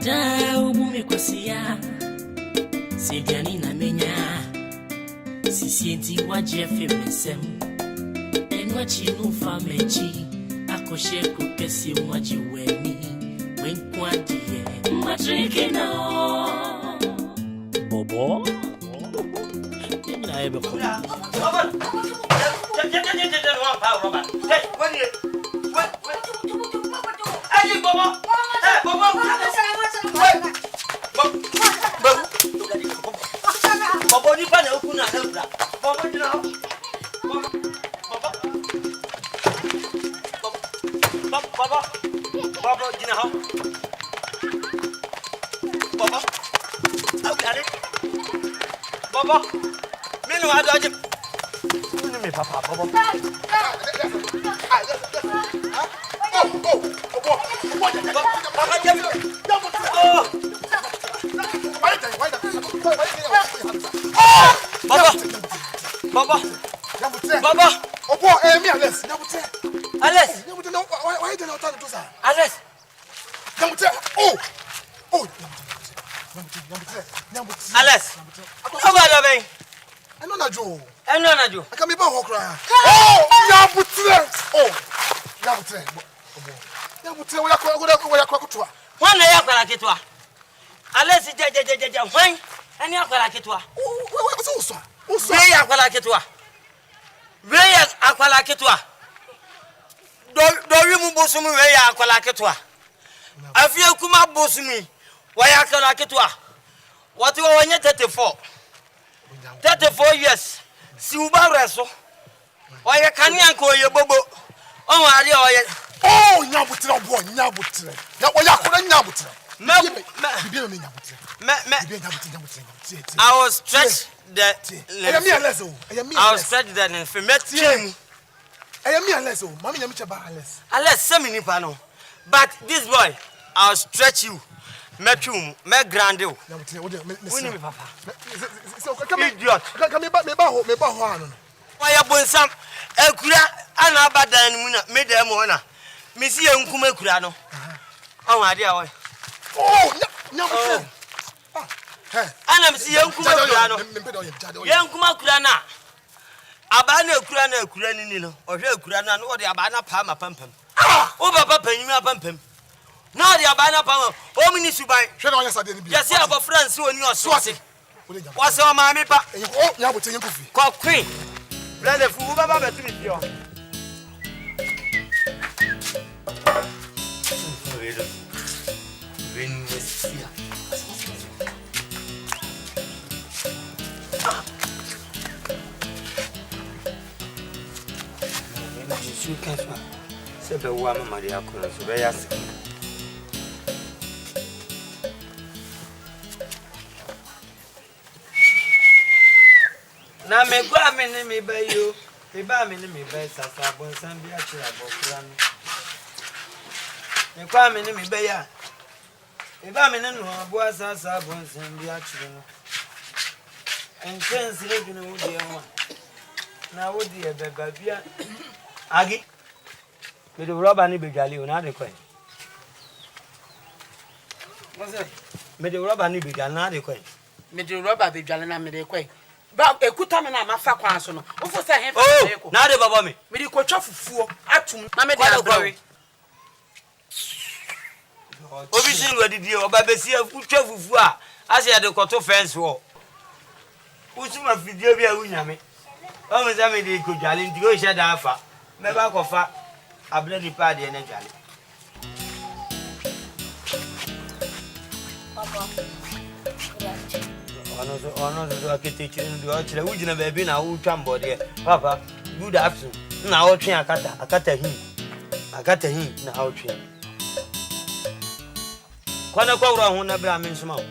Da umumi kwasia Sediani na menya Sisienti waje femesem Enwachi nufa mechi Akoshe kukesi waji weni Wenkwa diye Matriki no Bobo Yemina ebe kwa Robert Robert hey what are you Hey Bobo hey Bobo Bobo ni pa na oku na hebra Bobo ni na Bobo di na ho Bobo au kare Bobo me no ado aje ni me papa Bobo Baba. Opo, me Alex. Alex. Why you don't talk to us? Alex. Alex. How about that, man? I know na Joe. I can be born cry. Nyabute, we are kwakutwa. One na yakwala kitwa. Alex jejejeje hwan ani akwala kitwa. We akwala kitwa. We akwala kitwa. Do wi mu bosumu we akwala kitwa. Afie kuma bosumi wa akwala kitwa. What you wonye 34 years. Si uba reso. Oye kani anko ye bobo. On ari oye. Oh, nyabutre boy, nyabutre. Ya oya kola nyabutre. I was stretched the I was stretched the infirmity. I am Alesso, Mammy Yamichaba Alice. Alice, semi nipano. But this boy, I'll stretch you. Met you, met grandel. Papa. Come idiot. Come back, me baho. Why are born some Elkura and Abadan made them honor. Missy Unkume Kurano. Oh, my dear. Oh, no. And I'm seeing Kumano. Young Kumakurana. Abana Kuranino, or Kurana, or the Abana Pama Pumpum. Over Papa, you are pumping. Now the Abana Pama, oh, Minisubai, just here for friends who are not swatting. What's our mammy? Oh, now we're taking coffee. Call Queen. Brother, who Baba to meet you. You can't say the woman, Maria Colas, very ask. Now, may go me by you. They buy me by Sasabon, Sambia, Abofran. They call me by ya. They buy me no boys as Sabon, Sambia, and friends living with the one. Now, would dear Babia Agi? With the rubber nibby galley on other coin. What's that? Made the rubber nibby galley coin. Made the rubber be jalana made a quay. But a kutamina, my fat conson. Oh, now the Baba me. Made you coach off fool. Atum, Mamma Glory. Obviously, what did you, Babasia, who travel for? As you had the cotton fence war. Who's my video? Oh, I made a good jolly to go shed alpha. Never offer a bloody party and a jolly. Honor, I can teach you in the archer. We didn't have been a old jumbo there. Papa, good afternoon. Now, I got a him. I got a him now. Quando qual one never I mean small.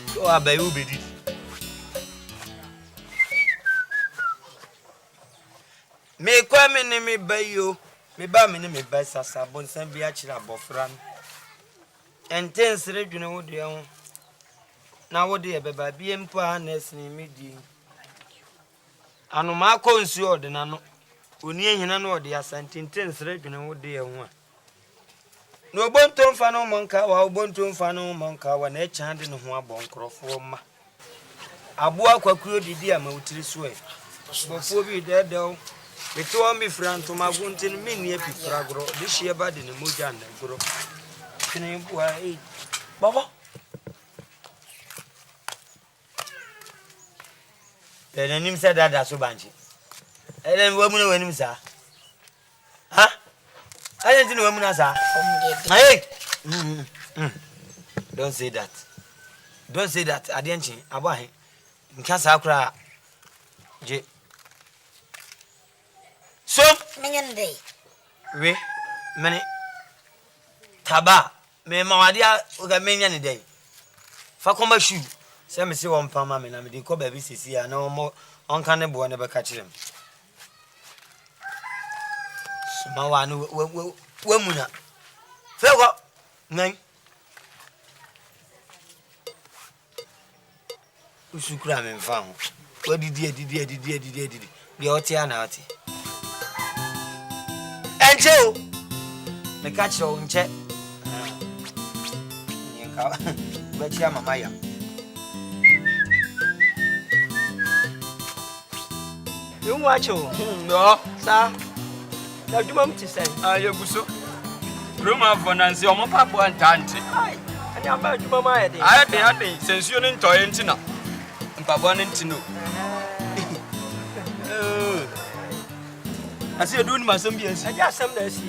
So I bay will be this. Me come me by you, me ba me by Sasabon, San Biachira Bofran. And 10 regional would you now what dear baby, be empaness in midi. And my consured and I know, when you know the ascent in 10 regional would dear one. No bonton fa no monka wa bonton fa no monka wa na chande no ho abonkrofo ma aboa kwakuro didi ama utiri so e bofo bi dedew beto mi franto maguntin mini epifra gro de hie ba de ne moja na gro kene bua e baba nim said that so banchi elen wamu na wanim sa ha elen tin wamu na sa hey don't say that adianchi abahe nka sa akura je so menyende we mene taba me mawadia uga menya ne dai fa koma shu se me se won pama me na me de ko ba bi sisi ya na mo onka ne bo ne be ka kirem so ma wa no wamuna fe ko nan usukura me mfa ho wadidi de otia na oti enche o me ka kire o nche nyenka ba chia mama ya you watch o no sa na djuma mtisen aye guso roma vonansi omo pabo antante ai ani aba djuma ma ya de ade sensuo ne ntoye ntina mpabo ne ntino asi edu ni masem bi asi aja asem na asi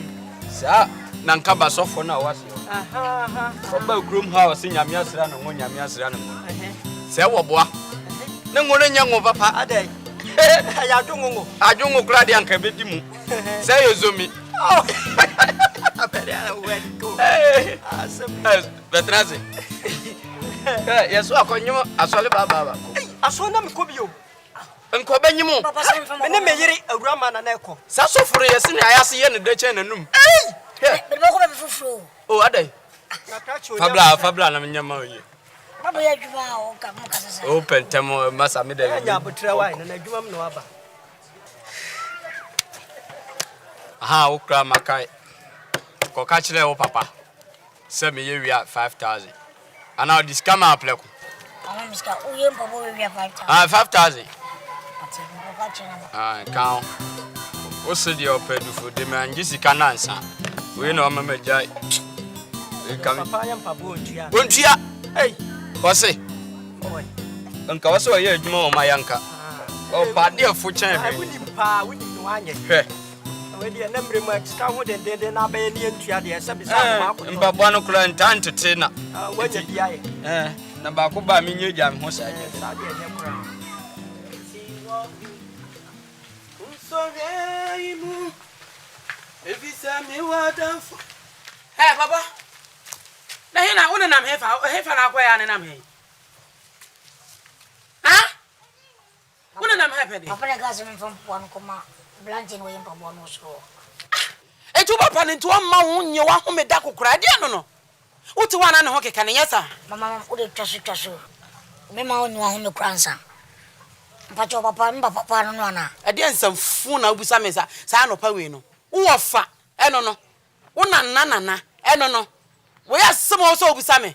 sa na nka basofo na wase aha oba krom house nyame asra na ngo nyame asra na ngo se woboa ne ngo ne nyango papa adai ya adungu kura de anka bedi mu se yezomi apere ala wedo asem betraze yeso akonyimo asole baba aso na mkobio nko benyimo me me yiri awurama na eko sa soforo yesi na ayase ye ne deche nanum be ko be fufuro o adai fabla na nyama oye baba ya djuma o ka mo kasasa o pentemo masa me da ya botra wai na djuma m no aba aha o kra makai ko ka kire wo papa se me ye wia 5000 ana discount apleko mama miska o ye mpabo we 5000 5000 ati mo ka chena kan o se di opedufo de me anjisi kanansa we na mama jai papa ya mpabo ontua hey wase oi nka wase wa ye adwuma o mayanka o pade afo chan he woni mpa woni no anye hwe we di na mre ma ska ho den na ba ye ne ntua de se bisa ma ko mbabo no kura ntantete na wanya bia ye na ba ko ba me nyeja me ho sa je sa de ne kura Unsogeimu evisa mi wadanfo Hey baba. Na hina una nam hefa na kwa ya ne nam he. Ha? Una nam hefa de. papa na gas me fam po an koma blanche no ye mpabo no so Etu papa ne to ma wo nye wa ho me da kokora de no. Uti wana ne ho keka ne yesa. mama o de twaso me ma oni wa ho me kransa mpacho papa papa no ana Ade nsamfu na obusa me sa no pa we no. Wo fa eno no. Una nana eno no. We asem o so obusa me.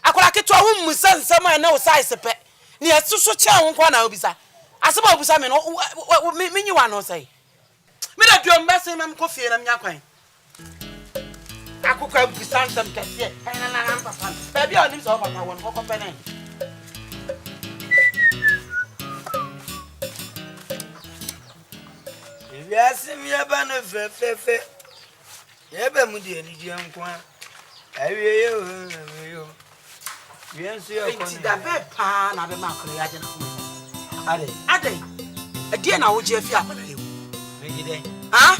Akola ketwa wo musa nsam a na o size pe. Ni asuso che wo kwa na obisa. Asem obusa me no me nyi wa no sai. Me da duom bese me ko fie na mnya kwan. Akukwa busa nsam kese. Na papa. Baby onim so papa won ko pene. Yasim yaba no fe yaba mu de ni je nkwa awie yo yensu yo ko Enti da be pa na be makro ya je na ko. ade Ade na wo je fi akona lewu. me gide Ha?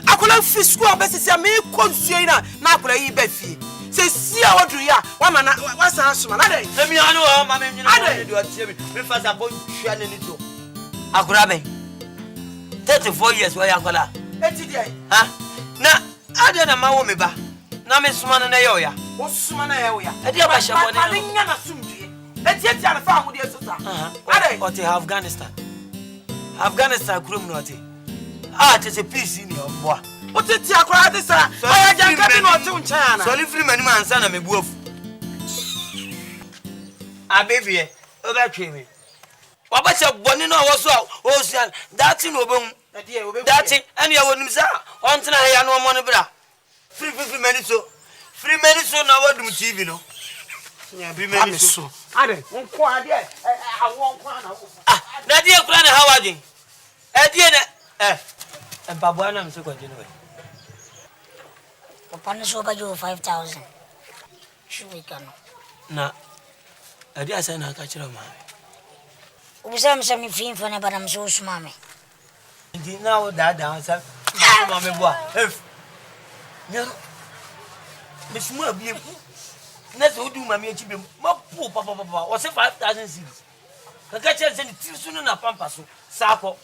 Akona fi school abesisi me konsuo yi na akona yi ba fie. Se si a wodru ya wa ma na wa san soma na dai. emi anu o ma me nyina do atie me fa sa bo hwa ne ni to akura ben 34 years wa yakola Eti dai. ha na ade na mawo me ba na me suma na yo ya Wo soma na ye wo ya. Ade abasha bo Pa ne nya na sumdue. Eti na fa ho de sesa. Ade. ote Afghanistan kurum no ote tese peace ni omboa Oteti akora de sa. Oya sana. So free mani man sana me buof. Abebie, obetwe me. Wabacha boni no wo so o sia that thing obehun. That thing ene ya wonim sa on tena ya no mo no bra. Free mani so. Free mani so na wadum TV no. Nya bi mani so. Ade, nko ade awo nko na wo. Ah, na die kura na hawadin. Die na Babu ana mse kwa jino we. Papa no so ba you 5,000. Shuwe kana. Na adi asa na ka kira ma. Ubisa mse mi fin fa na ba na mse usmame. Ndi na o da sa ma me boa. Nyaro. Mesmu abiem. Na so du ma me achi bem. Ma po papa. O se 5,000 cedis. Kaka kira se ni tirisu no na pampa so. Sako.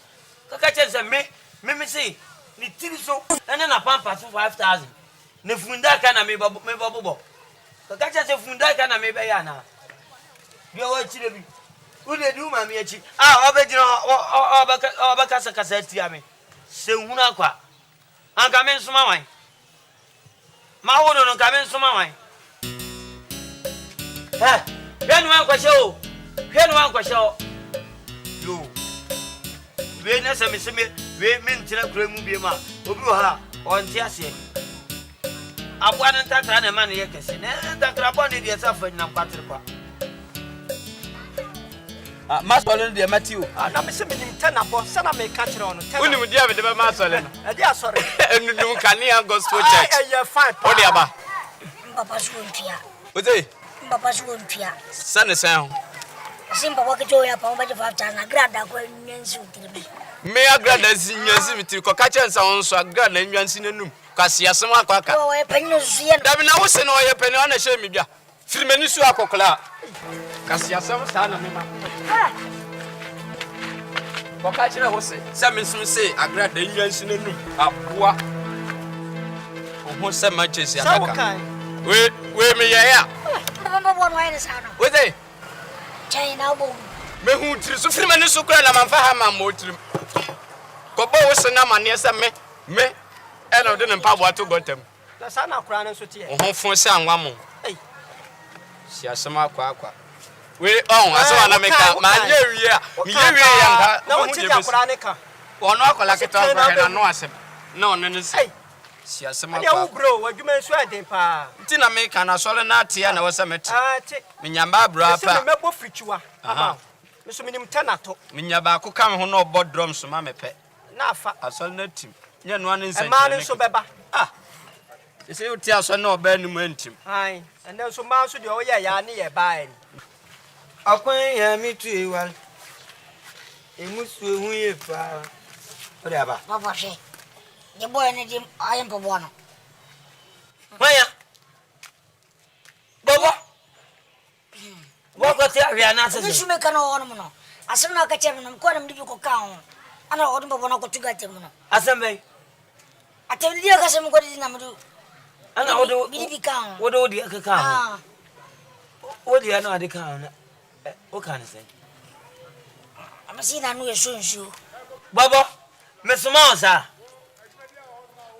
Kaka kira se me say ni tirisu ene na pampa so 5,000. Ne funda ka na me babo. Kaka kira se funda ka na me be ya na. Bi o chire bi. Ude du ma me achi. Obegina obaka kasa tia me. Se hunu akwa. Anka me nsoma wan. Ma wodo no ka me nsoma wan. Hwenu an kwahye o. Yo. We na se me we me ntina kura mu bie ma. Obi wo ha on ti ase. Abua no ntakra na ma ne yekese. Na ntakra bo ne de sa fa nyina kwatere kwa. Masole de Matthew. Na me se me nim tenabo sana me ka kire ono tenabo. Unim dia me de masole no. E dia sorry. Enunum Kania Gospel Church. Eh fine. Odi aba. Papa so ntia. Oze. Papa so ntia. Sane san. Simba wakito ya pa ba 5,000 na grada kwa nyansi utiribi. Me agrada nyansi mitiri ko ka chensa onso agrada nyansi nenum. Kwase asem akwaka. O e panyo suye. Dabi na wo se no ye pani ona hye mibia. Firimani su akokola. Kwase asem sa na mema. Ko ka kire wo se minsun se agrada nyansi nenum. Aboa. Oho se Manchester ataka. We me ye ya. Mama bo no ene sa no. Oze. China bo. Me hu tiri so firimani su kura na manfa ha ma mo tiri. Ko bo wo se na mane se me ena de npa bo ato gotam. Na sana kura no so tie. Oho fon se anwa mo. Si asema akwa. We aso na meka ma nye wie a. Me ye wie ya nka. Na wo ti akura ne ka. Ono akola keta akwa na no asem. Na ono ne se. Si asema Ya wo akwa. bro, wadwuma nso eden pa. Nti na meka na sole na atia na wo se meti. Ti. Menyamba bra Se pa. me mebo frichiwa. Aba. Me so minim tenato. Menya ba ko kam ho na obo drum so ma mepe. Na afa. Asole na tim. Nya no ane nsa. E ma ne nso beba. Se yo ti asole na oba nim antim. Ai, ene nso ma nso de o ye ya ne ye ba en. Akwan ya mitu ewal. Emusu ehu ye pa. Odi aba. Papa she. Ye boy ne dim ayem po bono. Maya. Bobo. Bobo ti ahia na Ni sese. shume kana ono no. Asem na ka chere no ko na mdi ko ka ho. Ana odun bobo na ko tuga tem no. Asembe. Atem dia ka sem ko di na mdu. Ana odo Bi ka ho. odo odi akaka ho. Odi ana adi ka ho na. O kan se. Amasi na no ye shonshu. Bobo. Mesoma osa.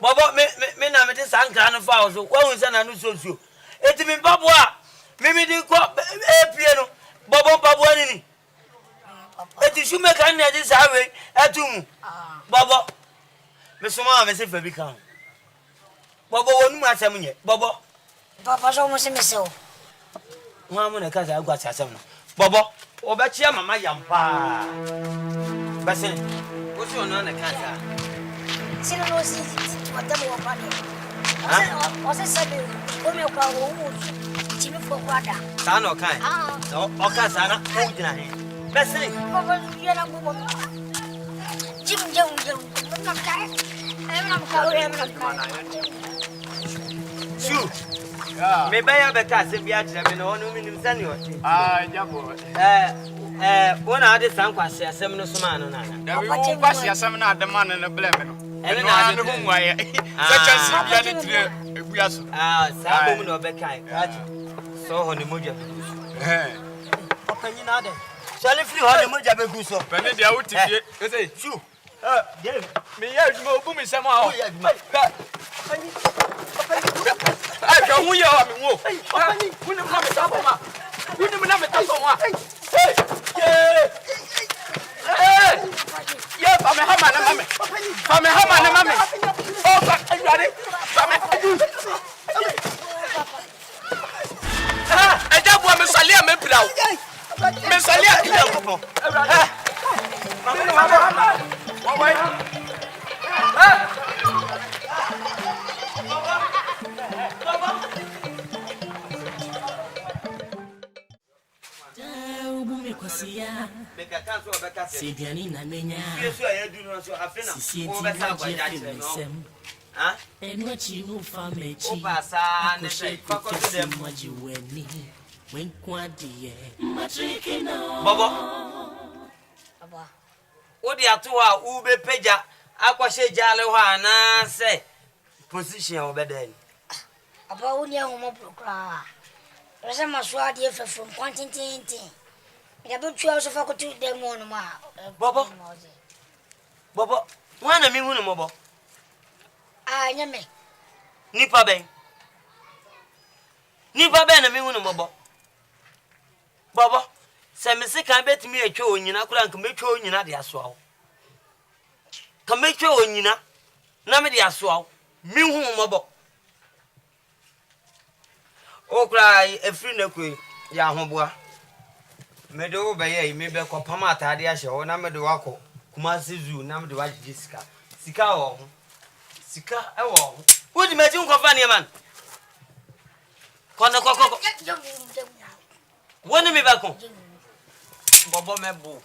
Bobo me na me de sanka no fa ozo. Wa hu se na no sonsu. Eti mi babo a. Me di ko epie no. Bobo babo ani ni. Eti shume kan na di sawe etum. Bobo. Mesoma me se fa bi kan. Bobo wonu asem nye. Bobo. Papa so mo se meso. Nwa mo na ka sa agwa asem no. Bobo, obechia mama yampa. Bese. Osi ono na ka sa. Sino no si watamu wapande. Ose sabe kome kwa wo chimi fo kwada. Sa no kan. O ka sa na o gina he. Bese. Papa yera bubo. Jim na kai. Emna mka. Shoot. Me baya be ka se bi atre me no ono minim sani o. Jabo. Wona ade san kwase asem no soma no na. Da we wo kwase asem na adema no ble me no. Ene na ade ho nwaye. Secha si bia ne tire ebua so. Sa bom no be kai. So ho ne moja be guso. Papa nyi na ade. Sale free ho ne moja be guso. Pene dia wuti fie. Ese. Shoot. Me ya adwuma obu mi sem a ho. Oya adwuma. Ai, hu ye o me wo wuni na me ta so ma wuni na me ta so ma hey yeah fa me hama na mame oh fa ajare fa me eja bo me sale me pira me sale ya ko Sidiani na nenya. Sisi Enwachi ufa mechi. Akoshe mwaji weni. Wenkwadiye. Baba. Odi atoa ube peja akwashe jale ho na se position obeden. Aba woni ahoma prokra. Rasa maswadi efefum kwantintintin. Ya be twa so fa ko tu dem won ma. Baba, wana mi hunu mobo. Ah, nyame. Nipa ben na mi hunu mobo. Baba, se me se kan betimi atwa onyina kura nka metwa onyina de aso awo. Ka metwa onyina na me de aso awo. Mi hunu mobo. Okra efri na kwe ya hoboa. Medo be ye me be ko pama atade a hye ho na medo wako Kumasi Zoo na medo waji sika wo ho sika e wo ho wodi meji nkofa ne man kono kokoko woni me ba ko bobo mebo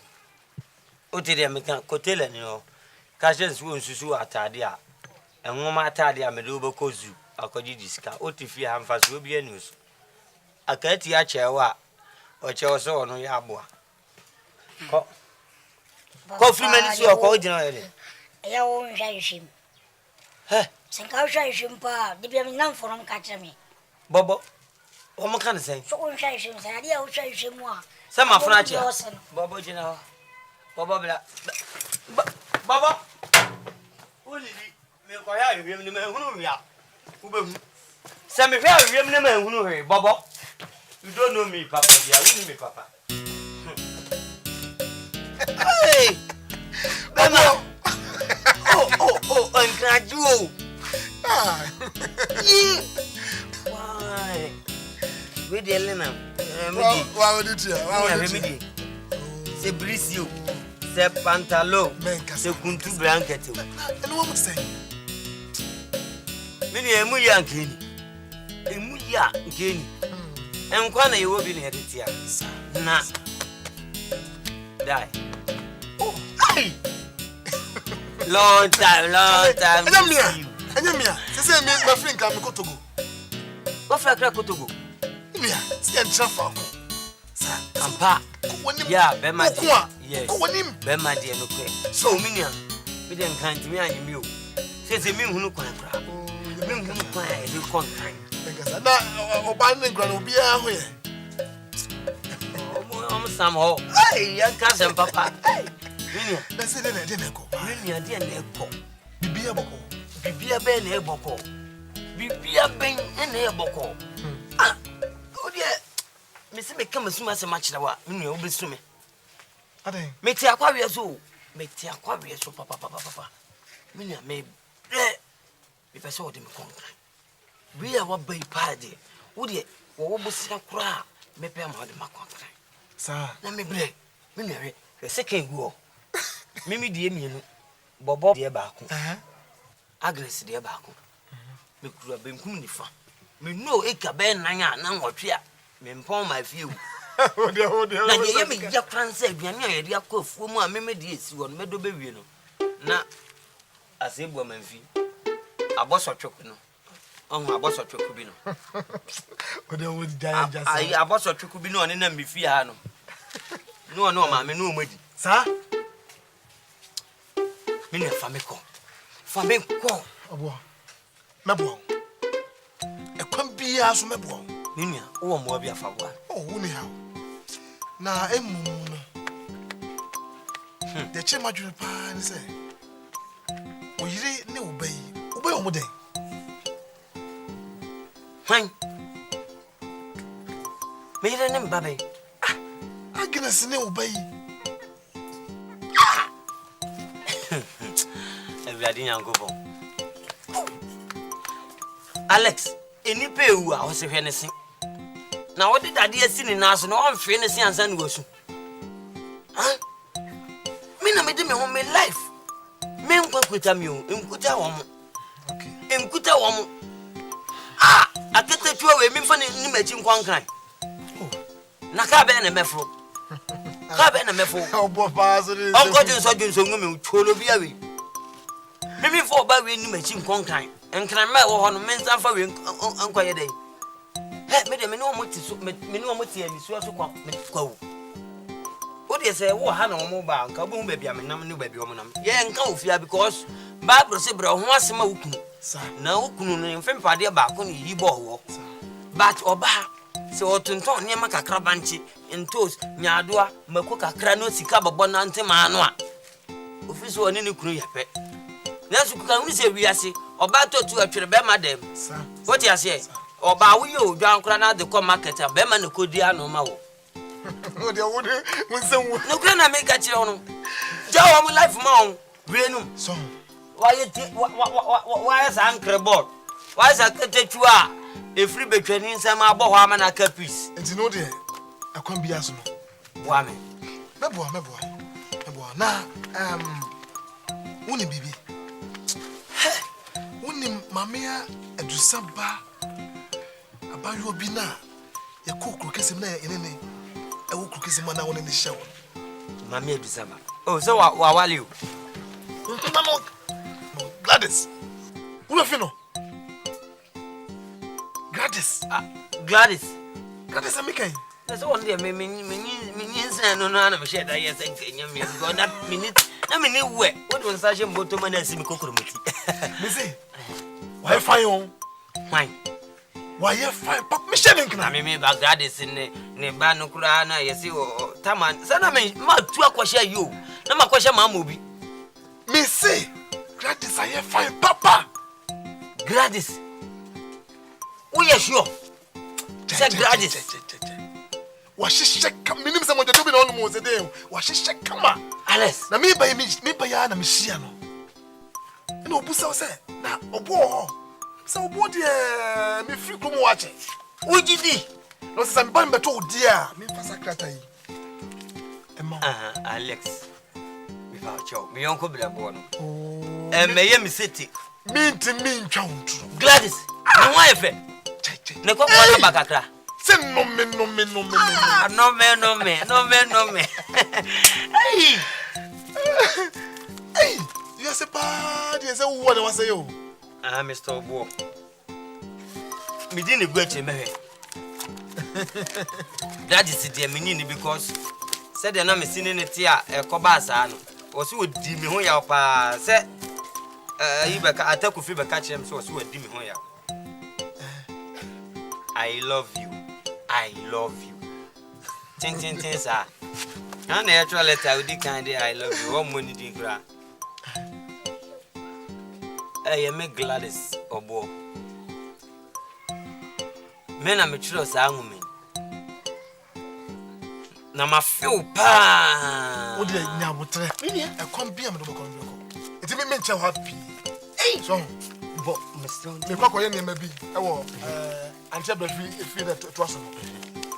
odi de me kan kotele ni o ka je nsu nsusu atade a enwoma atade a medo be ko zoo akoji disika otifi hamfa so obi anusu akati a chewa oche oso no ya aboa ko frimani so ko ojina ele Ya wo nhwa yishim senka hwa yishim pa de bia me nam forum ka kire me bobo o mo kan sen so nhwa yishim sa de ya hwa yishim a se ma funa che bobo jina ho bobo bla bobo uli me ko ya wiem ni me hunu ya ubehu se me hwa wiem ni me hunu he bobo. You don't know me, Papa. You are me, Papa. Hey! Mama! Oh, Uncle Joe! Why? Where the Elena? Why would you? Why would you? C'est Bricio, c'est pantalon, c'est kuntu blanket. And what was saying? Many a muya kini. A muya kini. And Kwana, you will be near it here. Nah. Die. Oh, hey! Long time. And you, say, my friend, come to go. What for a crack to go? Mia, see, and traffic. Ampa. Yeah, Bema, yes. Bema, dear, no quick. So, Minia, we didn't kind to me and you. Says a mean who look on a crowd. The mean who cry, you can't. Obana grano be here. Oh, somehow. Hey, young cousin, Papa. Hey, that's it. I didn't go. Really, I didn't go. Be a boko. Be a ben, a boko. Be a ben, and a boko. Ah, oh, dear. Mr. Become as much as I want. You will be swimming. I think. Make the aquarius so. Make the aquarius so, Papa. Minia may. If I saw them conquer. We are what by party. Would ye, or was a cry? Maybe I'm out of my contract. Sir, let me break. Minary, the second go. Mimi dear me, Bobo dear Baku. Agnes dear Baku. Me could have been Kunifa. Me no eka ben nanya, none or tria. Me inform my view. Oh, dear. Now, you me your friend said, Yanya, dear cough, woman, Mimi dear, you on Meadow Baby. Now, as a woman fee. A boss of chocolate. On my boss of Chocubino. But they would die just. I boss of Chocubino and then be Fiano. No, mammy, no, sir. Minia Famico. Famico. Mabo. A compy as Mabo. Minia, or more be a favor. Oh, anyhow. Now, the Chemaju Pan say. We didn't obey. Obey on the day. Fine. Me yere ne mbabe. Agnes ne obey. Everybody nyangobo. Alex, eni pe ewu a wo se hwe ne se. Na wo de dade asi ni na so na wo mfe ne se ansa ne wosu. Me na me de me ho me life. Me nkwakota me o, nkuta wo mo. Okay. Nkuta wo mo. Atete tuwa we me fa ni machi nkwankran. Na ka be na mefro. Ka be na mefro. Obo paso ni. Onko junso ngume cholo bia we. Me fo ba we ni machi nkwankran. Enkran ma wo ho no me nsa fa we ankoye dey. Me de me no mo ti so me no mo ti ani so kwa me kwawo. O de say wo ha na wo mo ba nka bo hu ba bia me nam ne ba bia wo nam. Ye nka ofia because Bible say bra ho asema wukunu. Na wukunu no mfem pade ba ko ni yibo wo. But oba se otunton ne ma kakra banchi entos nyaadoa mako kakra no sika babo na ntema ano a. Ofisi woni ne kunu yape. Na su kuka hu se wiase oba to tu atwere be madam. What you say? Oba wo yo dwan kra na de ko market a be ma ne kodi ano ma wo. O de wo de mo se wo. No kra na me ka kire wono. Ja wo life ma on renum. So why is anchor board? Why is a ketetua? A free between some abo hama na caprice. And you know there, I can't be as no. Wame. Mebo. Na, uni bibi. Uni mamia edusaba. Abayo bina. Ya kuku kesi mna enene. Ewu kukesi mna wone ni shawo. Mami edusaba. Oh, so wa wali you. No, Gladys. Who are you? Gladys. Gladys. Gladys, I'm making. That's all there. Me no na share that yes and Kenya me go that minute. Na me where. What was such a bottom man see me kokromoti. Me say. Why fine? Why? Why you fine? Pap me share nka. Na me ba Gladys ne ba no kura na yesi o taman. Sana me ma tu akwahia you. Na makwahia ma mobi. Me say. Gladys, I fine, Papa. Gladys. Oh, yes, sure. Say Gladys. What she check? Minimum someone to do it almost a day. What she check? Come on, Alice. Now me by Yana Michiano. No, Busa say, now, a war. So, what dear, me free come watching. What did he? No, some bumper told dear, me for secretary. Alex. Without you, me uncle be born. And Miami City. Mean to mean, count. Gladys, no wife. No come on back. Say no me. Hey. Hey, you say bad, you say what was say you? Mr. Obo. Me didn't go to me. That is the meaning because said the name is in it here, a cobasa. Or so would dim me hoya pa say you back attack with fever catch him so would dim me hoya. I love you. Tin, sir. An actual letter with the kind I love you. One money did gra. I am a Gladys Obo. Men are mature, woman. Na ma feel pa. What did I now would try? I can't be a little bit. It may mention happy. Hey, so, but Mr. The cocoa maybe. Oh, and tell the free that trust me.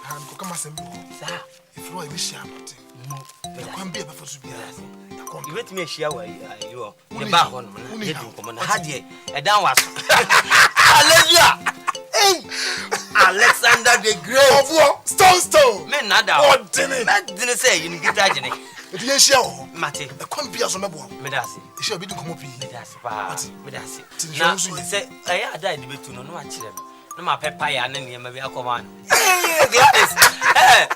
And come as a if you are a share, I can't be a buffer to be you let me share where you are. The back on Hadi, a down was. Hallelujah! Hey, Alexander the Great. Stone. Men nada. What didn't say you get that, Jenny? It is show. Mati, I can't be as a member. Medasi. It shall be to come up. Medasi. Now, say, I died to be to no one. No, my pepper, and then you may be a command. Gladys.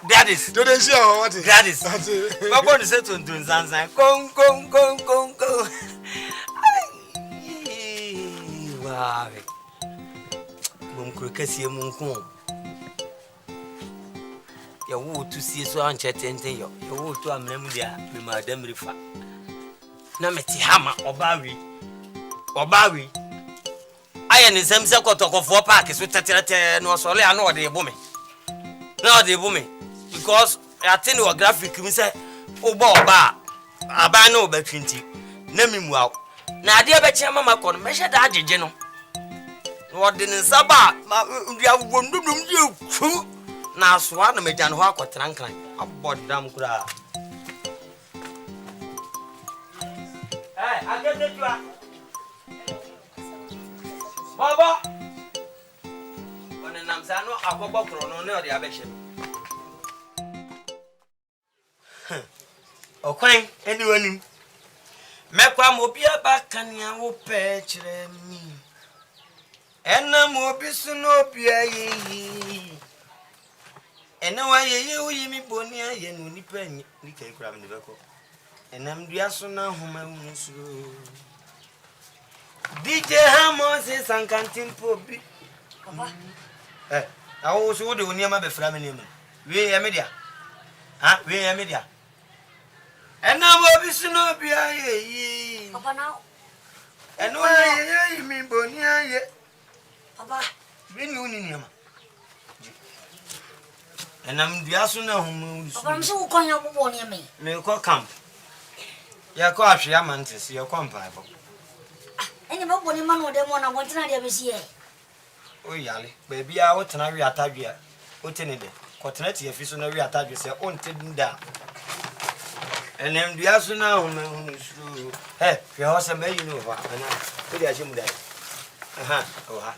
Gladys. Do they show what is Gladys? My body said to do Zanzan. Go. Wow. Munkrukasi Munkum. You would to see so unchatting you. You would to a memoria, Madame Rifa. Nameti Hammer or Barry. I am in some second of 4 packets with no solely I know the woman. No, the woman because I think you are graphic, you say, oh, Boba, I buy no bet 20. Name him well. Now, dear Betcha, Mamma, can measure that, General. What didn't Saba? We have one you true. Now, Swan, me Jan Hawk or Trankline. I bought damn crowd. Hey, I get that you are. Baba! When I'm saying, I go back on the action. Okay, anyone. Mekwa mobia bakania wo pechre mi. Ena mobisu no bia yi. Ena wa ye uyi mi boni aye no nipa nyi. Nika ikura mi beko. Ena mdua so na homa musu. DJ Hamo se sankantin pobi. Papa. Awo so de oni ama be fra me ni mu. We ya media. Ha, we ya media. Ena mobisu no bia yi. Papa now. Ena wa ye mi boni aye. Papa. We ni uni ni ama. Ena mdua so na homa musu. Papa mso ukonya bobo ni me. Me ko camp. Ya ko ahwe amantis, ya ko mpa bo. Eni bobo ni manu de mo na wontina de besi e. O yale, baby a wo tena wi atadwe a, o tene de. Ko tena ti afi so na wi atadwe se on te nda. Enem dua so na homa musu. He, hwe ho se mayi no ba, ana. O dia che mu dai. Aha, oha.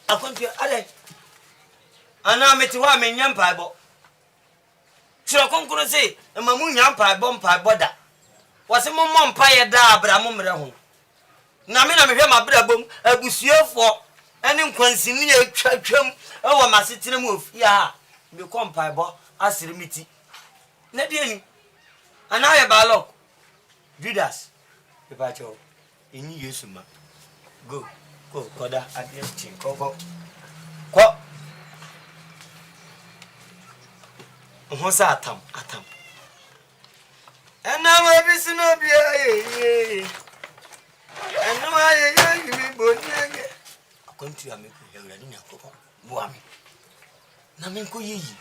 Akonti ale. Ana meti wa me nyampa bo. Sira konkuru se, mamu nyampa bo mpa boda. Wase mo mpa ye da abra mo mre ho. Na me hwe ma bra bom abusuefo ene nkwansini atwatwam e wo masetene mu ofia ha. Me kompa bo asire miti. Na de ni. Ana ye balok. Judas. Pepa cho. Eni Yesu ma. Go. Koda ade chin ko. Ohosa atam. Ena ma bisi no bia ye. Ena ma ye mi boni age. Akontu ameku ewrani nyakoko. Boami. Na me nko yeyi.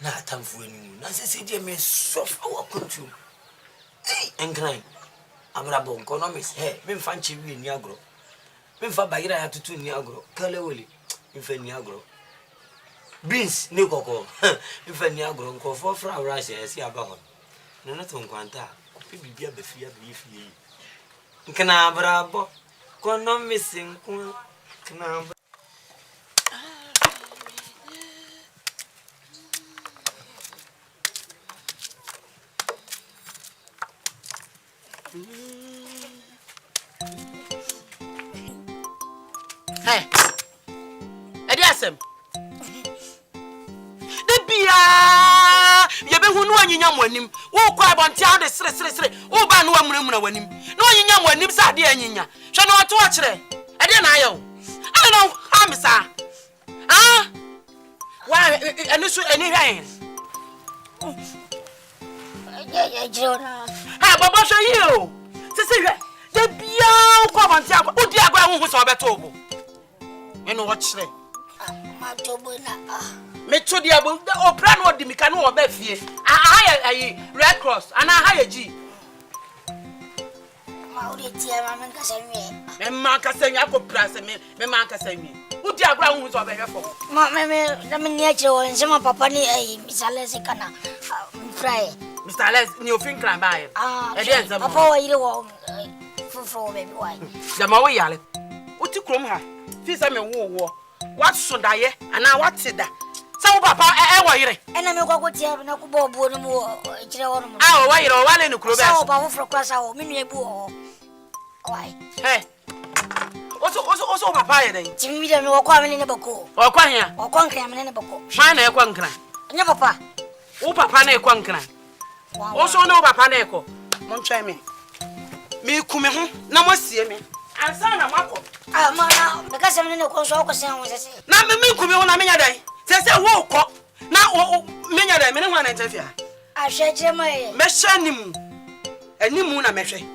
Na atamfu animu. Na sese die me sofa wa kontu. Enkran. Abrabo nko no me he, me mfa nche wi ni agro. Me mfa bayira ya tutu ni agro. Kale woli. Me mfa ni agro. Beans ni koko. Me mfa ni agro nko for fra rice esi abahon. No to nkwanta kopi bibia bafia be fie nkana abrabo kono misinku kana Hey, Ediasem. Yebe hunu anyinya mwanim wo kwa bonte ade sire wo ba no amuna wanim no anyinya mwanim sa ade anyinya hwe no to akire ade na ayo ade no hamisa wa enisu eni hwan Jona. baba hwe yi o sisi hwe de bia kwa bonte agwa odi agwa hu so obeto obo eno wo akire Ma tobo na me to dia bo o plan wo di mika no wo ba fie ayi Red Cross ana ha ji ma uri tie ma men kasanwe me ma kasanwe akopra me ma kasanwe udi agura hu so ba hwefo ma me ni akire won se ma papa ni ayi misale se kana fry Mr. Les ni ofin kran ba ye e dey nzam papa wa yire wo fufro baby why jama wo yale uti krom ha fi se me wo what so daye ana what da se wo papa e wo yire ena me kwako tie na ku bobo no mu akire wo no mu wo yire wo wale ni kro be so ba fufro kwasa wo minu ebu wo why hey oso papa ye den timi de me wo kwa me ne bako o kwa hia o kwa nkran me ne bako hwan na e kwa nkran nya papa wo papa na e kwa nkran oso na wo papa na e ko mo ntwe me ku me ho na mo sie me ansa na mako mana me ka se me ne ko so ko se ho sese na me ku me ho na menya dai sese wo ko na menya dai me ne ho na ntafia ahwe je mai me hye animu na me hwe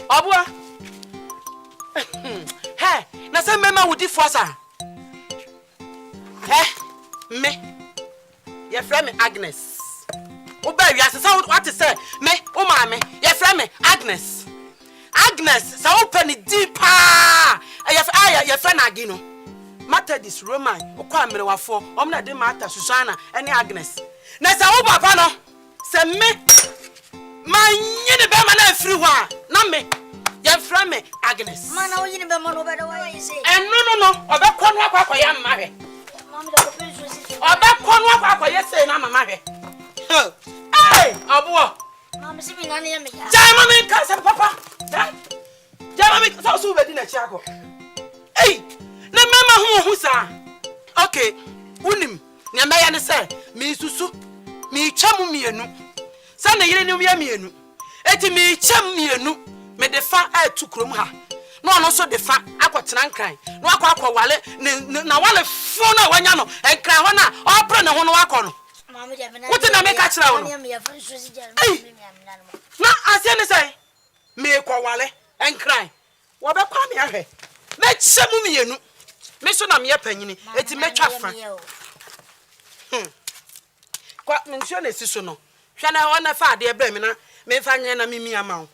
Obua. Hey, na say mema wudi fosa. Me. Your friend Agnes. Oba wi asesa what to say? Me, o ma me. Your friend Agnes. Agnes, sa open deeper. Your friend Agino. Matter this Roman, o kwa merewafo, omna de Martha Susana, any Agnes. Na sa o papa no, se me manye be ma na free wa, na me. Your friend me Agnes. Man, I you be man over the way you say. No. Obekwa no akwa ya mma hwe. Mommy, the police will see. Obekwa no akwa ye say na mama hwe. Hey, Abuo. Mommy, see me na near me. Jai mama ka se papa. Jai mama so be di na chiako. Hey, na mama hu sa. Okay, unim. Nya meya ne se, me susu, me twam mienu. Sa na yire ne wi mienu. Eti me twam mienu, me de fa atu krom ha. No no so de fa akotena nkran. No akwa wale na wale fo na wanya no. Enkran ho na opre ne ho no akọ no. What did I make a child? No, I say, say, me kwa wale and cry. What about me? I let some me, Miss Namia Penny, it's a match of fun. Quite mention is so no. Shall I want a far dear Bremina, may find an amimi amount.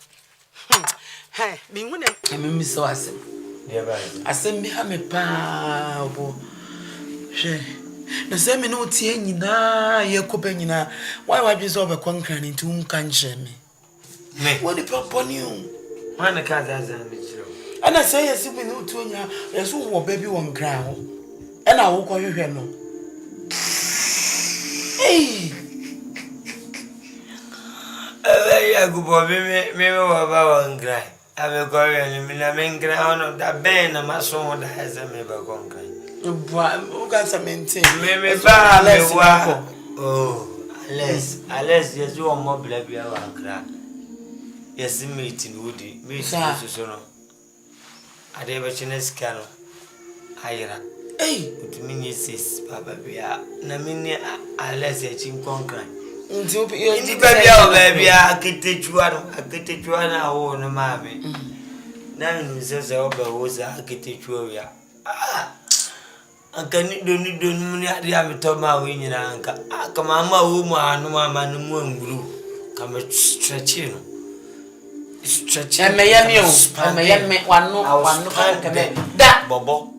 Hey, being winning, I mean, Miss Wasson. I send me a power. Na se me no tie nyina ye kopa nyina why you so be konkan nti kan hye me what the proponi o man ka za me chiro ana say yes me no to nya yeso wo ba bi won kran ho ana wo ko hwehwe no ya gubo me wo ba won kran ave ko ye ni na me kran no da ben na maso da heze me ba konkan o ga samenti me ba me wa oh Alex yes you mo bla bia wa kra yes meeting wudi meeting so no ade ba chines kano ayira utumi ni sis baba bia na mini Alex e chin konkran ndi ba bia aketechua na wo no ma me na nu se oba wo za aketechua ya akani doni muni ade ameto ma wo nyina anka akama ma wo mu anu ma no mu anguru kama stretch no stretch me wanu kan da bobo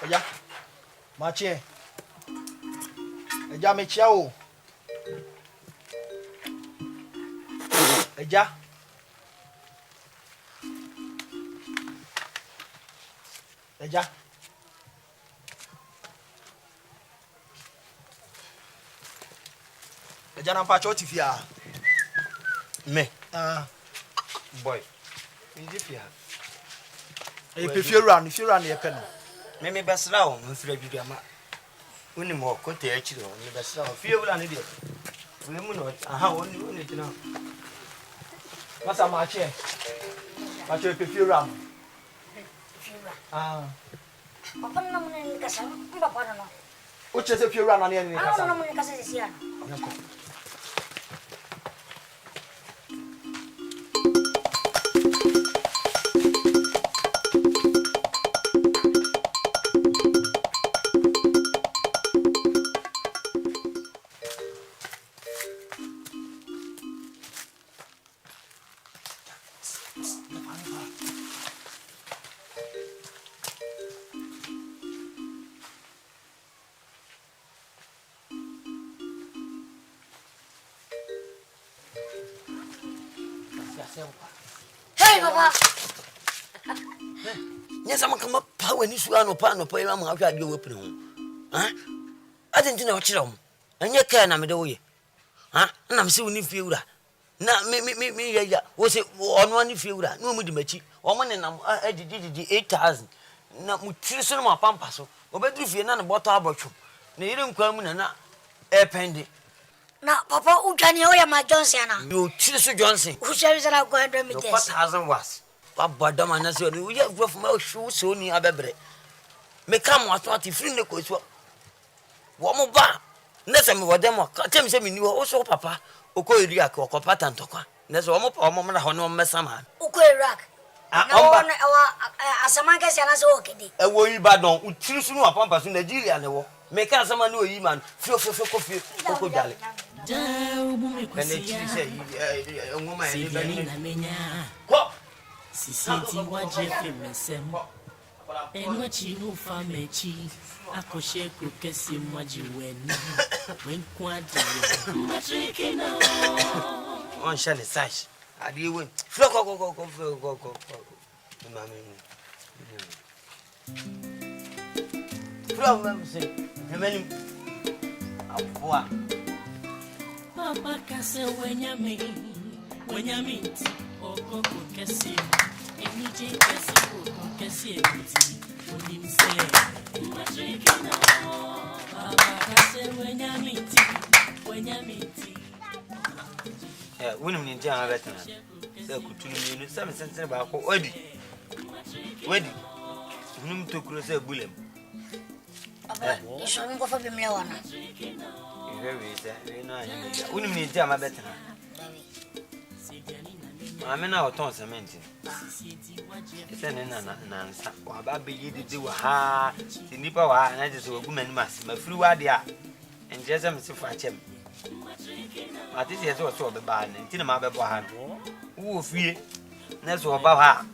Oya machie Eja me chia o. Eja. Eja. Eja na pa choti fia. Me. Boy. Ndi fia. E pe fiura ni e pe no. Me besra o mfira bidu ama. Uni mo kote ya chiro ni besra o fie wula ni de. We mu no aha oni tina. Masa mache. Mache pe fiura. Papa na mo ni kasa, papa na no. O chese fiura na ni kasa. Na mo ni kasa sia. Hey, Papa. Yes, I'm come up power ni suano pa no pa ma hwa ade wo pere ho. Ade ntina o kire ho. Anya ka na me de wo ye. Na me se woni fie wura. Na me ya wo se ono ani fie wura. Na o mu di machi. O mo ne nam adidi 8000. Na mu tiri so no ma pampa so. Obedru fie na ne boto abotwo. Na yire nkwa mu na epende. Na Papa Ujani o ya ma Johnson na. You tiri so Johnson. Who shall we say go 100 meters? 4000 was. Wabadama na so we have from my shoe so ni abebre. Me come what free ne ko so. Wo mo ba. Na se me wodem ka tem se me ni wo so papa. Oko eri ak oko patan tokwa. Na so wo mo na ho no mesama. Uko Iraq. Na asama ka se na so okedi. E wo Ibadan, utiri sunu apampa su Nigeria ne wo. Me ka asama na oyi man. Fio ko fie. Oko jale. Sisieti wajefe mesem Enwachi nufa mechi Akoshe kukesi mwaji weni Wenkwadi Matriki na On shall sash. I do win. Flock go. Problem say, the many Papa kase wenyamiti Oko kukesi Enije kesi ekuti Odimse Matriki na Papa kase wenyamiti Wouldn't mean to have veteran. There could two minutes, some sense about Weddy. Whom to cross a bullet. You shouldn't go for Bimlewana. Wouldn't mean to have a veteran. I mean, our tongue cementing. It's an answer. Or Baby, you did do ha, the nipper, and I just a woman must, my flew idea. And just a Mr. Fatchem. I think it's also the barn and Tinama Bahan. Who fear? That's what about her.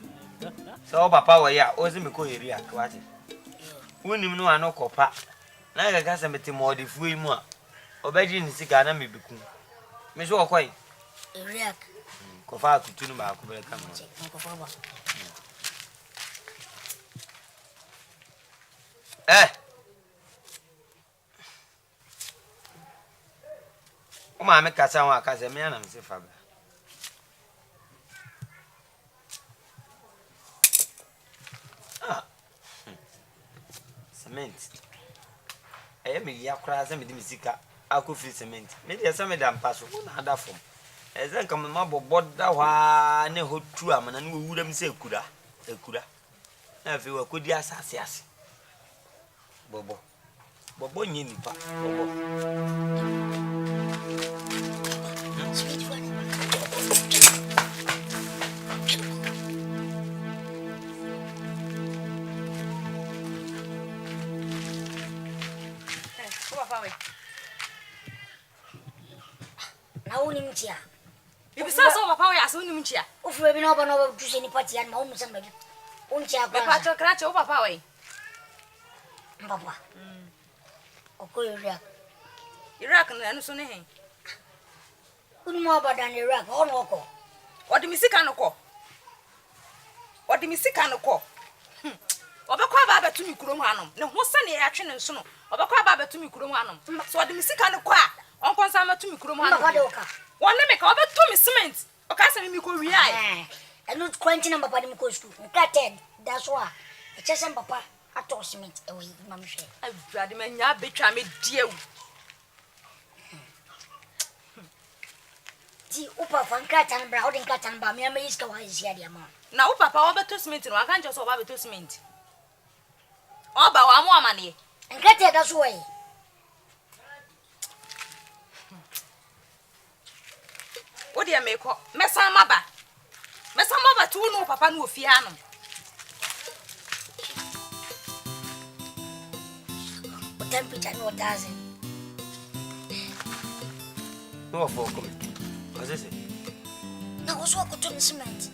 So, Papa, ya, wasn't me call you react. What? Wouldn't know I know copper. Like a casamity more the free more. Obeying the cigar, and me become. Miss Walkway. React. Cofa to Tunuma, come on. Oma me kasa wa kasa me na mse fa ba. Cement. Me ya kra se me di misika akọ free cement. Me dey se me da mpaso na ada fom. Eze nka me mabobọ da hwa ne hotu amana ne wura mi se ekura. Na fe wa kodi asase ase. Bobo nyi nipa. Nimtia. If you saw Papa, I saw Nimtia. If we know about to any party and home somebody. Untia, Patrick Cratch over Papa. Papa. Okay, Iraq and Sunny. Who more about than Iraq or Noko? What do you see? What do you see? Obakwa baba to me kuromanum. No hosani action and sono. Obakwa baba to me kuromanum. So what do you see? On consama to me kuromanum. One make over 2 me cement. Okasa me ko wi ai. And not quentin number by the coast. Cated. That's why. It's just some papa at all cement away, Mamma. I've read me ya betray me dear. The Upa from Catan, Browding Catan, by me, Miska was here, dear man. Now, Papa, over 2 cement, and I can't just over 2 cement. Oh, but 1 more money. And get it that way. What do you make? Messa Maba, 2 no Papa no fiano. What temperature no doesn't. No for coming. What's this? Now, what's what cotton cement?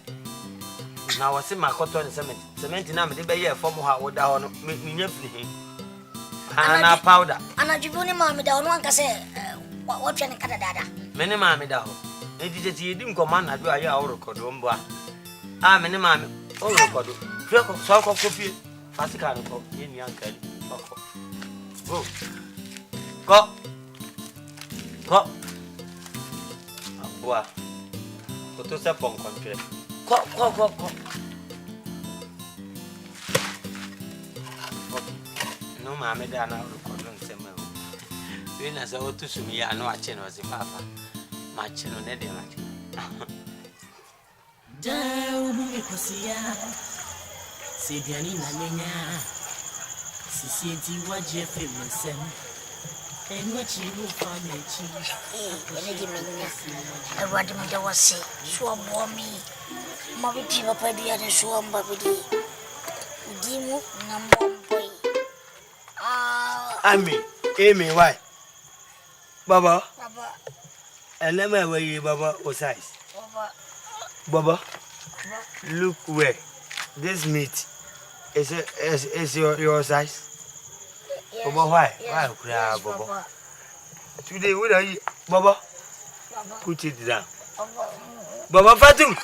Now, I see my cotton cement. Cement in Amity Bay, from how would down me and powder. And I do mammy down one can say, what can Canada? Many mammy down. It is you didn't command. I do a year record. Ah, many mammy. Oh, record. Flock of sock of coffee. Fast car in young Kelly. Go. Boa. To se pon country. Go. No mama da na record nsema. We na say otu sumi ya no ache no se papa. Ma che no ne de ma che. Kosia, Sidiani Nanya, Sissy, what Jeffrey will send, and what you will find a cheese. I want me to say, swam me. Mommy, people, Paddy, and swam Babidi. Dimu, number boy. Amy, why? Baba, Baba, and let me wear you, Baba, or size. Baba, Baba, look where this meat is your size. yes, Baba, why? yes, Why cry, yes, Baba? Today, what are you, Baba? Baba, Put it down. Baba, Baba, Fatum.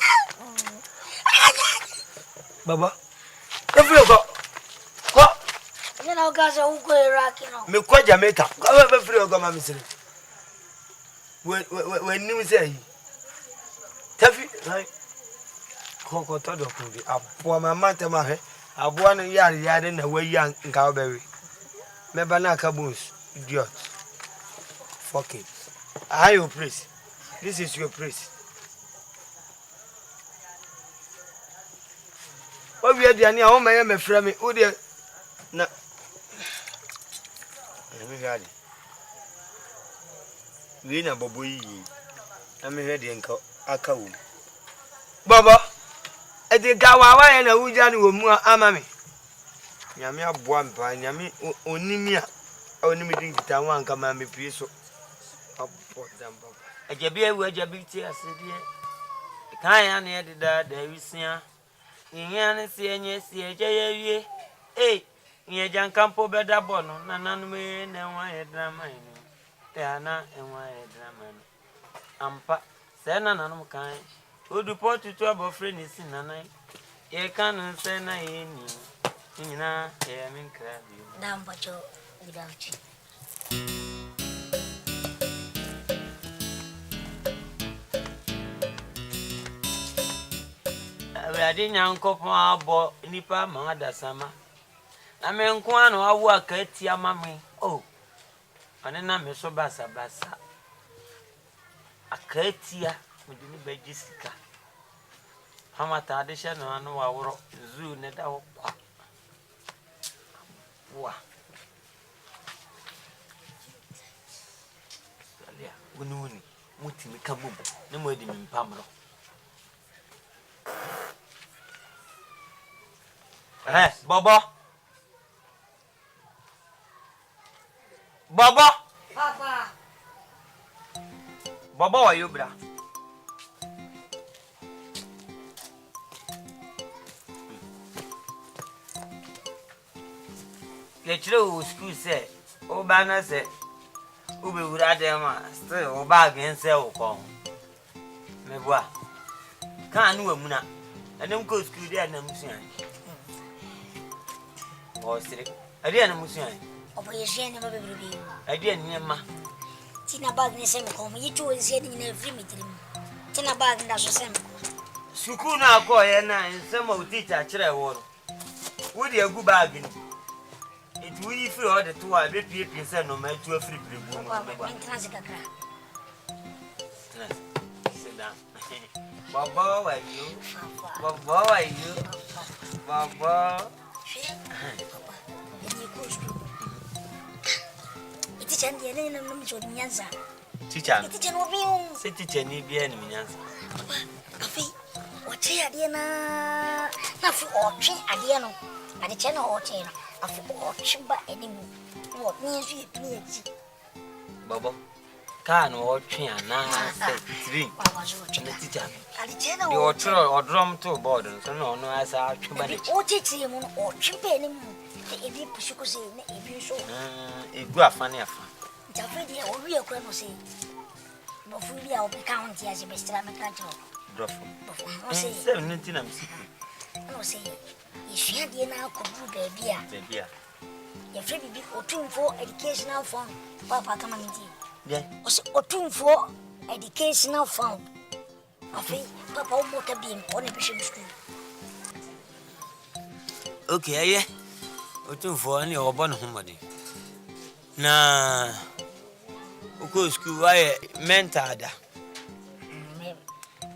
Baba, if you go, you know, guys, I will go rocking on. me quite Jamaica. Go over free or go, Mammy. When you say, Taffy, right? Coco Todo could be up for my matter, my head. I've won a yard in the way young in Cowberry. Mebanaka boons, idiot. Fuck it. I your praise. This is your praise. What we are doing here, my name is Frammy. Oh, dear. No. Let me hear it. We na boy. I'm ready and Akaum. Baba, I think Kawawa and a Ujan will more amami. Yamia Buampa, Yami Onimia, only meeting the town come and be peace. A jabia where Jabiti, I said, yeah. Kayan added that there is here. Yan see and yes, ye, eh, ye Jan Campo Beda Bono, Naname, and why a drama. Diana and why a drama. Ampa, Sana Nanum kind. Who do port to trouble friend is in a night? Ye can't send a in you. Nina, I am in crabby. Damn, but you without you. I didn't uncle for our boy, Nipa, Mother Summer. I mean, Quan or work at your mammy. Oh, and then I'm so bassa. A curtia with the Jessica. How much addition on our zoo net our what? Ununi, Mutimi Kabum, no more than Pamro. Eh, Baba. Baba. Papa. Baba, are you, bra? Let you school say, oh, Banner said, Ubi would add them, still, or bag and sell. Me boy. Can't do a muna. And then go school there and Musian. Or still, I didn't Musian. Over your shame, never be. I didn't hear ma. Tina bag in same home. You two is heading in every meeting. Tina bag in that's the same. Sukuna go and some of teacher children. Would you go bargain? It will feel all the 2 I bet you send no man to a free room. Maintenance. Sit down. Baba, are you? Baba, are you? Baba. It's a Indian and no Nyanza. Teacher, It's an obium. say teacher need be any means. What say Adiana? Nothing or chin Adiano. At the channel or chain. A football chimba anymore. What means you please? Baba, can't watch and now drink. I was watching The teacher. at the channel The orchard or drum to board, so no, as I manage. or teaching or chimp anymore. If you push you say, if you show A good funny affair. Jafredi or real crime say, but fully I'll be counting as a best American. Drop. No say, 17 I'm sick. no say, if you had now could do baby, Yeah. your free big or 2 for educational fund, Papa community. Yeah. Or 2 for educational fund. I think Papa would be in on a bishop school. Okay, yeah. Otu for any or born homebody. Na uko school why mentor da.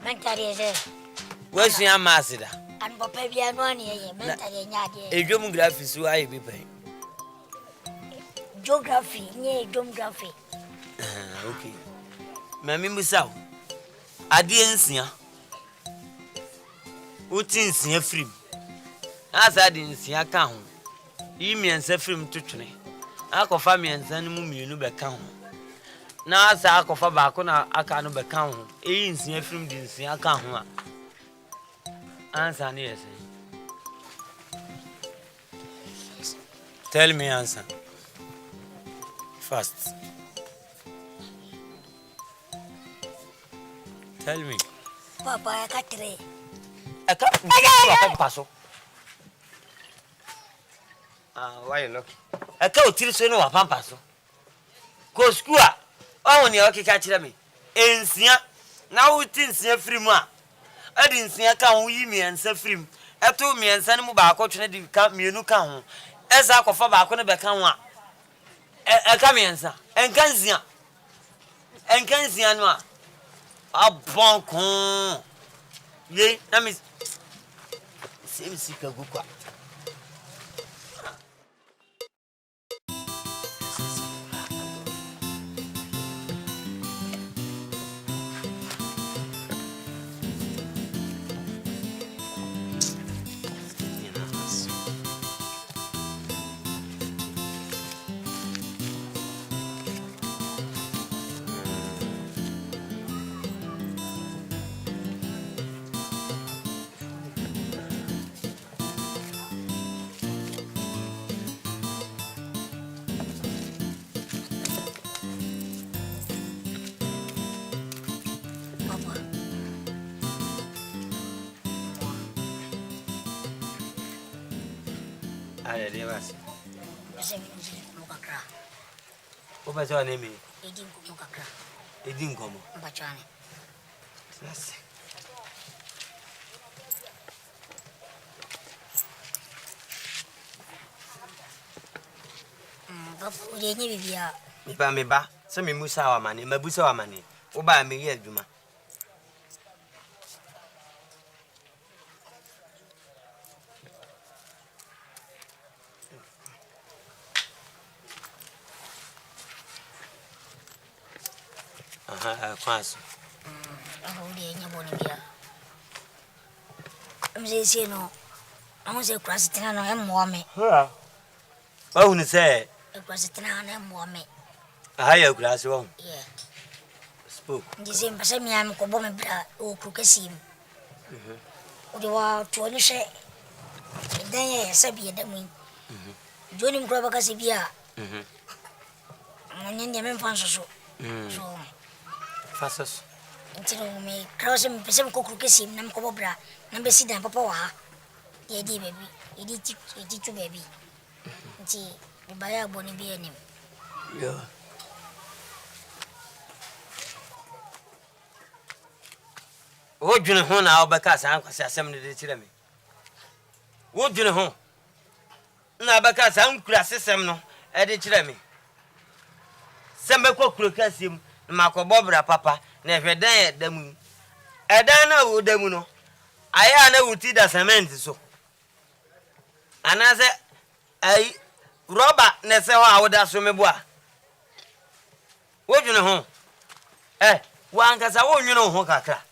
Mentally, Where's your master? And Papa Bianwani, mentally, A geography, so I be paying. Geography, near geography. Okay. Mammy Missau. I didn't see her. What is here free? As I didn't see a count. You mean Sephrim to Tune. I call family and send me no back count. Now, as I call for back on I can't back count. Ain't see a film didn't see a count. Answer yes. Tell me answer. First. Tell me. Papa, I got three. I can't pass. Why you look? I can't tell you no pampas. Go school. Oh, you okay, catch me. And see, now we think see a free man. I didn't see a count with me and say free. I told me and send him back, watching it come me no count. As I go for back on the back one. I come in, sir. And can see. And can see, no. A bonk. Yea, that means. Same secret book. I did was. What was your name? It didn't come. Yes. Me ba, so me musa wa mani, me busa wa mani. Oba me ye adwuma. Kwaso. I'm saying no. I'm saying Crasitina no em woman. Oh, you say Crasitina no em woman. I have glass one. Yeah. Spoke. The same person me am ko bo me bra o kukesim. O wa to ni she. Dan ye sabi da mu. Joni mkro baka sibia. Nyende me mfanso so. So Fassos. Until me cross him, some kukesim, nam cobra, number sit and papa. Ye did baby, ye did you baby. See, we buy a bonny be him. Yeah. What do you know now? Because I'm assembly the tyranny. What do you know? Now, because I'm classes, no, at the tyranny. Some kukesim. Mako bobra papa na hwedan da mu edan na wo da mu no aya na wuti da cement so anase ai rubber na se ho awoda so meboa wo dwene ho wankasa wo nwene ho kakra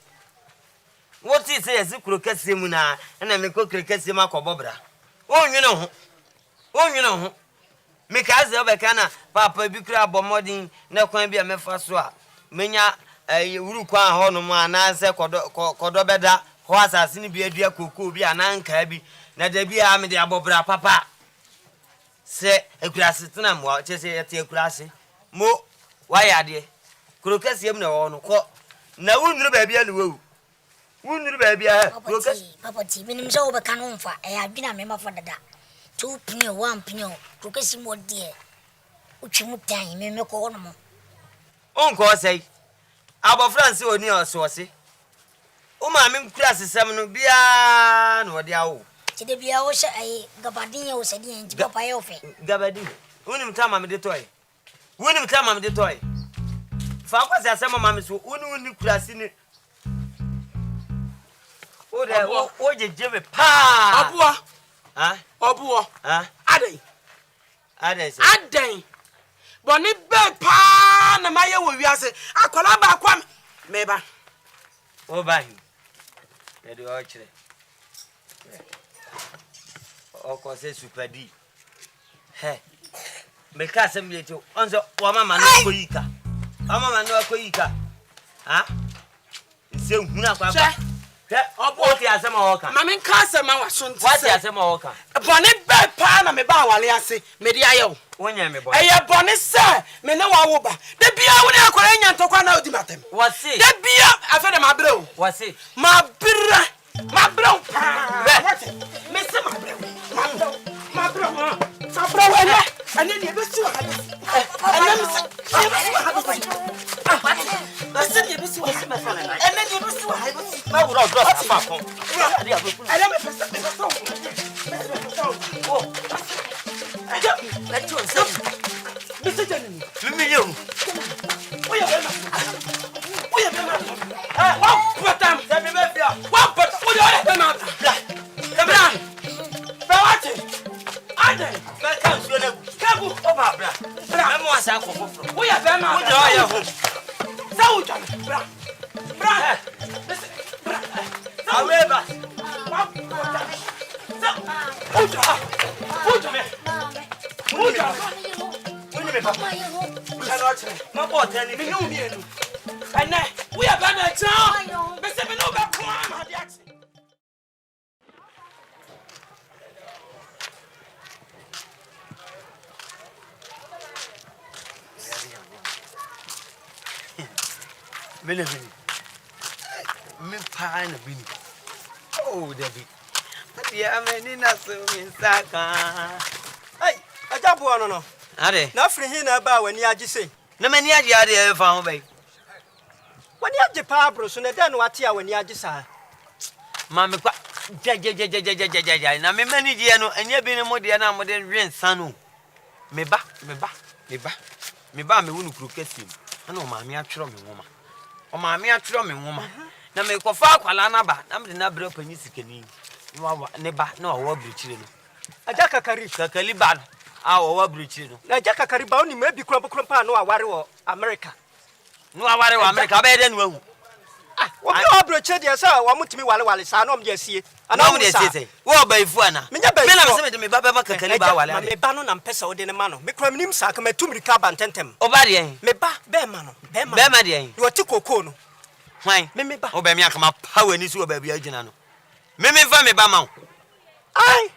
wo ti se yesi kuro kase mu na me ko kuro kase ma ko bobra wo nwene ho Mikaze obeka na papa bi kura bomodin na kwan bi amefa so a menya wuru kwan ho no mu ananse kodo beda ho asase ni bi adua kokoo bi ananka bi na da bi a me de abobra papa se ekurase tena mo chese yete ekurase mo wayade kurokase em na wo no ko na wunuru ba bia no wunuru ba bia kurokase papa ti minim se obeka no mfa adwina me mafo dada 2 penny 1 penny kurokase mo die utwimu tan me ko no mo onko sei abo france oni osose o ma me kurase sem no bia no de awo tide bia wo sha ai gabadin ya wo sadi en ti papa ya ofe gabadin wonim ta ma me de toy wonim ta ma me de toy fa kwase asem ma me so woni kurase ni o je jeme pa Obuo. ha Obuo. ha Aden. Boni be pa na maye wo wiase. Akola ba kwa meba. O ba hi. E de o kire. O ko se supadi. He. Me ka se mi eto. Onzo wa mama no koyika. Wa mama no koyika. Ha? Se huna kwa kwa. He, obo ti asema woka. Mama nka asema wa so nti. What ti asema woka? Boni be pa na me ba wale ase. Me di ayewo. Wonya me boy. Eye boni se me ne wa wo ba. De bia wo ne akwara nya ntokwa na odi matem. Wasi. De bia afa de mabre o. Wasi. Mabre. Mabre o pa. Wati. Me se mabre. Mabre. Mabre ene. Ene de be si wa ha. Ene me se. Ene be si wa ha. Wati. De be si wa ha. Ene de be si wa ha. Ma wuro bro afa kon. Ene me pesa. Oh. Let you say. Mr. Jenny. Mimi Oya be ma. Oya be ma. Wa patam. Se me be bia. Wa patam. Oya be ma. Bra. Bra wati. Ade. Be kan so na Kabu. o ba bra. Bra. Me mo asa ko foforo. Oya be ma. Wo je o ye ho. Sa uja. Bra. Bra. Bra. Aweba. Wa patam. Sa uja. Uja me. Uja. Woni me papa. Hello, Chile. Ma bo tani Me no mi enu. Ene, we are bana chan. Me se me no be kwa ma di ati. Mele me pa na bini. Oh, Debbie. Dia me ni na so mi saka. Hey, ajabu ono no. Ade. Na free hin na ba wani agi sei. Na mani ade ade e fa ho bai. Wani agi pa abro so na den wate a wani agi sa. Ma me kwa ja. Na me mani die no anya bi ne mo de na mo de wen sanu. Me ba me wonu kru kasim. Ana o ma me atwero me nwoma. O ma me atwero me nwoma. Na me kofa akwala na ba. Na me de na bre panyi sikani. Ne ba na o wa brichire no. Aja kakari. Kakali ba no. A o wa brichire no. Na aja kakari ba oni ma bi kura pa no aware wo America. No aware wo America ba de no ahu. Ah, obi o broche de sa wa mutimi wale sa na om de asie. Ana om de asie. Wo ba ifu ana. Me na ba me de me ba ba kakali ba wale. Me ba no na mpesa wo de ne ma no. Me kura minim sa ka matumrika ba ntentem. O ba de en. Me ba be ma no. Be ma de en. Wo ti kokoo no. Hwan? Me ba. O ba mi akama power ni so ba bia agina no. Me fa me ba ma wo. Ai.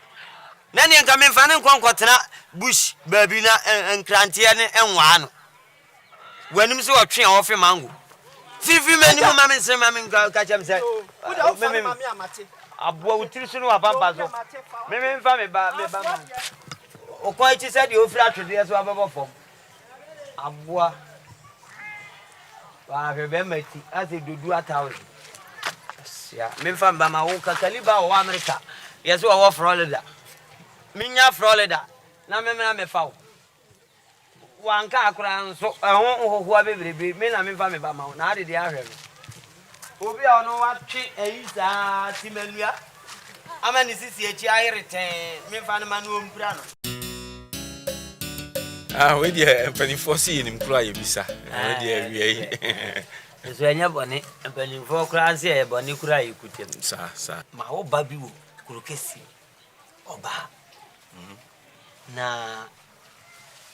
Na ne nka me fa ne nkonkotena bush ba bi na enkrantie ne enwa no. Wanim so otwe a ofe mango. Fifi mani mo mama nsem mama ka chem se. Wo da ofa mama mi amate. Abo utiri so no wa pampa so. Me fa me ba ma. O ko ichi se de ofri atwede so ababo fom. Aboa. Wa be mati ase dodu atawe. Ya, me fa ba ma wo kakali ba wo America. Yeso wo Florida. Minya Florida. Na me fa wo. Wanka akura nso ho abebrebe me na me fa me ba ma na ade de ahwe no obi a no watwe ayisa timanua amani sisi echi ayireten me fa no ma no ompura no we dey penifo si nim kura ye bisa we dey awie yi so anya bone penifo kura se e bone kura ye kutem sa ma wo ba bi wo kuro kesi oba na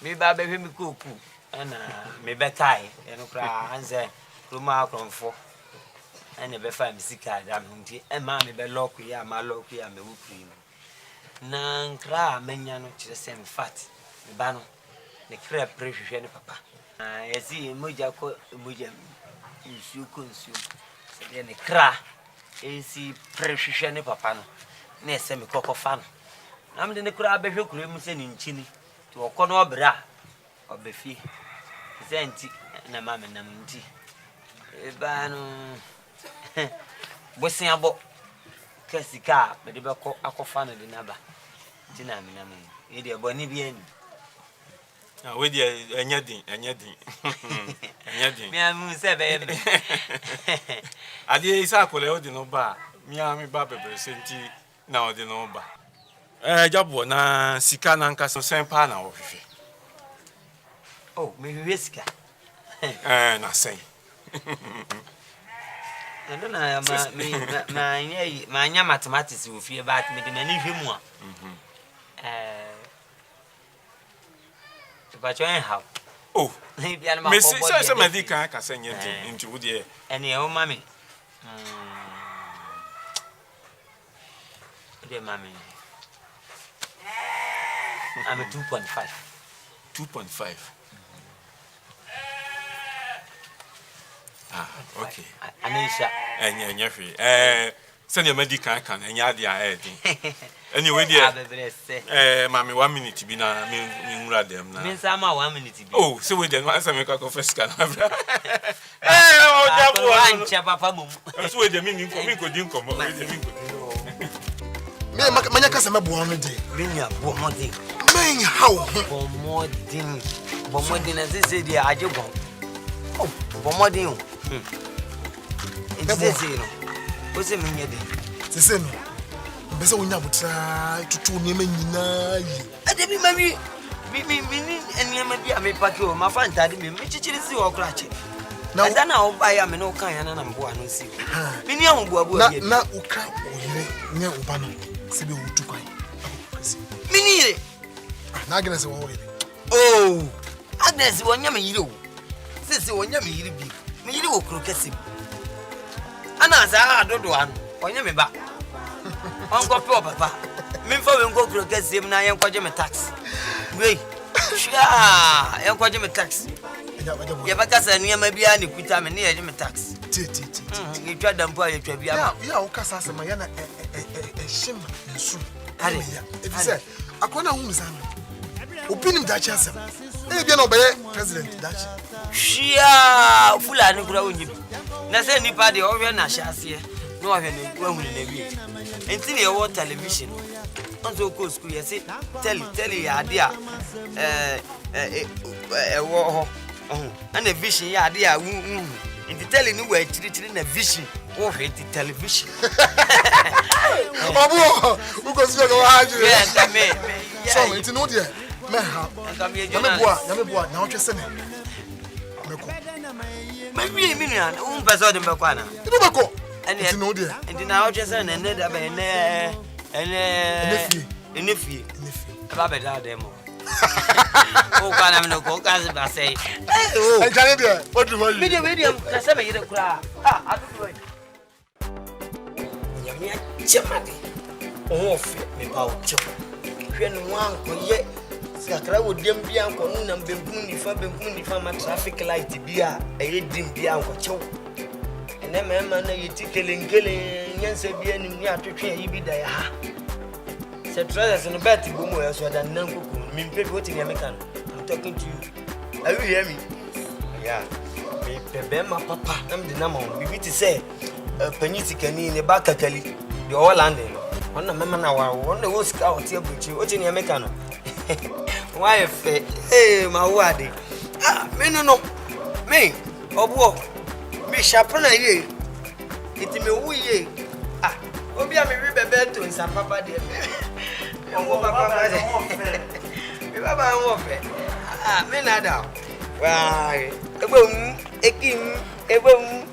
me ba be hwe me koku ana me be kai eno kra anze ruma akromfo ana be fa me sika da me nti e ma me be lock ya ma lock ya me wukri na nkra manya no kire se me fat me ba no ne kra prehwehwe ne papa yesi moja ko moja nsu ko nsu se de ne kra esi prehwehwe ne papa no na se me kokofa no na me de ne kra be hwe kure mu se ne nchini to no obra obefi senti na mama na mti e ba no bosin abo kasika me de be ko akofa no de naba tina me na me e de boni bi ani we dey anya din me amu se be ade isa akole o de no ba me baba presenti na odi no ba jabo na sika na nka so sempa na wo hwehwe oh me hwesika na sen I don't know my mathematics will feel about me the many him but you how oh me say me di kan ka say nti wo de and your mommy dear mommy I'm a 2.5 ah okay Anisha enya hwe send your medical can enya dia anyway dear mami 1 minute bi na me nwura dem na me say ma 1 minute bi oh so we dem answer me ka confess can o jabo ancha papa mum so we dem me ko din komo we dem me manya kasa me bo no de me nya bo mo de men how bo mo din as say dia ajegon oh bo mo din it's say no o se me nya de se no be se wonya butra tutu ne manyina yi ade bi mami mi ni enema bi ame pake o ma fa ntade mi chichiri si o krache na da na o ba ya me no kan ya na mbo anu si mi ni ahun bo ye na uka oyire nya oba no se be wutu kwan mi ni ire na Agnes wo oyire oh Agnes wonya me yire o sisi wonya me yire bi me yire wo krokesi ana za adodo anu wonya me ba onko pe papa me fa we nko krokesi m na yen kwaje me tax wey sha yen kwaje me tax ya baka sa niyama bia ne kuta me ne ye me tax ti ye twa dampo ye twa bia ya o kasa se ma ya na shim nsu ale ya e say akona hu mizana opinim dachi asem e bia na obeye president dachi shia fulani kura onyi na se nipa de o hwe na hyase no hwe ne wahu ne wi enti ne wo television onzo ko school ye se tell ya ade a wo ho ana vision ya ade a enti tell ni wa chiri na vision wo hwe ti television obo uko sio ko haje yeah kame so enti no de me ha ya me boa na o twese ne meko me mi na un peso de meko ana ido meko enti no de enti na o twese ne ne da be ne ene fie aba be da dem o kana me no ko ka se ba sei e jare de o du ho yi medium ka se be yire kura adu nyamia chemade o fe me ba o che hwe no wan ko ye sakra wo dem bia nko nam benkum ni fa ma traffic light bia e dim bia nko chew ene mema na yiti kelengele nyanse bia nim ni atotwe yi bi da ya ha se trousers no bet bo mo so da nan kuku mi pepe what in American I'm talking to you are you hear me yeah me pepe ma papa am the number bibi ti say paniti kani ne ba kakali the all landing no mema na wa won wo sika o tie buchi what in American why fe ma wade me no me obuo me sharpna ye iti me wuye obi a me wi bebe to nsa papa de mo papa de me baba mo fe me nada wa ebom ekim ebom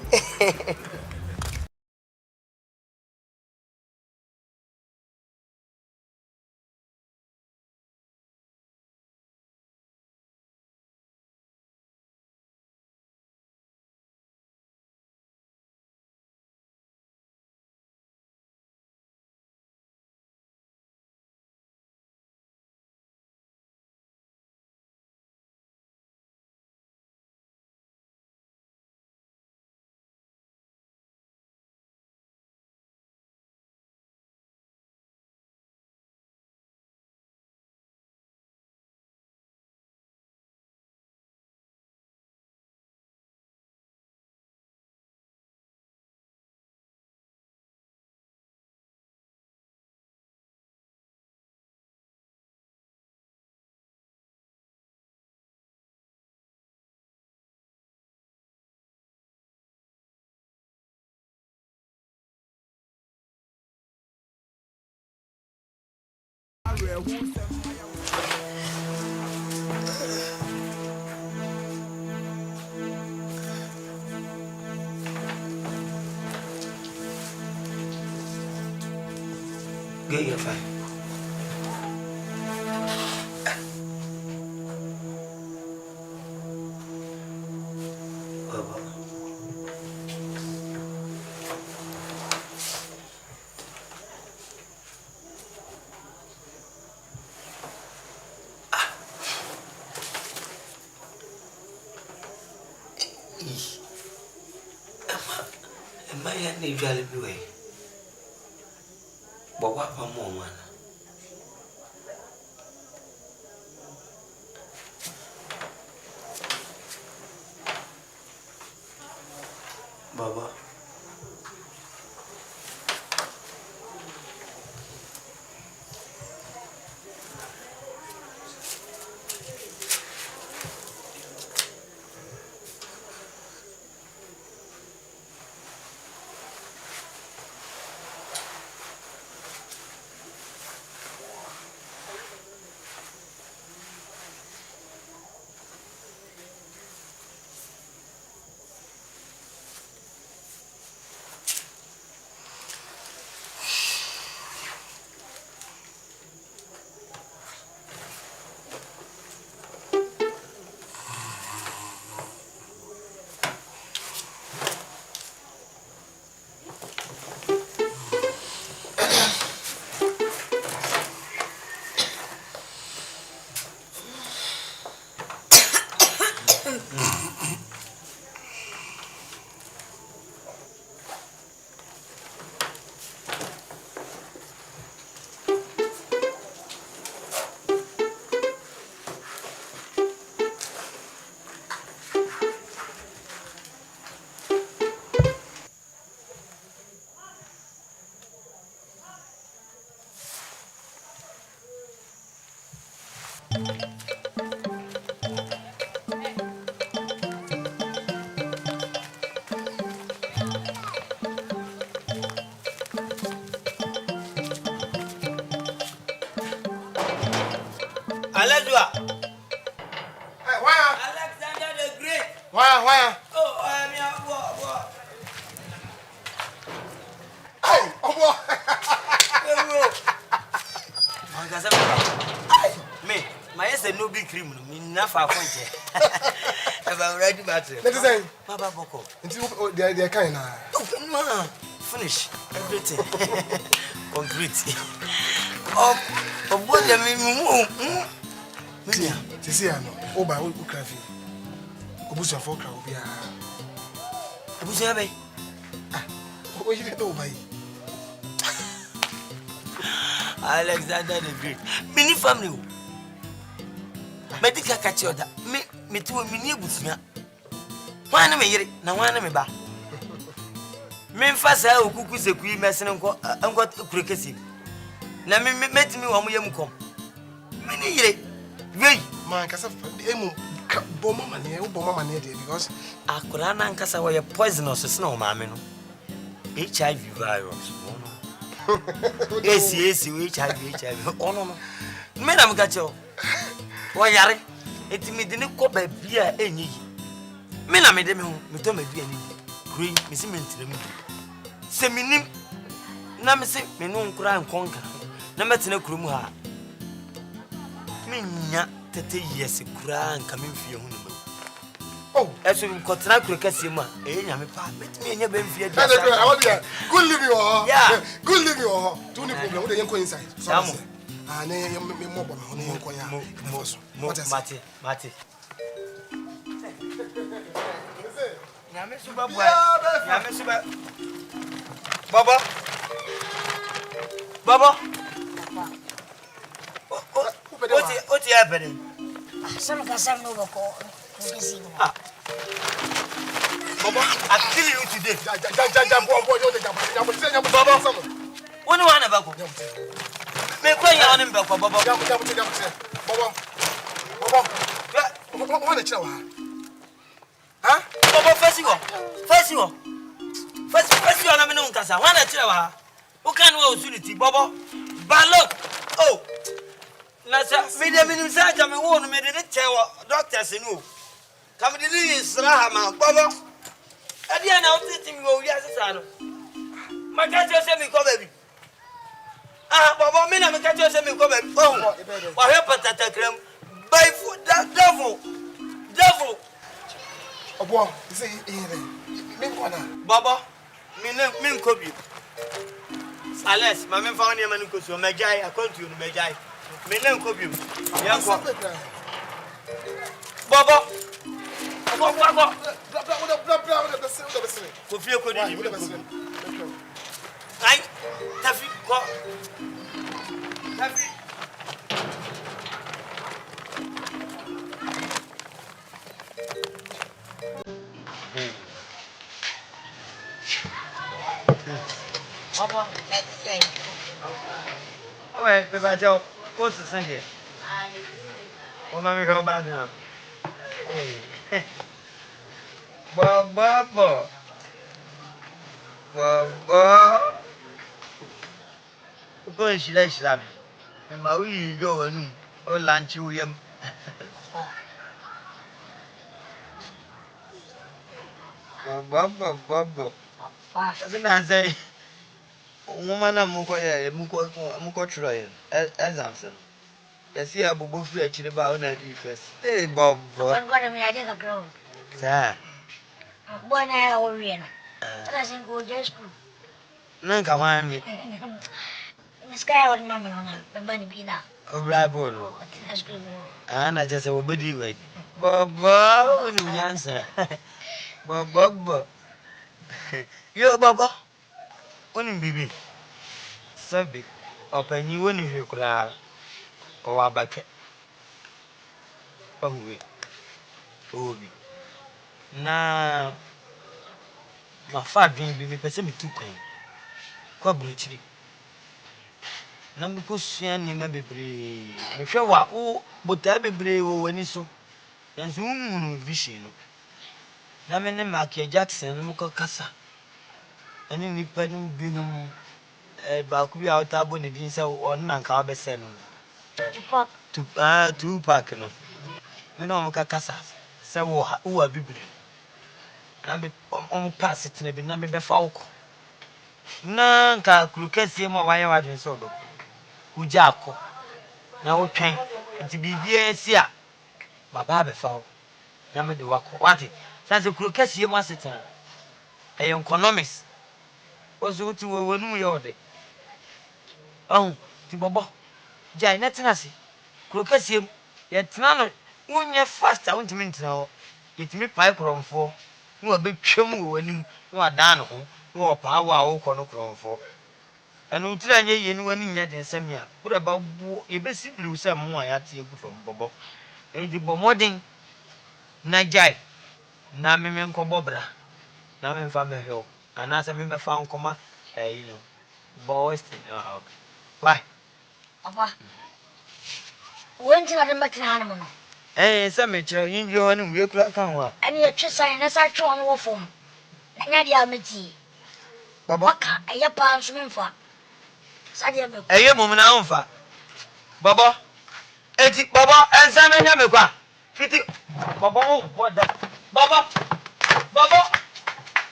Get your fine. Am I any jolly boy? But what for more, man? Baba. Alexandra. Hey, why? Alexander the Great. Why? Oh, I am your boy. Hey, boy. Me, my is a no big cream. Me enough for point. If I'm ready, matter. Let us say, Baba Boko. until they are kind of. Finish everything. Concrete. What the Tia, Tisiano, Oba, Ukrafi. Obusa for Crowbia. Obusa, what you know by Alexander the Great. Mini family. Medical catch you that. Me too, me near Busnia. One me here, now one me back. Memphis, I will cook with a queen messing and got crickety. Na me met me one yam come. Many years. Wait, man, Casa Bomber money because Akurana and Casa were poisonous snow, mammy. HIV virus. Yes, HIV. Oh, no. Madam Gacho. Why, Yari? It me didn't go by beer any. Mena made them, me told me be any green, Miss Minty. Seminim. Namese, me no cry and conquer. Number 10 Krumha. Minya 30 years cry coming for you. Oh, as we contract with Cassima, eh, I'm a part, me and your benefit. Good living, yeah, good living, or do you problem with the young inside? Some and then you mobile on the young Mati. Baba. What's happening? Some can no go. Baba, I kill you today. Baba, what do you want about? Make way on him, Baba. Baba, what a child. Huh? Baba, first you on a minute, Casa. One at you. Who can know Unity, Baba? Balok. Oh, Nasa, me say me won me de chewa doctors no. Come the is Rahama, Baba. At the end of the thing go yes, my cat say me come baby. Ah, Baba, me na me cat say me come baby. Oh, what happened at the creme? By foot that devil. Obo, say me kona. Baba, me kobi. Alex, my men found him and go to Majai, I come to you, Majai. Me name kobi. Yes, Baba. Baba. Kofi ko di ni. Ai, Tafi ko. Tafi. Baba, thank you. Ouais, Papa Joe, what's the thing here? What am I going back now? Baba. Go and she likes that. And my wee go and lunch with him. Baba. Doesn't I say? Woman, muko try as answer. Yes, yeah, but both actually about that first. Hey, Bob. I'm going to be a little girl. Sir. One hour in. Doesn't go just school. No, come on, me. Miss Carol, Mamma, the bunny be that. Oh, bravo. That's good. And I just will be wait. Bob, answer. Bob. You, Baba. When baby. Sabi, open you when you cry. Or back. Oh, we. Now, my father didn't be person me too clean. Quabulity. Number question in a baby. If you are oh, but I be brave when it's so. There's vision. Namene Marky Jackson, Muko Casa. And in the pen binum. Bakubi out abon the so on and carbe sen. 2 pack. No, Muka Casa. So, who are bibli? And on pass it to be number falco. None can crooked see more why I didn't so. Ujako. Now, train to be here. Baba foul. Number the walk. What it? That's a crooked see once a time. A economics. Was what you were when we ordered. Oh, to Bobo. Jay, not Nancy. Crooked see yet none. When you're fast, I want to mean to know. It's me pipe from 4. You a big chum when you are down. You are power or corner for. And we'll tell you when yet in some year. What about you basically lose some more at you from Bobo? And the bombarding Najai. Namin Cobobra. Namin Family Hill. And as I remember found comma, you know, boys. Why? Papa. When did I make an animal? Eh, some mature in your own real clock. And you're just saying, as I throw on war form. Nadia Meti. Baba, a yapa swimming for. Sadia, a young woman, Alpha. Baba, Baba, and Simon Yamaka. Fitty, Baba, what that? Baba,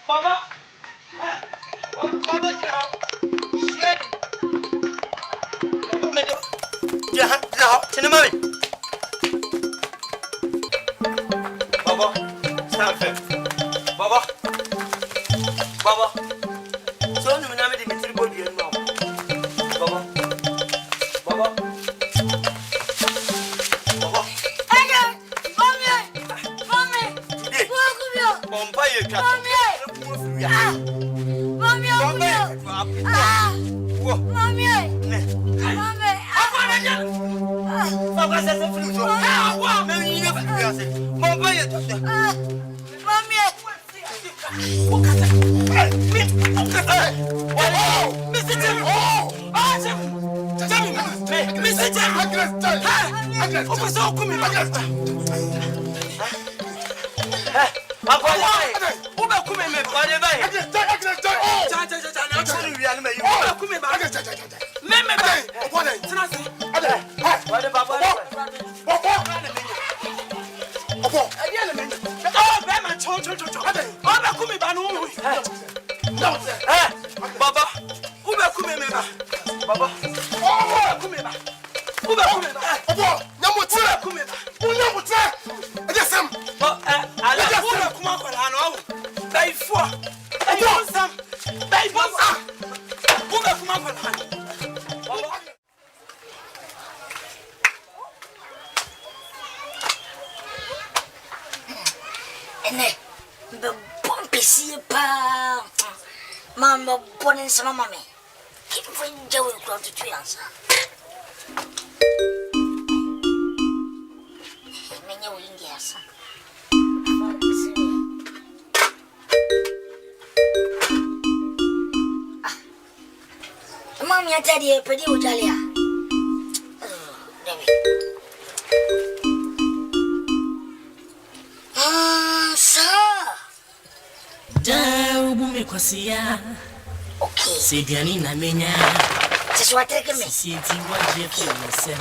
Baba, so you never did me body and now. Baba. Baba, who be come me ba? Baba, who come me ba? Who be come me ba? Obo, nyamuti come me ba. Who nyamuti? E dey sam. Ala who be come akwala no. Dai fo. Dai sam. Dai sam. Who be come akwala? Baba. Ene, be bompesi pa. Mama bonin sama mami. Keep going jawi crowd to answer. Menya wingi asa. Mami atadi pedi ujalia. Devi. Ubume kwa siya. Okay. Sidiani na menya. Siswatreke me. Sieti waje kumasem.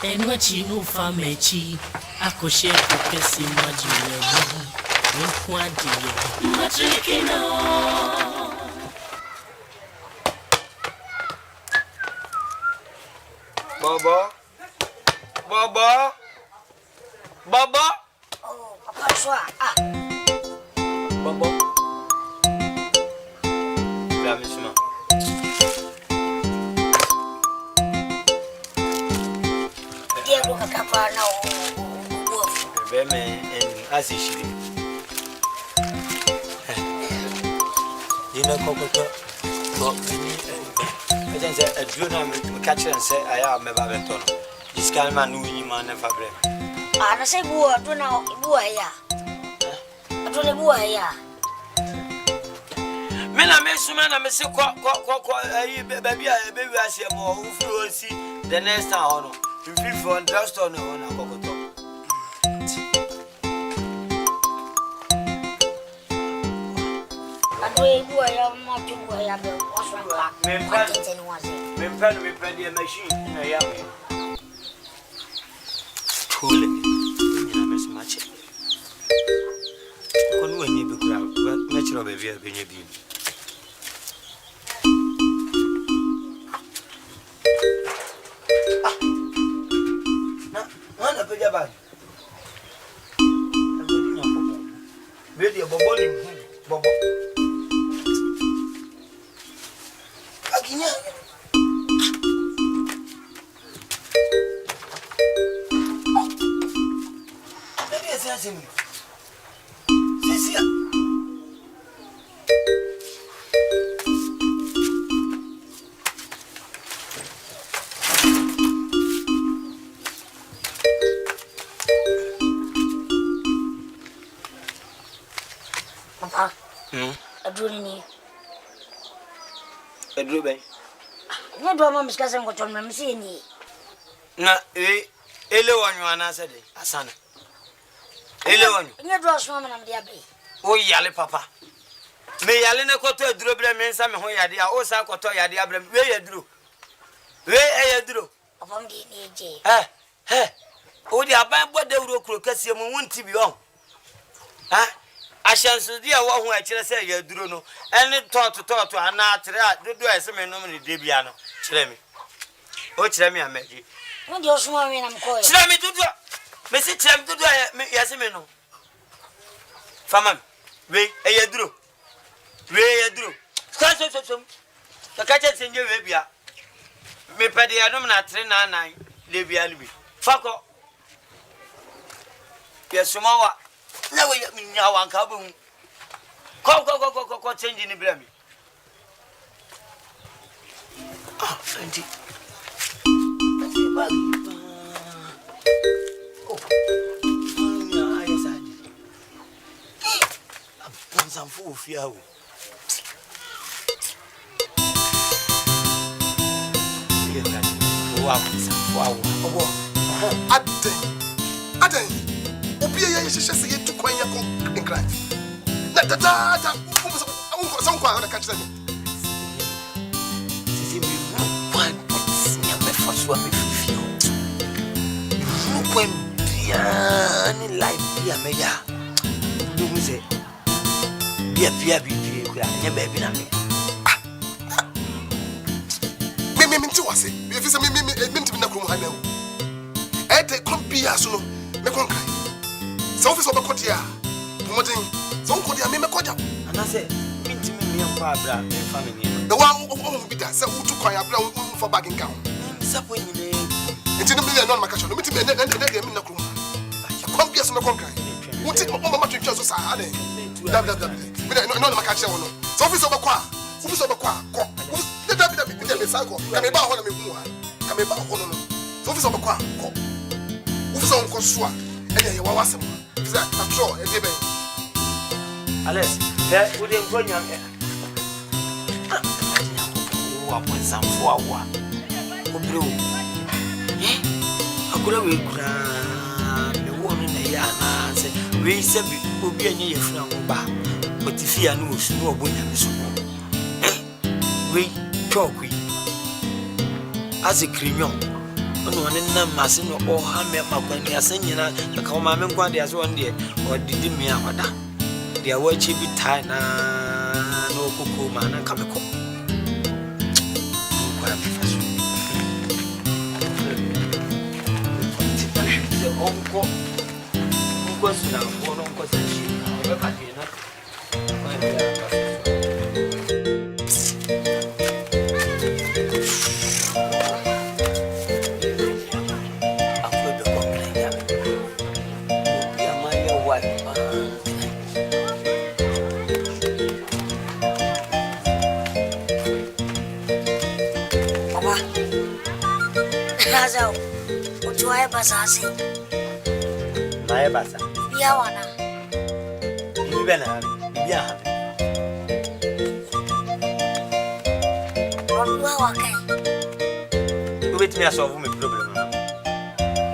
Enwa chinu famechi. Akoshe kukesi majiwe. Nkwandiye. Matrike no. Baba. Baba. Baba. Oh, papa soa. Baba. La misma. Dia ko kakapa na uofu. Beme en asishiri. Dina kokoto. Bo ni ejense aduro na me catch and say aya me ba betono. This kind man no yin man never blame. Na say buo do na buo ya. Adole buo ya. Me na me suma na me se ko ayi baby a be wi ase mo ufuro si the next time no. You feel for drugstore no na kokoto. Adole buo ya mo tu buo ya be oswa. Me pen the machine na ya me. Cool. Ni na me suma che. Kono enye be kura me chiro baby a be nye bi. Mana pe jaba. Bedi bobo ni bobo. Akinya. Bedi ese asemi. Sisia. Papa. Adole ni. Adule ben. Ne do ma miskase ngoto me msi ni. Na ele wanyu anase de asana. Ele wanyu. Ne do so ma na me dia be. O yale papa. Me yale ne koto aduro bre me nsa me ho yade a o sa koto yade a bre we yaduro. We yaduro. Papa ndi ni je. O di aban bo de wuro kuro kase mu wonti bi on. Ashansu dia wo ho a kire se yaduro no. Ene toto ana atre a dodo a se me no me de bia no. Kire me. O kire me amaji. Ne do so ma me na mko. Kire me dodo. Me si kire me dodo ya se me no. Fama we yaduro. We yaduro. So. Kakache senje we bia. Me pede ya no na atre na nan le bia libi. Fako. Yesumawa. Na we nya wanka bu. Ko change ni bia mi. Auntie. Sanfu ofia wo. Wow, wow. Obo. Aden. Obi ye hihye se yetu kwan ye ko nkran. Na tata, so kwa na catch them. Sisi mi kwa a me feel. No point any life be a meya. You say, be a baby na me. Me to was it. If it's a me to be Nakrum Hanel. I take compia so me conquer. So office of a cotia, promoting some cotia, me cotia. And I said, Minty me and Barbara, family. The one who be that, so who took my blow for bagging gown. Subway, it's in a million on my castle. Meet me and then Nakrum. Compia so me conquer. Won't take my mama to just say, no, my catcher. So office of a qua, who's of a qua, the W. Cycle, come about one of me, come about one. So, this is a qua, who's on Cosua, and you was him. Is that a troll, a debate? Alice, that wouldn't go young. What was some 4 hours? Blue. I could have been the woman in the yarn. Said, we said we will be a near from bar, but if you knew snow, we talk with. As a crignon, no one in them massing or hammer when they are singing. The commandment one day as one day, or did me out. They are watching be tight no cuckoo man and come a cook. Uncle, who was now for Uncle Sashi, never had enough. Basasi. My basa. Yawana. You been a wait me a solve my problem.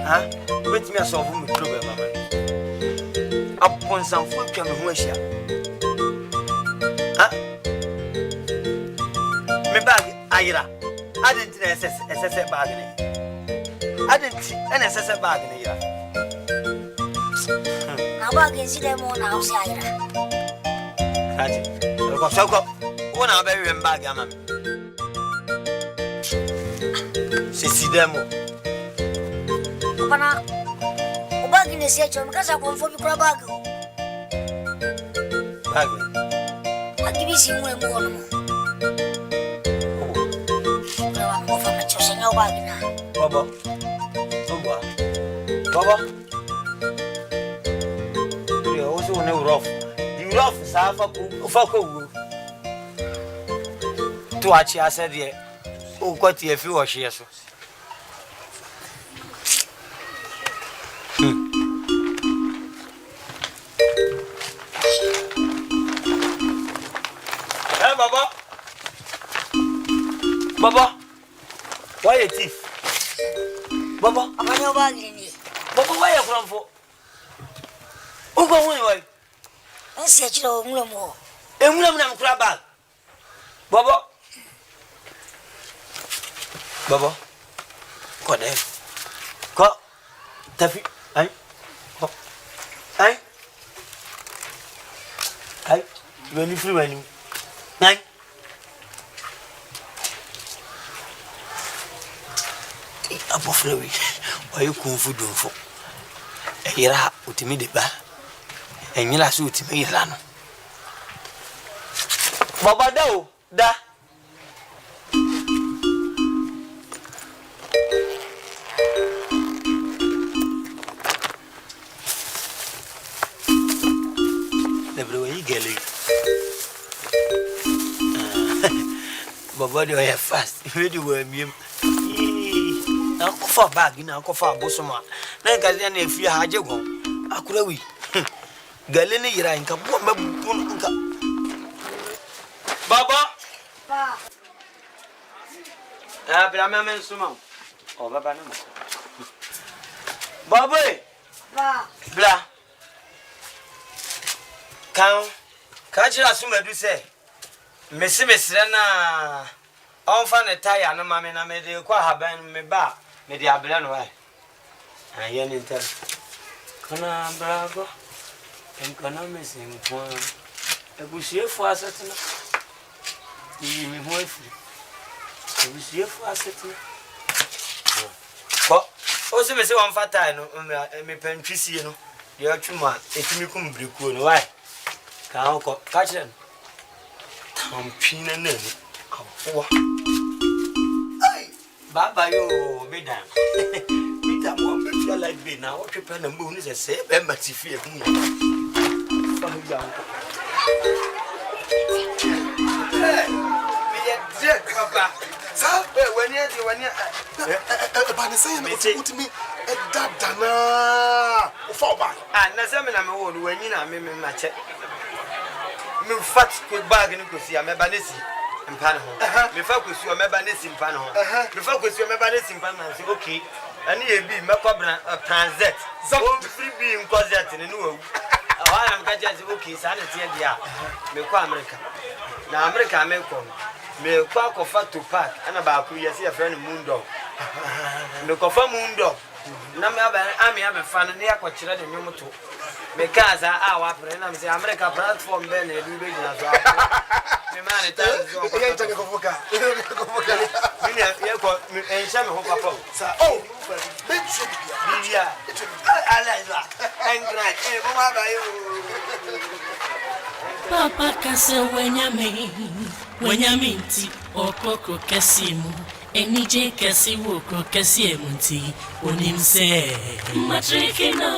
Huh? Wait me a solve my problem, Mamma. Upon some food can be Russia. Huh? Me bag, Ira. I didn't SS bargaining. I didn't see an SS bargain here. Now, I can see them on outside. So go. One are very embargo. See them. Opana, Obag in the section because I come for the crab. I give you some more. I'm off from the choosing your bag now. Baba, you also know rough. You rough, Safa, Foko. To watch, I said, yeah. Oh, got you a few or shares. Hey, Baba. Baba, why a thief? Baba, I'm not bagging you. Baba, where are you from for? Who go away? I said, you know, more. And when I'm crab bag. Baba, Baba, go there. Go, Taffy, eh? Eh? Eh? When you free when you. Nine. Abofrewi, why you kung fu dun for? A year with me the bar, and you last with me, Lano. Baba do, da. Never way, Gelly. Baba, do I have fast? Really, were me. Now, for bag in Uncle Bosoma. Then Galian, if you had your home, I could have we. Galini Ranka, Baba. Abramman Sumo. Oh, Baba. Bobby. Blah. Can't you assume I do say? Miss Rena. On fan a tire, no mammy, I made you quite have been me back. me dia bela no why aye ni ntel kana brago enkana mesin kwa ebusiefo asetena mi ho afiri ebusiefo asetena ko o se me se wan fatai no me pantwisie no ye atwuma etimi kum brekuo no why ka ko ka kire tampina nani afoa ai baba yo medan Peter mo be feel like be now what prepare na mo ni say be matifi e hu fa ya me ye je papa sa when you ba ne say na utimi dadana o fa ba na say me na me wo no wanyi na me ma che me fat ko bag ni ko si ameba nesi mpan ho me fa ko si ameba nesi mpan ho me fa ko si ameba nesi mpan na say okay ani e bi me ko bran transit so free bi in closet ni no wu awa na me ka je okay sa na tie dia me ko America na America me ko me ko akofa to park ana ba ku yesi ya friend mundo me ko fa mundo na me aba ami aba fa na ya ko kire de nyomoto me kaza wa pre na me say America platform be na edu be gina so me man ta zo ko ye take ko foka mini ye ko ensha me ho papa sa oh be should be ya ala engra bo ma ba yo Papa kase wenyaminti okoko kesimu enije kesi woko kesi emunti onimse matrikino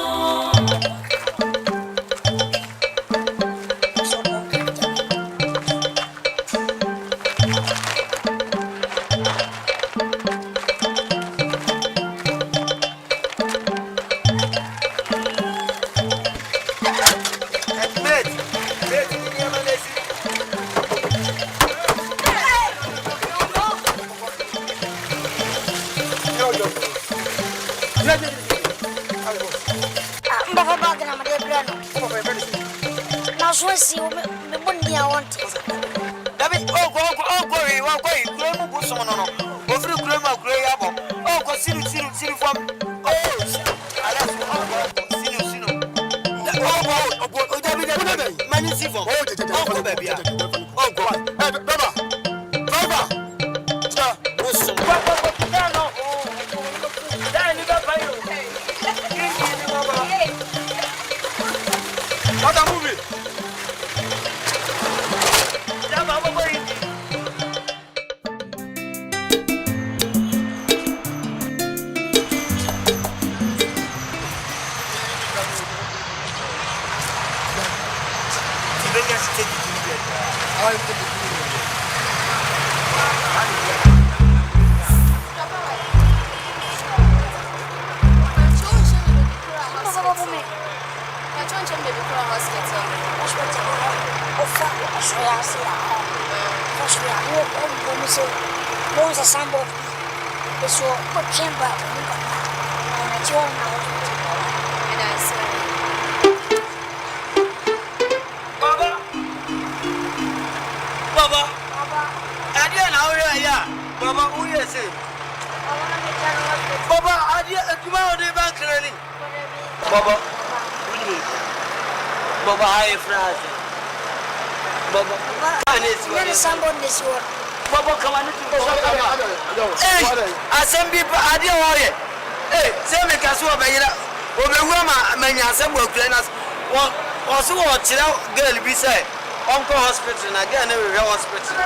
girl be say Uncle hospital na get we hospital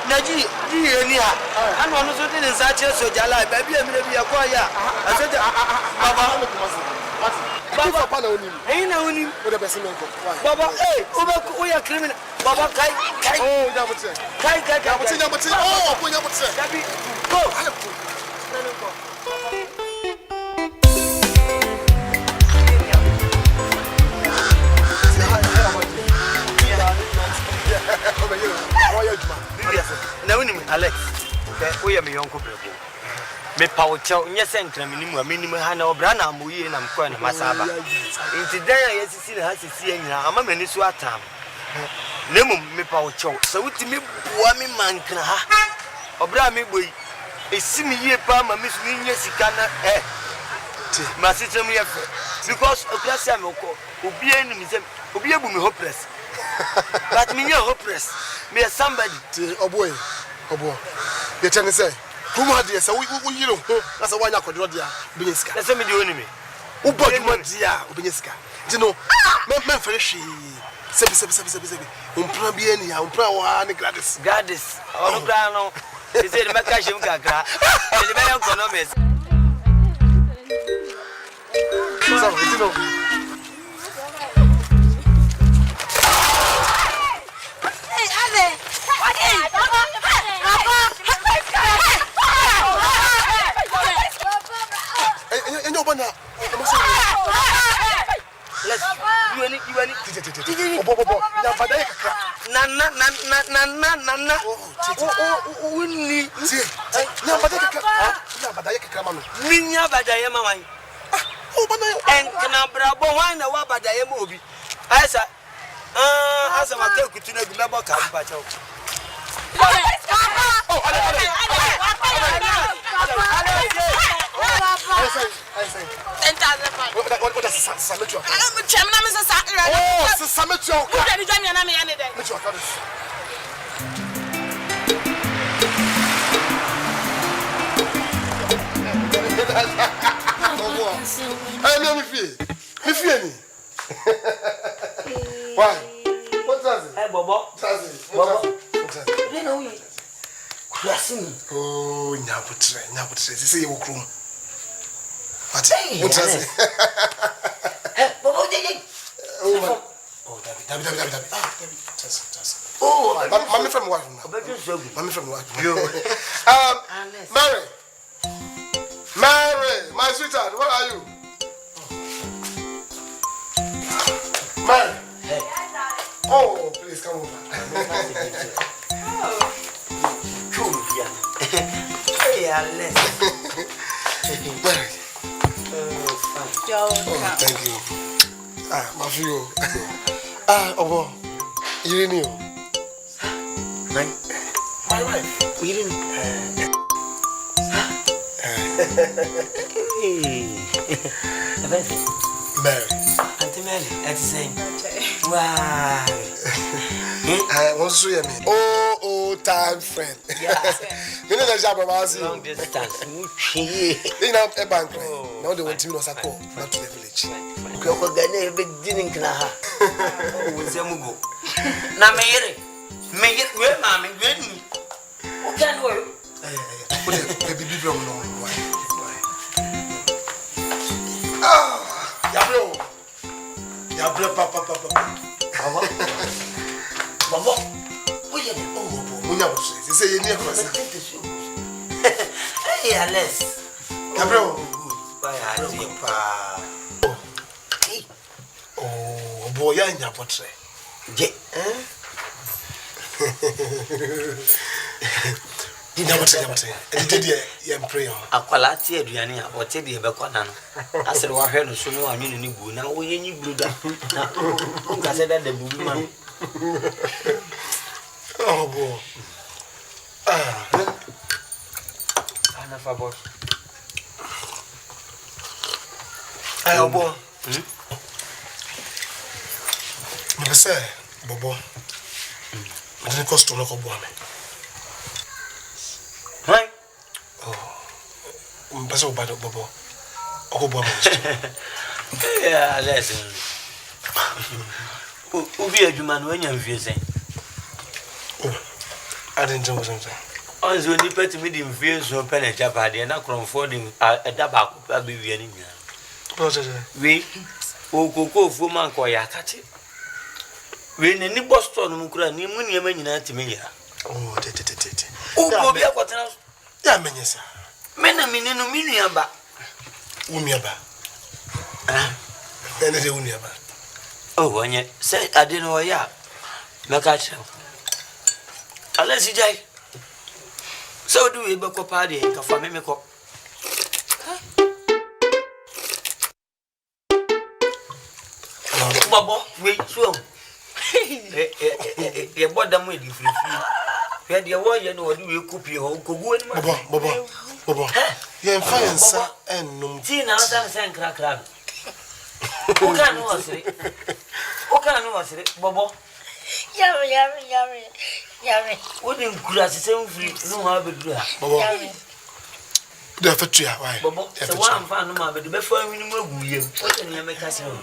na ji eni ha and one so dey inside so jala baby e me be akwa ya asoja baba baba pa na onim na onim o de person nko baba o ya criminal baba kai oh ya mutse kai oh ko ya mutse gabi go na woni Alex we ya me yonko brebo me pawo nye senkra minimu aminimu ha na obra na amoyi na mko na masaba nti dan ya sisi na ha sisi anyina ama mani so atam nemu me pawo so wuti me bua me mankra ha obra me boyi esi me ye pa ma me so nye sika na ma sitem ye fe because okrasi am ko obi enu mi say obi ebu me hopeless but me hopeless me somebody oboy ye tell say kuma de say we yiro ho na say wanya kodro dia be sika na say me de oni me wo boduma dia obenye sika nti no me fere hwe sebi umpra bi eni ya umpra wa ni Gladys ono kra no e say me ka hwem kakra e be yan kono mes so you know hey ave enyo bana let's you any bobo ya bada ye kakra na wini ya bada ye kakra mama minya bada ye mama o bana enkna brabo wan na wa bada ye mo obi asa asa ma take kutu na gumba ba ka ba chawo I say. What does Samet you? I'm a chairman, Mrs. Sattler. Oh, Samet you. Who did you join me any day? Which one? Why? What does it? Hey, Bobo. Does it? Bobo. You know you. Oh, nyabutre. Say you krum. What does it? Hey, Bobo, oh, David. Oh, mommy from wife now. Mommy from wife. Mary, my sweetheart, where are you? Mary. Hey. Oh, please come over. Mary. Oh, thank you. My feel. Obo, you didn't know. My wife. You didn't. Mary. Auntie Mary, that's the same. Wow. I want to show you me. Old time friend. Yes. You know the job about long distance. You know a bank. Now they want to know call back to the village. Koko gane be dinin kana ha. O se mu go. Na me yere we ma me we ni. O kan wo. Baby bibi on no. Ah, Yabro papa. Mama. Oye, munya bose. Se say eni akwase. Hey, Alex. Yabro. Bye, Auntie pa. Oh, boy, ya nya potre. Je, Nya potre. E dey ya pray on. Akwala ti aduane a o te de be kona no. Asere wa hwe no so no anwene ni bu na wo yenyi bruda. Na nka se da bu ma. Oh, boy. Ana favor. Ay, boy. Me say, Bobo. Me dey cost to no ko boa me. Hai. Oh. Me pese o bado Bobo. O ko boa me. Yeah, listen. Ubi adwuma no anya mfie sen. Oh. I didn't know something. Onzo ni pet me di mfie so pe na japade na kromfo di edaba akupa be wi ani nya. We okoko ofu man ko ya kate. We ne ni Boston mu kura ni mu niam nyina timi ya. Oh, tete. Ugo bi akwatena. Ya menyesa. Me na me no mi nuaba. Umiaba. Ene de umiaba. Oh, onye say ade no ya. Meka che. Alesi jai. So do we be ko party ka fa me ko. Bobo, we so. Ye bodam we di free. Where the warrior know what you copy or go in my Bobo. Yen fire and no tea now and crack. Who can was it? Who can was it, Bobo? Yummy. Wouldn't grass the same free, no harbour. Bobo. The factory, why? Bobo, the one found no but before we move you. What can you make us know?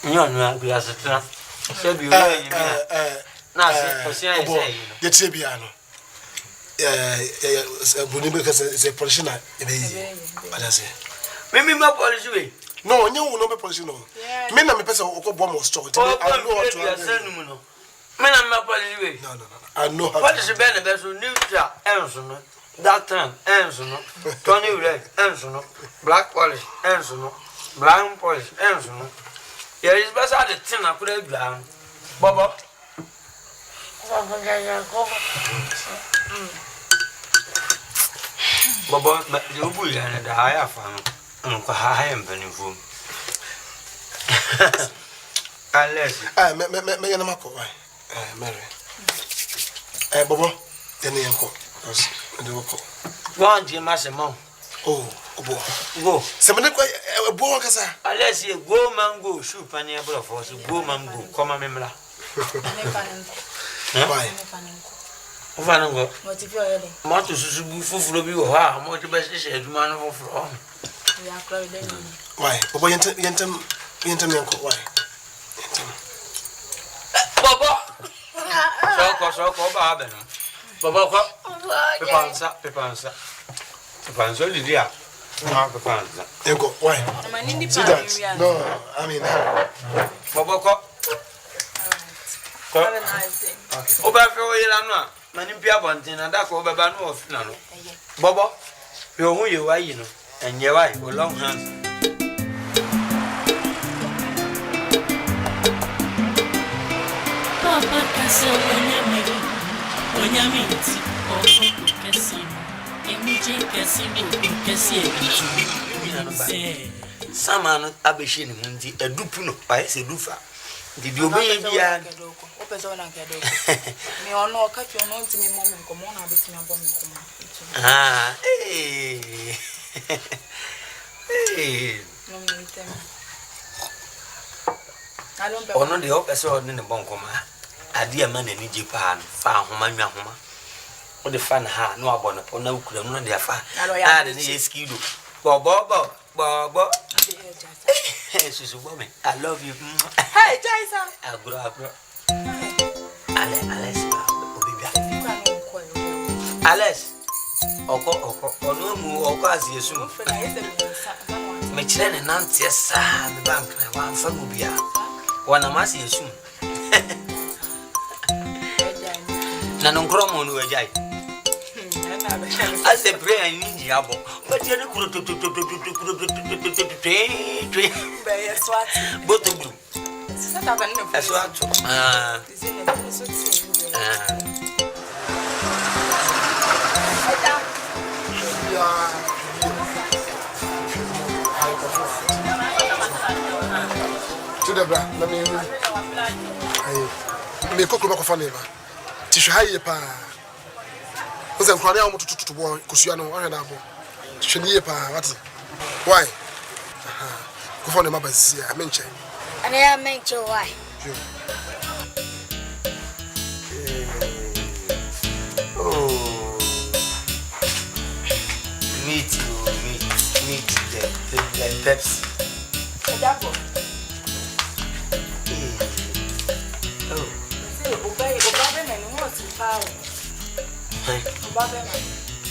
No, grass. Said you now, the Tibiano. Bunibe is a politician. Maybe my policy. No, you will not be politician. Men are a person who bomb was strong. Men are my policy. No. I know how. What is the benefit of neutral answer? That time, answer, Tony Red, answer, black polish, answer, brown polish, answer. There is better the tin I put a ground. Bobo. Bobo, but you will and the higher farm. Uncle High and Penny Foom. Unless I met Mako, Mary. Bobo, then the uncle. One Jim Massamon. Oh, go. Somebody quite a boy, Unless you go mango, shoot penny above for us, go mango, come a member. Why? Vanango. What if you're ready? Matus full of you, ha, more the best is man of from. Why? Bobo, Yentum, why? Bobo. So call Babin. Bobo, Pepansa. Pepansa, Lydia. Pepansa. You go, why? See that? No, I mean, Bobo. Have a nice day. Oba Manipia Bontin and that over Bano of Nano. Bobo, you're who you are, you know, and your wife with long hands. Papa Castle, when you meet, or Cassim, and we take Cassim. Some are Abishin, a dupuno, I say Dufa. Did you obey me? Me or no catch your nose to me, Mom, and come on, I'll be to my bomb. Ah, I don't know the opposite in the boncoma. A dear man in Japan, far home, what the fun ha, no abon upon no could not their far. I had an esquido. Bobo. She's a woman. I love you. Hey, Jason. I'll grow up. Alice. Or no more, or quasi as soon. Michelin and Nancy, yes, the bank, one famubia. One of us is soon. Nanon Cromo, no, Jai. I say, pray and need Yabo, but you're not good to both of you. That's what. To the bra, let me cook a funny. Tisha high pa. Was a crowd to war, Cusiano, or an apple. Shania pa, what? Why? Go for the map, I mentioned. And I meant you why. Oh, meet the Pepsi.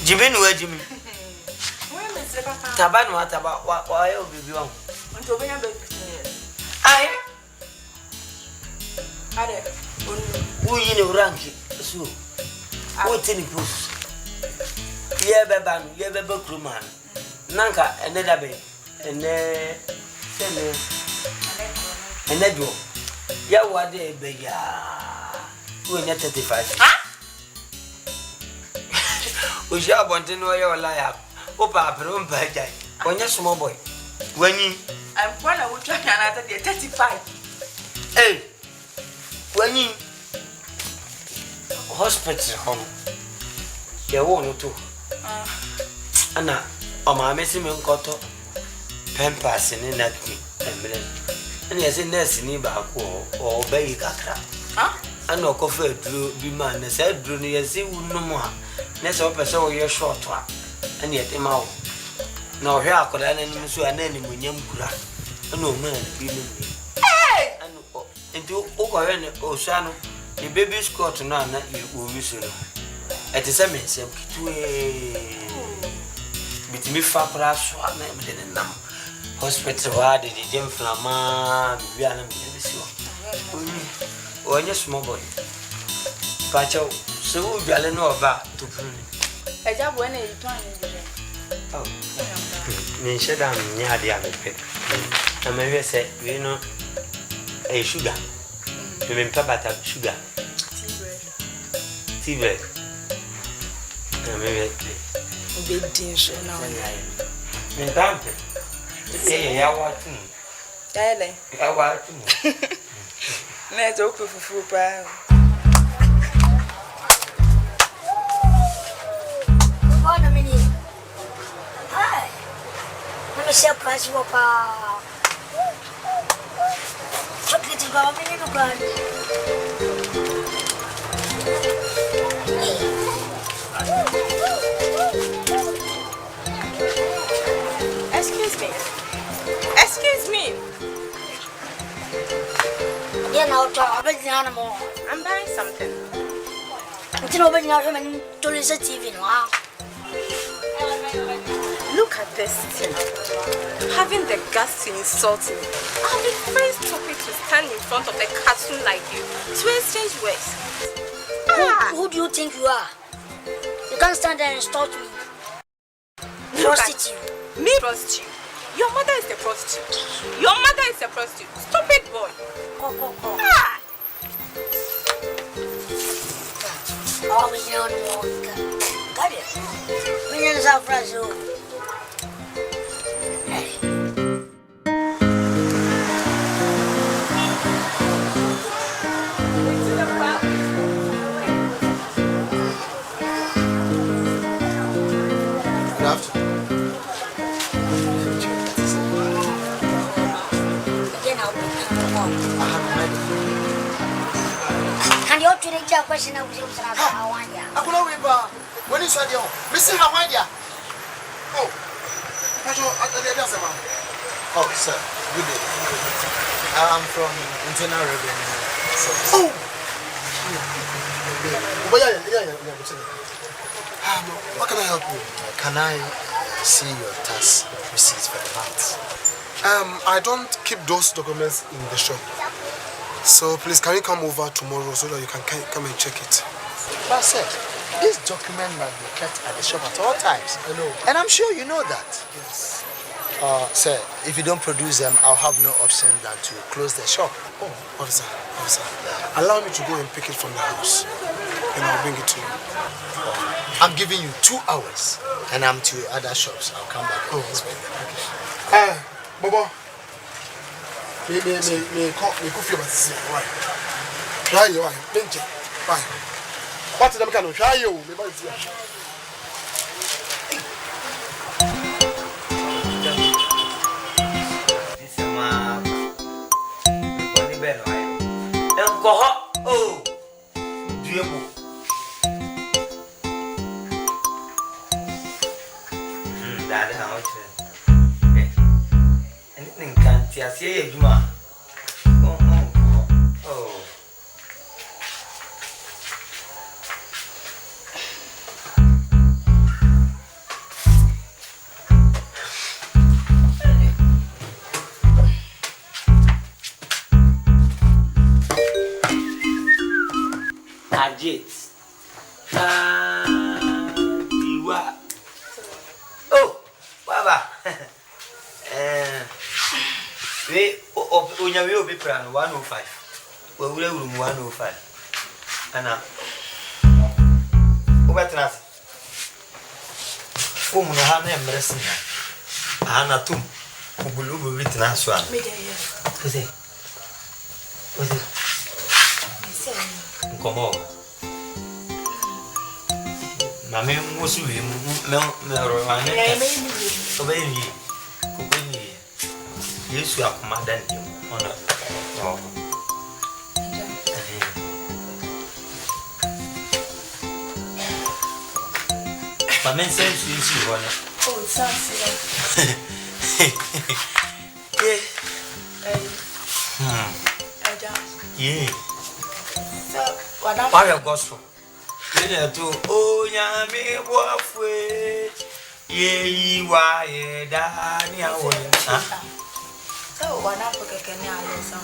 Jimmy, where Jimmy? Taban, what about why you be wrong? Who you know rank so what any proof? Yeah, Baban, yeah, Babakuman. Nanka, another bay, and then do. Yeah, what day, baby? We're not 35. We shall want to know your liar. Oh, Papa, don't buy that. When you're small boy, when you, I'm one, I will try another 35. Hey, When hospital home, you won't too. Anna, my missing cotton, pampers in that me, and yes, in this in or bay cacra. I know coffee drew be man, and said, Drew, you see, no more. Let's open so you're short one, and yet him out. No, here could an enemy so an enemy when young crack. No man, be me. And into Oka Oceano, the baby's caught none that you will wish. At the same time, with me far perhaps one name in them. Hospital, why did the gem flama be an or your small boy? Pacho, so we all know about to prune. A job when you turn. Oh, Ninshad, I'm near the other pet. I may say, you know, a sugar. You mean papa sugar? Tea bread. I may be dish now. In Tampa. Yeah, what? Darling, I want to. let's open for food. Let me surprise you, Papa. Chocolate to go, Excuse me. Yeah, now, animal. I'm buying something. Until opening out him and to listen to TV. Look at this thing. Having the guts to insult me. I'll be very stupid to stand in front of a cartoon like you to exchange words. Who do you think you are? You can't stand there and insult me. Prostitute. Me prostitute? Your mother is a prostitute. Your mother is a prostitute. Stupid boy. Go. Ah! Always on the wall. Got it. Millions of Brazil. And you're to the question of Hawaii. When you said, Mr. Hawaii. Oh, sir, good day. I'm from Internal Revenue. Oh! What can I help you? Can I see your tax receipts for the month? I don't keep those documents in the shop. So please, can you come over tomorrow so that you can come and check it? But sir, this document must be kept at the shop at all times. I know. And I'm sure you know that. Yes. Sir, if you don't produce them, I'll have no option than to close the shop. Oh, officer. Allow me to go and pick it from the house. And I'll bring it to you. I'm giving you 2 hours. And I'm to other shops. I'll come back and inspect them. Okay. Bobo. Me coffee about this. Why? Try you. Why? Bench. Why? What is the kind of try you? Me buy it. Oh, Diego. That how it is. Anything can't see you, ma. Oh. Ajit. Diwa. Oh, Baba. We onyawe obi plan 105. We wure room 105. Ana. Obetra. Fomu no ha na emresi. Ana tum. Obulu bi tena so an. Me dey here. Ose. komo. Mami musu we me ro ane. Obeni. Yesu akomada ndim ona. Oh. Mami sense you one. Oh, it sounds yeah. So, what I'm gospel. You do, oh, Yami, Wafwe, ye, why, Dania, so, what up, can I listen?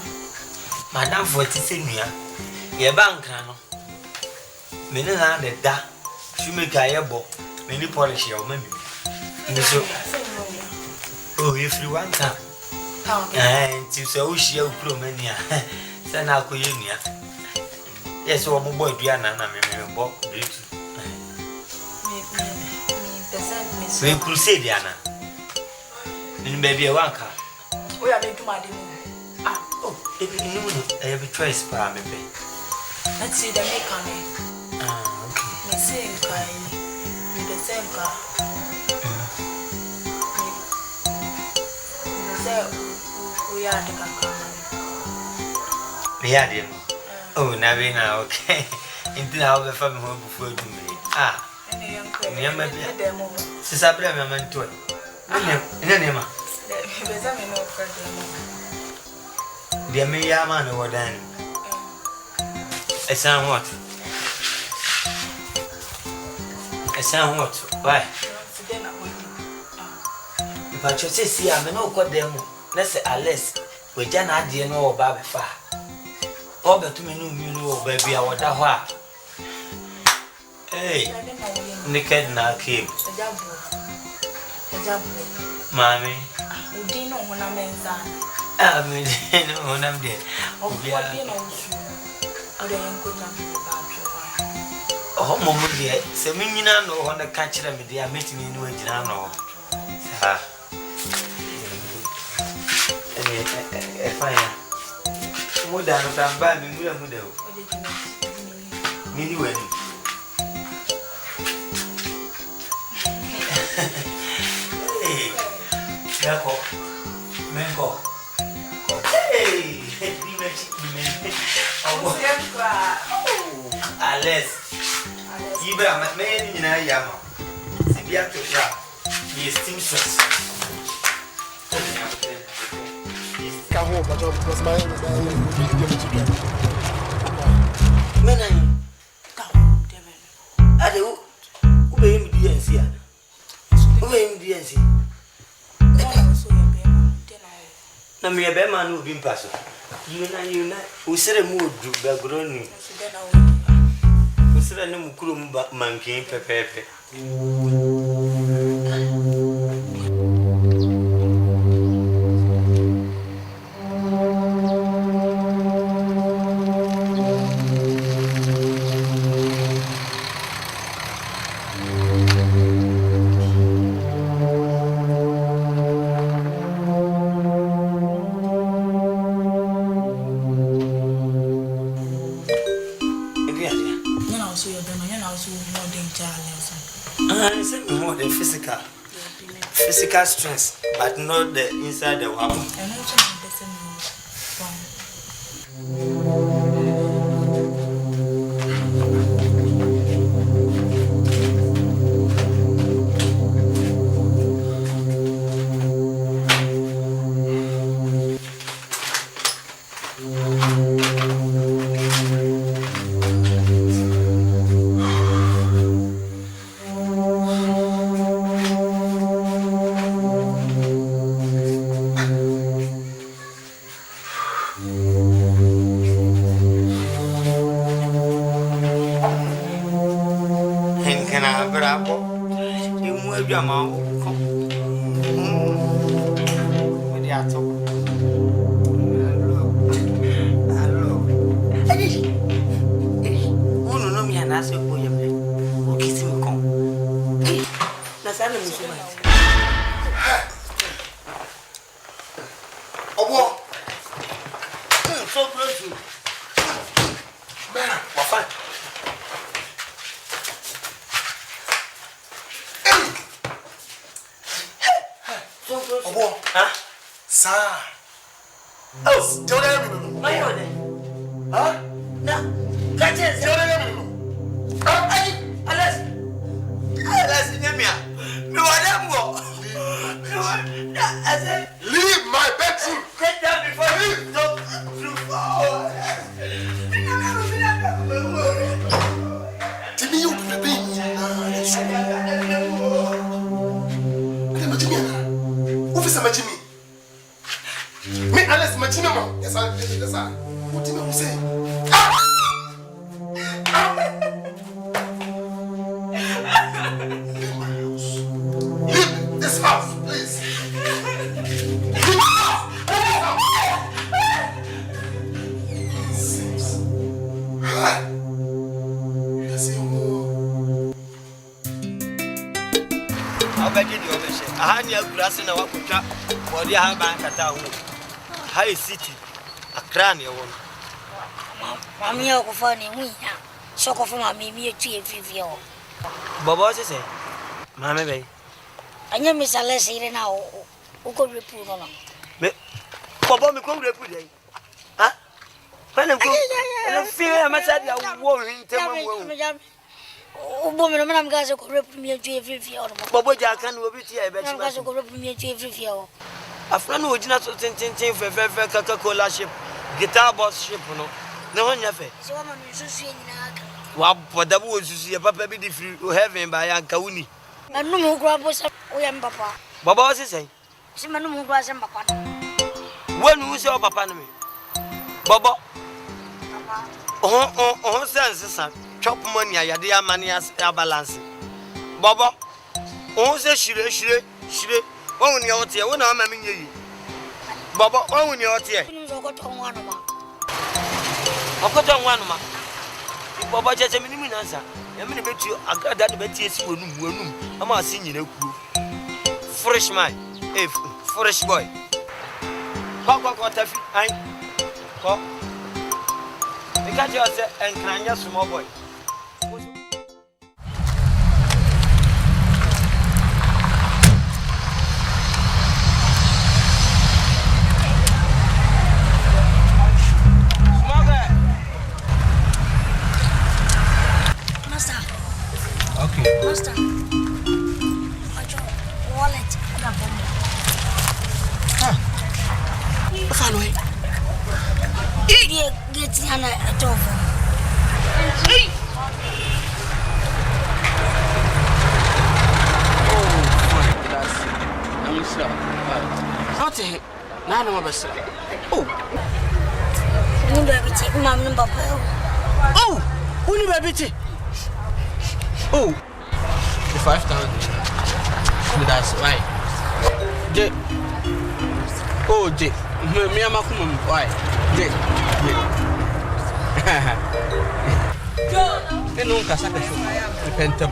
Madame Fortisinia, your bank, Menina, the da, she make a yabo, many polish your memory. Oh, if you want time. And to so she will grow many. Send out Coyonia. Yes, or boy, Diana, and I'm a we crusade, Diana. Then maybe a wanker. We are going to my oh, if you know, I have a choice, maybe. Let's see the make on it. Okay. Me sing, with the same car. We are the Company. Oh, Navina, okay. Into our family before you me. Ah, near Sisabra, my man, to it. Nema. Dear me, Yaman, or Dan. A sound what? A sound what? Why? If I just see, I'm no good them. Let's say, unless we Jana dear no Baby Far. Oh, but to me, you know, baby, I want that. Hey, naked now came. Mammy, you didn't know when I'm in that. I mean, when I'm dead. Oh, Mamma, dear, so me, you know, on the catch them, they are meeting me in the way, you know. Fire. More than I'm bad, we are good. Mini wedding. Hey, Jacob, Menko. Hey, Alice, you better make me in a yama. Sibia to trap. He is seamstress. Come home, but because my men, I do obey him, DNC. Obey him, DNC. Na me a bear man who been passed. You know, who said a mood do the groaning. Who said a new crum monkey, Pepe. Physical strength, but not the inside the wow. Bera, we're fine. Obo, huh? Sir. Oh, tell them. My honey. Huh? No. Catch it. Tell them. Unless no, I don't go. I said, leave my bedroom. Get down before you don't. Timmy, you could be Jimmy. Me, unless my Jimmy, yes, I. What did you say? Leave this house, please. Leave my house. I'll beg you, I had your grass in our contract for the Habankata. High City, a cranial one. Mammy, you're funny. So for my me, a tree of you. Baba says, Mamma Bay. I know Miss Alice here now. Who could report on them? Baba, me come report. Huh? When I feel I must have your warning. Woman, I'm going to rip me a tree of you. Baba, I can't be here. I'm going to rip me a tree of you. A friend who did not think for Coca-Cola ship, guitar boss ship, no one never. So I'm what the woods you see a papa be different to heaven by Ankauni. And no more grabbers, we am papa. Baba was saying, Simon no grass and papa. When who saw papa me? Baba. Oh, son, chop money, I had money as a balance. Baba, oh, say she, oh, when you're here, when I'm a mini. Baba, oh, when you're here. I've got on one. Baba just a minimum answer. I'm going to bet you I got that bet yes, I'm a senior. Fresh man, if fresh boy. Papa got a few. I got yours and Crania small boy. Master, I wallet. Fanway. Get Hannah at all. I'm sure. Not a none of us. Oh, you baby, take Mamma and Papa. Oh, who you baby? Oh, the 5,000. That's right. J. Oh, J. Me am a woman. Why? J. And no Casaka repent up.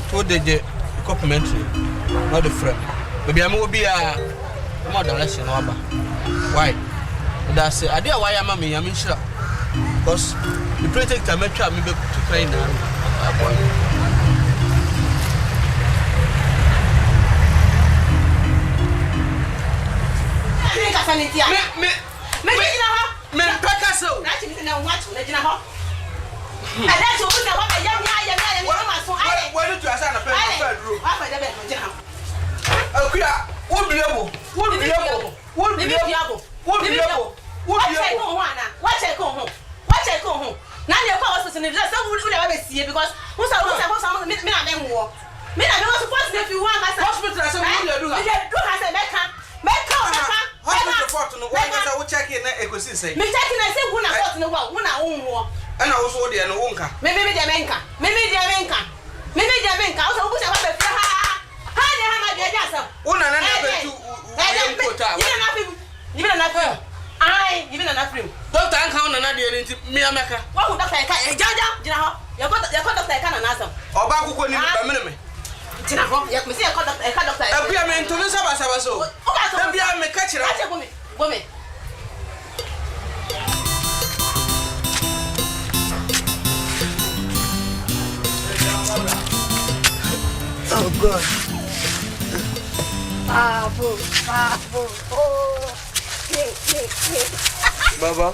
Told the J. Complimentary, not the friend. Maybe I will be a moderation. Why? That's it. I did why I'm a I'm sure. Because the protect I met me to play now. Me peka so. Na chi na nwa chu na gina ho. Ada so ku na ho ba yam ma so ai. Why don't you ask na pay room? Wa fa de be gina ho. Akuya, wo biabo. Check on one na. What check on ho. Na ne kwa waso ne so we na be sie because who say me na me wo. Me na me was supposed to if you want my hospital say we do ha. Do ha say meka hospital no why say we check in na ekosi say. Me check na say who na report no wo na wo. And I also there no wonka. Me dia menka. O so who say wa be fi ha ne ha ma dia dia sam. Una na na be tu we kota. You na film. Ai, you na film. Doctor an count na dia nti me ameka. Wa hu doctor ka jaja gina ho. Ya ko doctor ka na sam. Oba akoko ni ba me. Gina ho. Ya me say ka doctor. E bia me ntumi saba so. E bia me ka kira. Ache go me. God. Babu. Oh. Baba.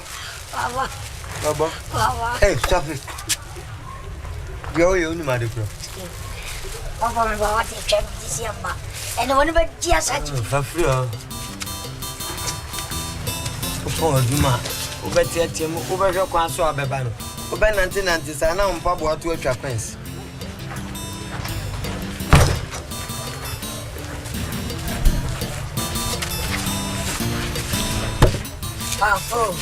Hey, stop it. Go, you only mad, bro. Papa, what is trying to see him? And one of the dear such for free. Oh, Duma. Over Tiatim, over your console, Babano. Over 1990s, I know Papa to a Japanese. Papa.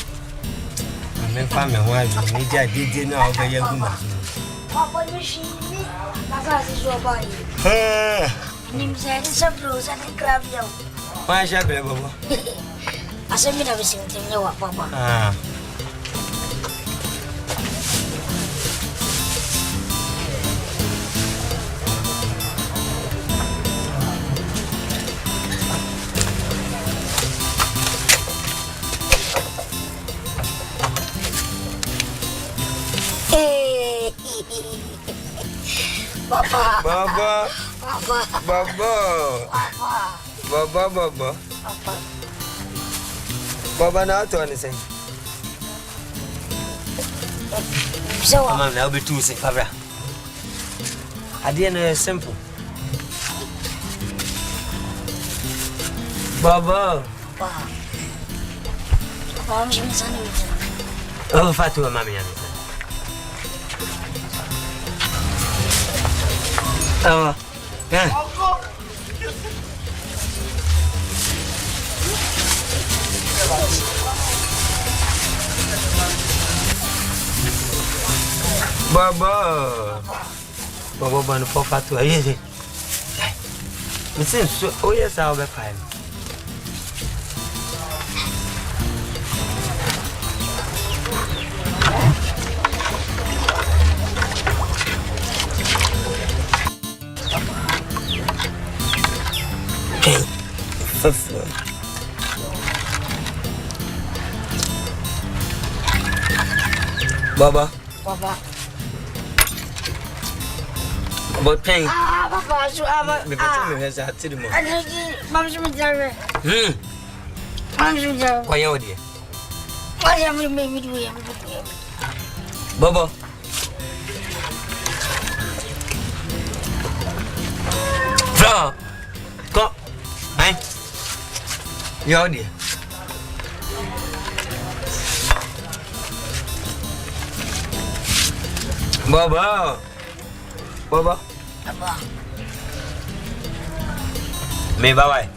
I'm family wife, media did know over your woman. Papa, machine, that's your body. Names and some blues and the crab. Why shall I be? I said, me never seen him, no, Papa. Baba, now to anything. So, I'll be too sick, Fabra. I didn't know it's simple. Baba. Oh, Fatua, Mammy. Oh, yeah. Baba, man, for Fatua, yes. It seems so. Oh, yes, I'll be fine. Baba. About pain. Papa, so I'm a Mam's Mother. Why are you? Why am I made me? Baba. Bro. Go. Hey. You're there. Baba. Me bye.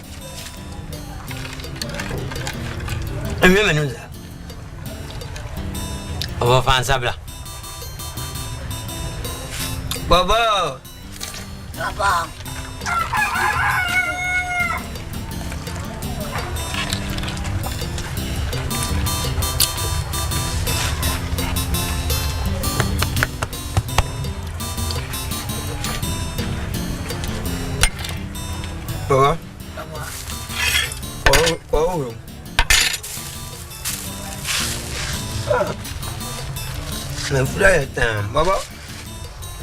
Remember news. Over fan sabla. Baba. Baba. Oh. I'm flying time, Baba.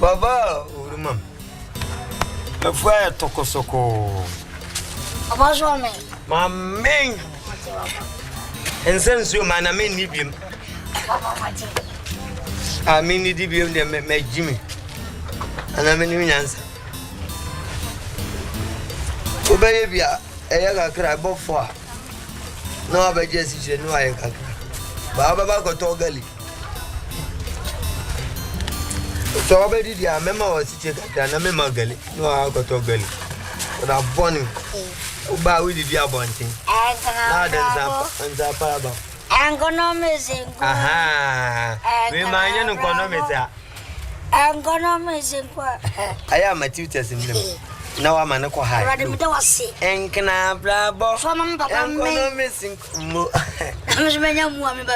Oh, mom. I'm flying Tokosoko. About one man. My main. And since you man, I mean, need him. I mean, need him, they make Jimmy. And I'm in the answer. Baby, I cry before. No, I just know I can. Baba got to gully. So, already, the member was sitting at a member gully. No, I got to gully. But I'm born him. But we did your bunting. I'm gonna miss him. Aha. Remind you, I'm gonna miss him. I am a tutor in them. Now I'm an equal high. And can I blabber from I'm missing?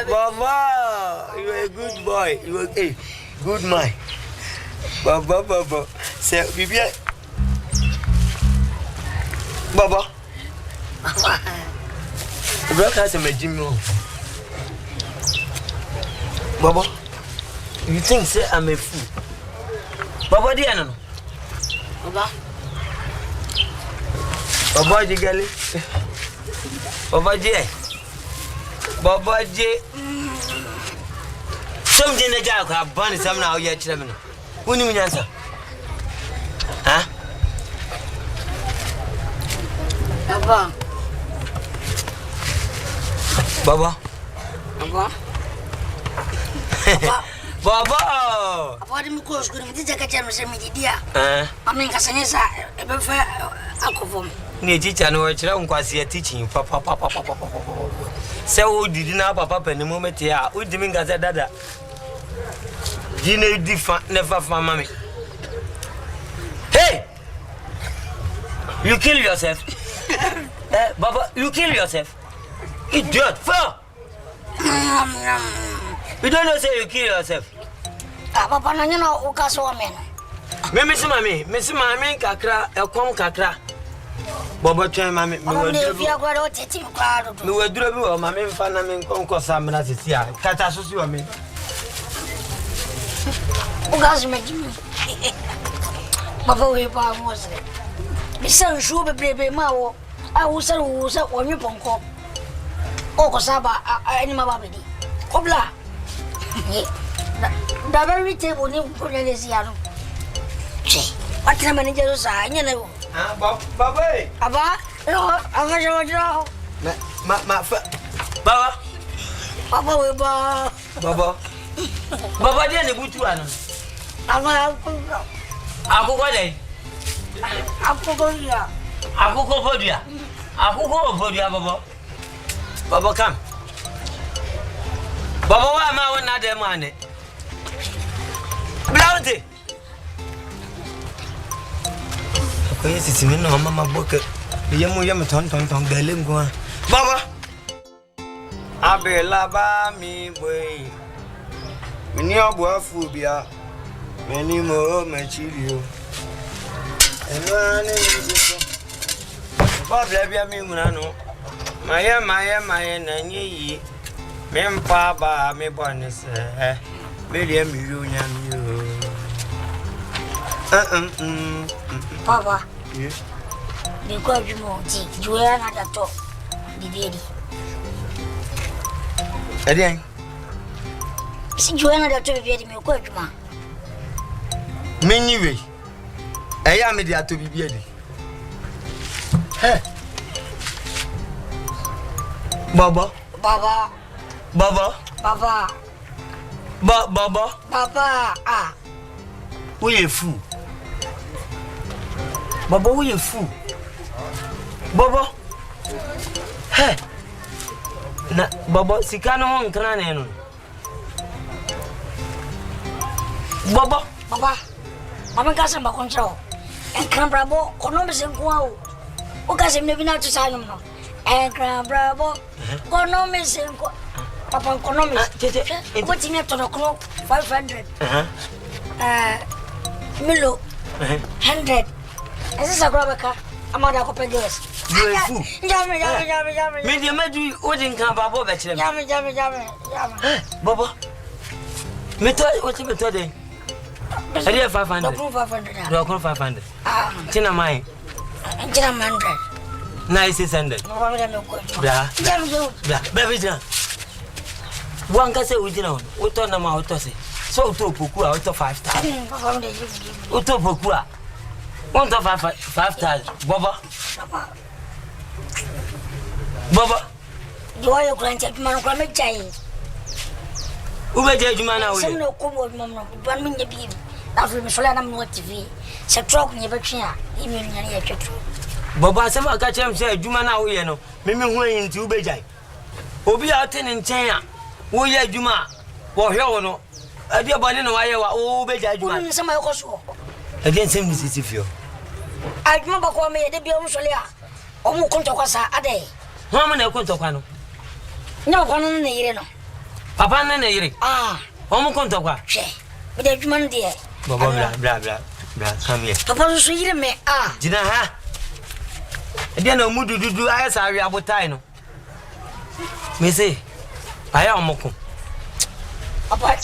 Baba, you are a good boy. You are a good man. Baba, say, Baba, the brother has a Jimmy. Baba, you think, say, I'm a fool? Baba, dear, no. Baba. Baba Jigali. Baba J. Baba J. Some dinner jack have bunny some now yet. Who knew answer? Huh? Baba. Baba. Baba. Baba. Apa demi kos guru mesti jaga cara macam dia. Amin kasanya sa ebefa aku fom. Ni teacher no chira nkwase teaching papa. Se wo didi na papa pani moment ya, wo dimi ngase dada. Dine di fa never fa mami. Hey! You kill yourself. Baba, you kill yourself. Idiot. Fa. You don't know say you kill yourself. Papa nanya na ukaso amen. Me miss mami kakra, ekom kakra. Baba twen mami, me waduro bi agwaro tete kwaro. Me waduro bi o mami mfa na me nkonko samna sisi a. Kata so si o me. Ugaso me jimi. Baba we pa mose. Bisa nsu bebrebe ma wo. A wo se wonwe ponko. Oko saba ani ma babedi. Kobla. Da very table ni ko le siano. Che. Watna manager sa nya na wo. Baba. Aba, aba jojo. Baba. Baba we ba. Baba. Baba dia ne butu ano. Aba akoko dai. Akoko dia. Akoko podia. Akoko podia baba. Baba come. Baba wa ma wona dem ane. Blaude. Oye sisi mi no mama boke. Yemu ton galem go. Baba. Abela ba mi boy. Mini obu afu bia. Many more material. And one is Bob Labia Mimano. My nanny. Mempa ba me bonus. William Union. Papa. Yes. Because you know, Juliana that talk. The lady. Again. See Juliana that talk. The me quite ma. Many way. I am the to be bearded. Hey, Baba. Baba. Baba. Baba. Baba. Baba. Ah. We a fool. Baba, we a fool. Baba. Hey. Na Baba, sikano hon kana no. Baba. Baba. Mama casa ba control. En kan bravo, kono me sen kwa o. O casa me bina tu sa no. En kan bravo. Kono me sen kwa. Papa kono me. What you need to know 500. Milo. 100. Ese sa graba ka. Amada ko pedos. You a fool. Jame. Me dia madu o din kan baba be kire. Jame. Baba. Me to what me to dey. I did 500. Don't 500. Tina mine. Tina 100. Nice 600. Baby, one can say we didn't know. We told them out to say. So to Pukua out of 5,000. Uto Pukua. 5,000. Baba. Baba. You are your grandchild, man, Grammy. Ube jumana we. Some no come mama, 1 minute be. After me sola na mo TV. Se truck ni betwe a, imi nya na twetro. Baba se ma ka chem se adwuma na wo ye no. Me hu ayin ti ube jai. Obi a te ne nchen a, wo ye adwuma, wo hwe wo no. Ade abane na wa ye wa, wo ube jai adwuma. Wo ni se ma yokoso. Again same ni sisi fio. Adwuma ba ko me de bi o mo sole a. O mo konto kwasa ade. Ho ma na konto kwa no. Nya ko no na yire no. Papa na yire. Ah. Omo konto kwa. Hwe. Me de dwuma ndie. Baba bla. Come here. Papa so yire me. Ah. Jina ha. Ede na mu dudu ayesa awi abotai no. Me say, aya omoko. Papa.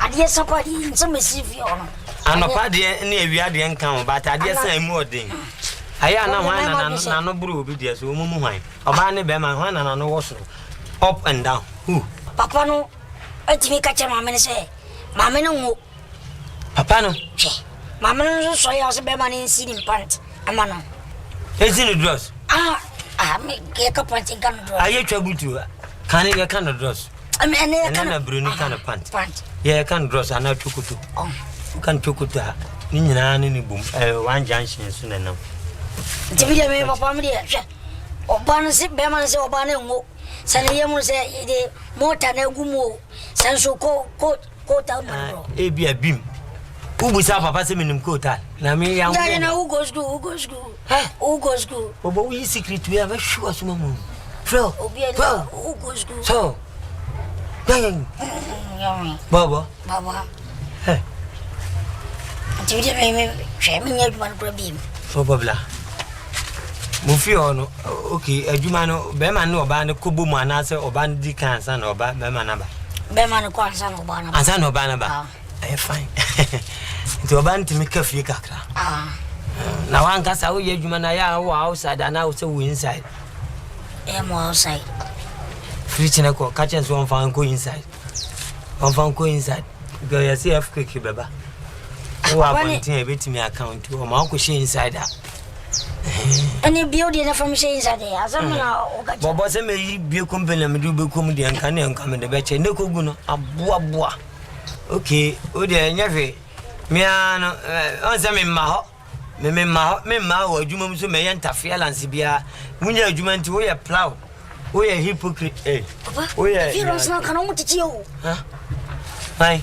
Ade sapa di nsem sifio no. Anopa de na ewia de nkan o, but ade san emu odin. aya na hwan na no bro obi dia so mumu hwan oba ne be ma hwan na no wo so up and down who papa no etimi ka che mama ne se mama no ngo papa no mama no so ya so be ma ne nsi ni pant ama no ezi ni dress me ke ka pant kan dress aye twa butu kan ye kan dress ene kan na bruni kan pant ye kan dress ana tukutu kan tukutu ha ni nyina ni bum wan junction so na nam Tibiya me papa me dia hwe oban se be man se oban ngo sane yemu se de mota na gumo sanso ko ta no e bia bim ubusa papa se minim ko ta na me ya ya na ugo school obo wi secret we ave sure so mamu fro ugo school so baba Tibiya me hwe me nya man problem probably Mufi ono okay adwuma no be ma no oba ne kobo mu anase oba di kansa na oba be ma na ba be ma no kansa na oba na ba ansa na oba na ba fine nti oba ntimi kafie kakra na wan kasa wo ye adwuma na ya wo outside na wo se wo inside mo outside free chine ko ka chen so on fan ko inside go ya see FKK beba wo abontin e betimi account wo ma ko she inside Any beauty na from say inside there. Azamna ogacha. Bobo se me bi company me do be kom de anka ne anka me de be che ne kogu no aboa. Okay, o de nyafe. Me an on se me ma ho adwuma mu so me yenta feelance bia. Munya adwuma nti wo ye proud. Wo ye hypocrite wo ye. Fi ron sna kana mutichi o. Ha? Bye.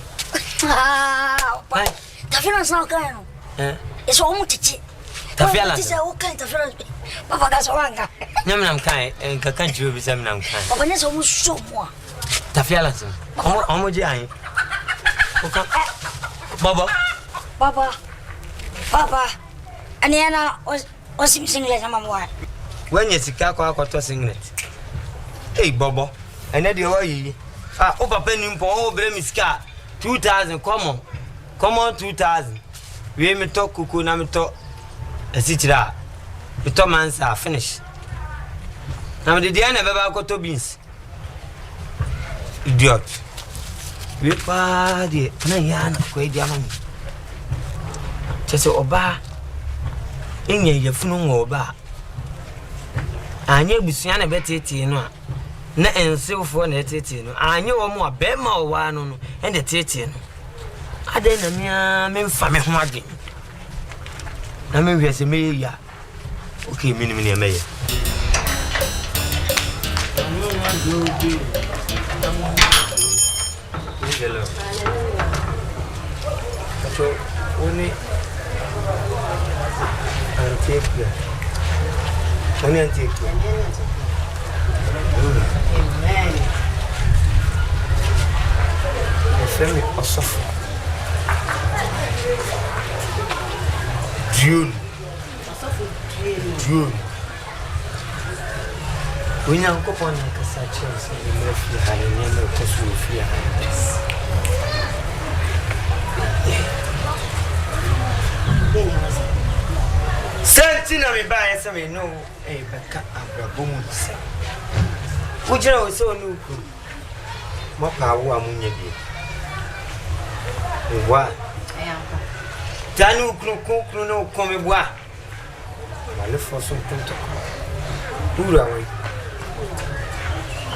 Bye. Ta fi ron sna kana no. Eso mutichi. Tafiala. Tisa ukai tafiala. Papa kaswanga. Nyamnam kai enka kanchi obi samnam kai. Papa nesa musomwa. Tafiala sim. Omoji ayin. Oka. Baba. Aniana osim singlet na mamwa. Wenye sika kwa akoto singlet. Bobo. Ene de wo yi. O papa ni mpo o bre mi sika 2000 common 2000. We me to kuku na me to Esitira, the Tomans are finished. Now the Diana Baba to beans. Idiot. We party, Nayana, quay diamond. Just oba in your funung oba. I knew Busiana betty, no. Na and so for netitino. I knew more bema or one and the titin. I didn't mean family margin. Na me hwe se me ya okay mini e me ya hello so oni antique amen femi osofu June. We now go on like a such as the Murphy had a name of Kosufia. Sentina me by some no a back up boom. Would you know so new? Mopa Wamunya. What? Tanu kru no come bois. Le façon tout. Oula oui.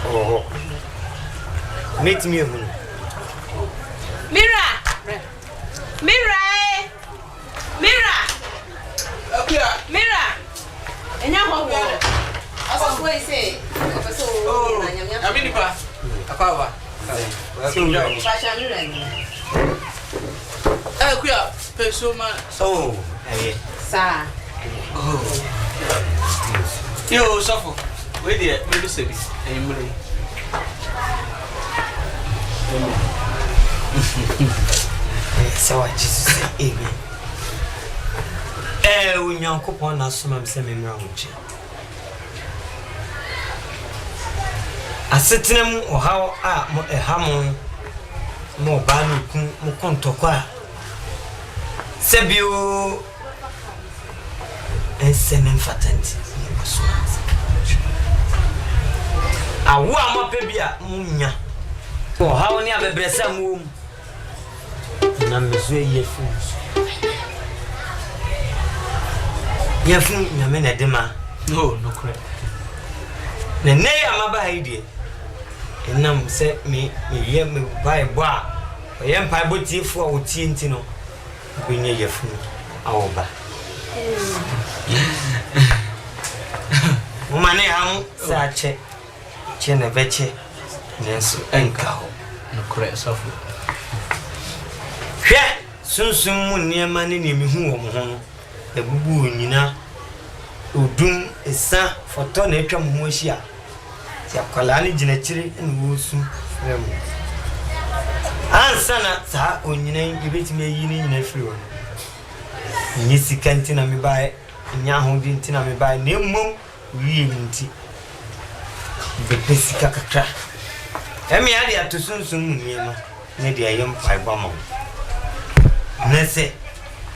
Oh. Meet me home. Mira. Okay. Mira. Enya ho. Asa we say. Oh. Amini pa. Akwa. Fashion Mira. Kuya. Pesoma. Oh. Sa. Oh. Yo, Sofo. Where the maybe Sebi. Emily. So I just amen. We nyanko pon na soma mse me mra unche. Asetenem ohaw a mo ehamon mo ba no kun mo kontokwa. Sebio semen fatanti awa ma pebia munya o hawo ni abebresa mu na meso yefu nyame na dema no correct na ne ya maba haidie enam se me ye me bible a ye mpa botiefo a wotie ntino benye yefu awoba mane ham sa che na beche nenso enka ho no correct sofu hwe sunsun mu niema ne ne mehu wo mo ho ebubu onyina odum esa foto na etwa mo ho ahia ya kwala ne gina kire ne wo su frem ansa na sa onyina yebetime yi ne nyina firi wo ni sikanti na me bae nya ho di nti na me bae na mmom wiye nti be pesika kakra emi ade atosunsun mu niema ne de ayem paiba mo nese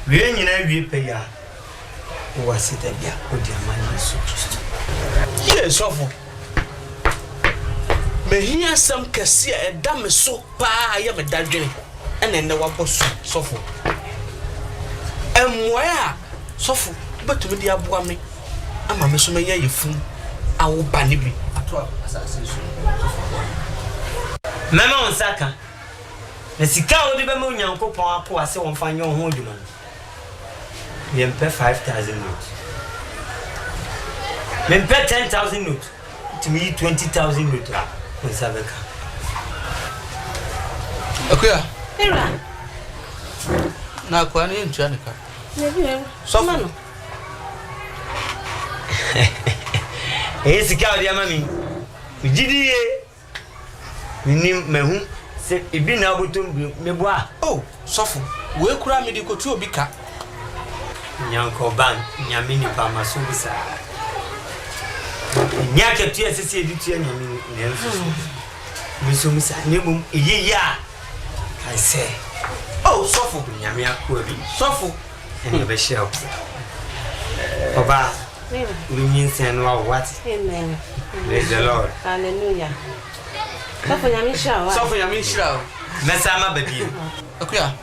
wiye nyina wiye pe ya wasita bia odi amani Yesu Kristo yes ofo mehia sam kase a eda me so pa ya me dadwene ene ne waboso sofo emmoya sofo betumi dia boa me ama me so menya yefun awo ba ne bi ato asase so mama onsaka na sika odi be me onyankopon akọ ase won fanye ho oduma yempe 5,000 notes mempe 10,000 notes to me 20,000 notes on sabeka akuya era na kwa ni ntuanika so mano sika odi ama mi ujidiye ni mehu se ibi na obotom meboa oh sofo we kura me di kotu obi ka nyanko ban nyamini pa masubisa nyake tia sisi editia nyamini nenso misumisa nebum iyiya kai se oh sofo nyame akwa bi sofo ene be share oba urunyin sen wa what amen praise the lord hallelujah sofo nyame shira sofo nyame shira mesama babi akuya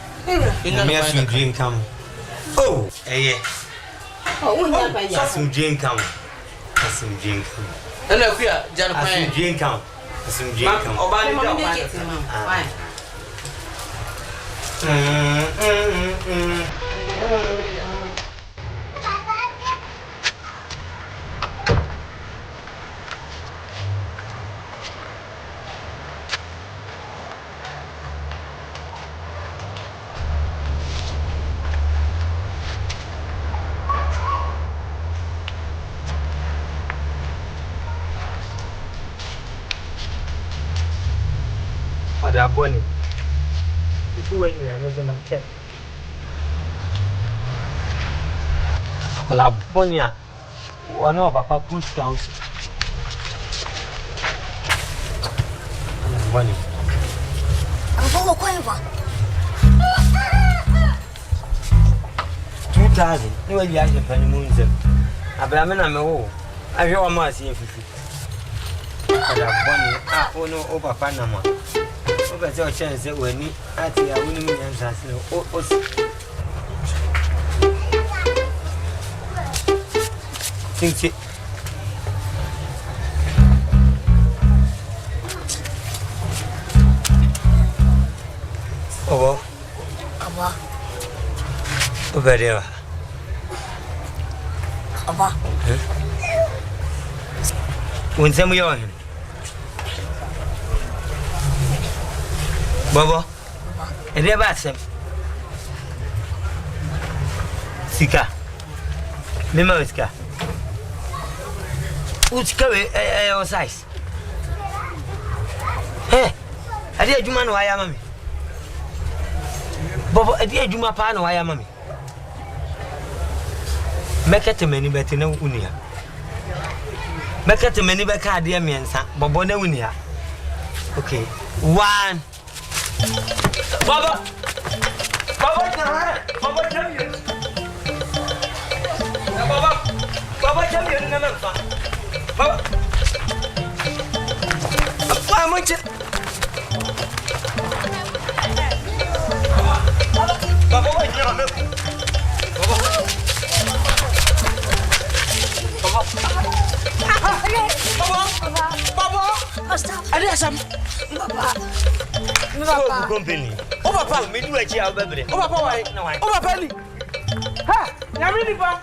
me asu green come oh oh unya ba ya asum drink come ena akuya jan kwa asum drink come oba ni da why ada boni itu when you are not care la bonia wana papa push down boni ambo kwa hivyo 2000 ni wali aje pani munze abrame na mewo ahwe wa ma asi fifi ada boni ono o papa na ma o be se o chance wani ati ya woni mu nyansa se o Tinti. Obo. Aba. Oberewa. Aba. Unsemu yohin. Bobo. Ede ba sem. Sika. Mema sika. Uchikawe o size. Ade adwuma no waya mami. Bobo ade adwuma pa no waya mami. Mekete mani beti na unia. Mekete mani be ka ade miensa. Bobo na unia. Okay. 1 Bobo. Bobo, tell you. Bobo. Baba jam you na fa. Baba. Apa mo che? Baba wa ni na me. Baba. Ada asam. Papa. Papa. Company. O papa, me do achi a bebre. o papa why? O papa ni. Ha, nyame ni pa.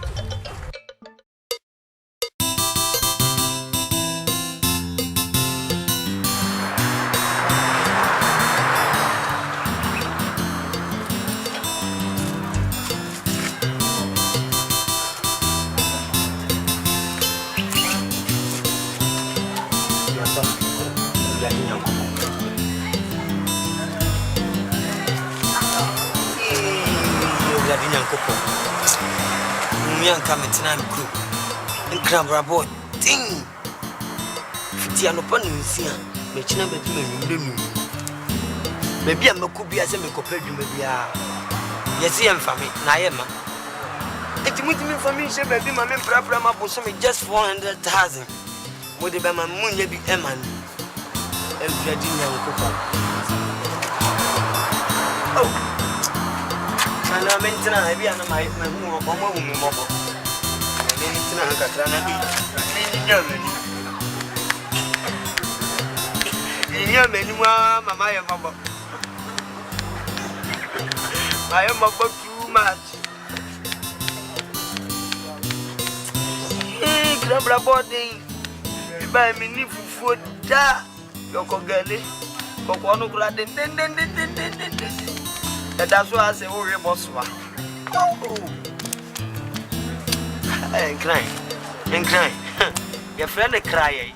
Come to Nam Crew and Crabra boy. Ding! Fitiano Panusia, Machina Baby. Maybe I'm a could as a copy, maybe. Yes, I am family, Naima. It would mean for me, say, baby, my men, Prabra was just 400,000. Would it be my moon, be Eman? And Virginia coupon. Oh, and I meant to have my mobile. Tina katrana ni meni wa mama ya mama my mama too much grabra body buy me ni fufu da yoko gale koko no kula den that's why I say we boss wa and crying. Your friend is crying.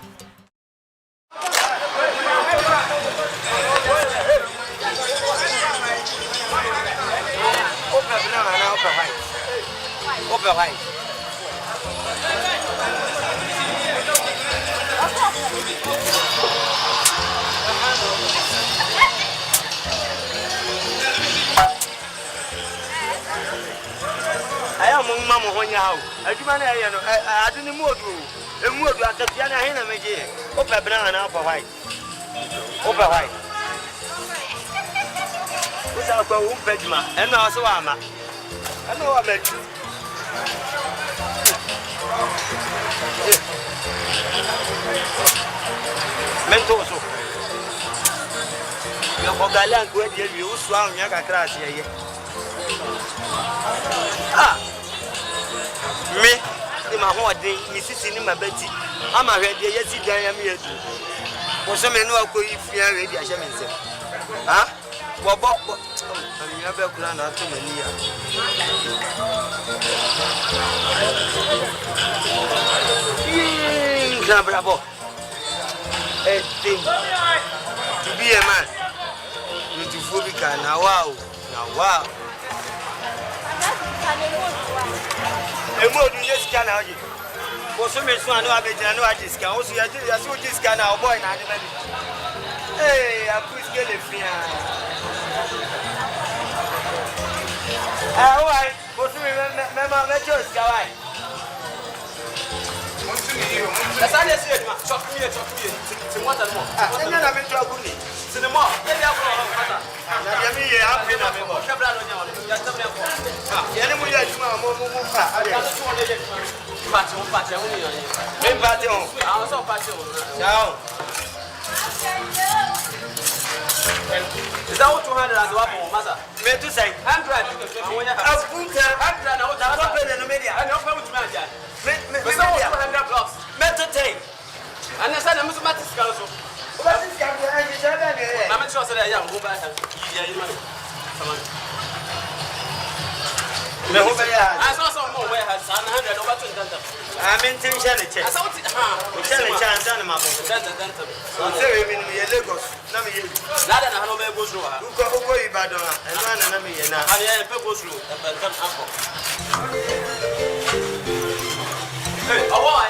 Open high. I am Mamma when you have. I do man, I didn't move you. And move at the piano, I make it. Open banana upper white. Over white. Without a wound, Benjamin, and also Amma. I know I met you. Mentoso. Your Bogalan, where you swung Yaga Crash here. Ah, me, my whole day, Mrs. in my Betty. I'm a ready, yes, I am here too. For some men who are going if you are ready, I shall say. Ah, what you have a plan out to many years. Bravo. A thing to be a man. You to Fubica now, wow, now, wow. A more than just can out. For some reason, I know I just can also. I just can our boy. Hey, I put get a fear. All right, for some remember, let's just go. That's how they say it. Talk to me. To what and more. I'm in trouble. Cinema. Is that what 200 as well, Massa? Me to say 100. I'll put 100 out of the media. I know how to manage that. Me 200 blocks. Better take. And I said, I'm a matter of what is I'm sure that I am go back. I saw some more where has 100 over 200. I'm in Chelsea. I saw it. Chance on my boat. I'm very in Lagos. Not an Hanover goes through. Who go Ibadan and run an enemy and I go through Hey, a why?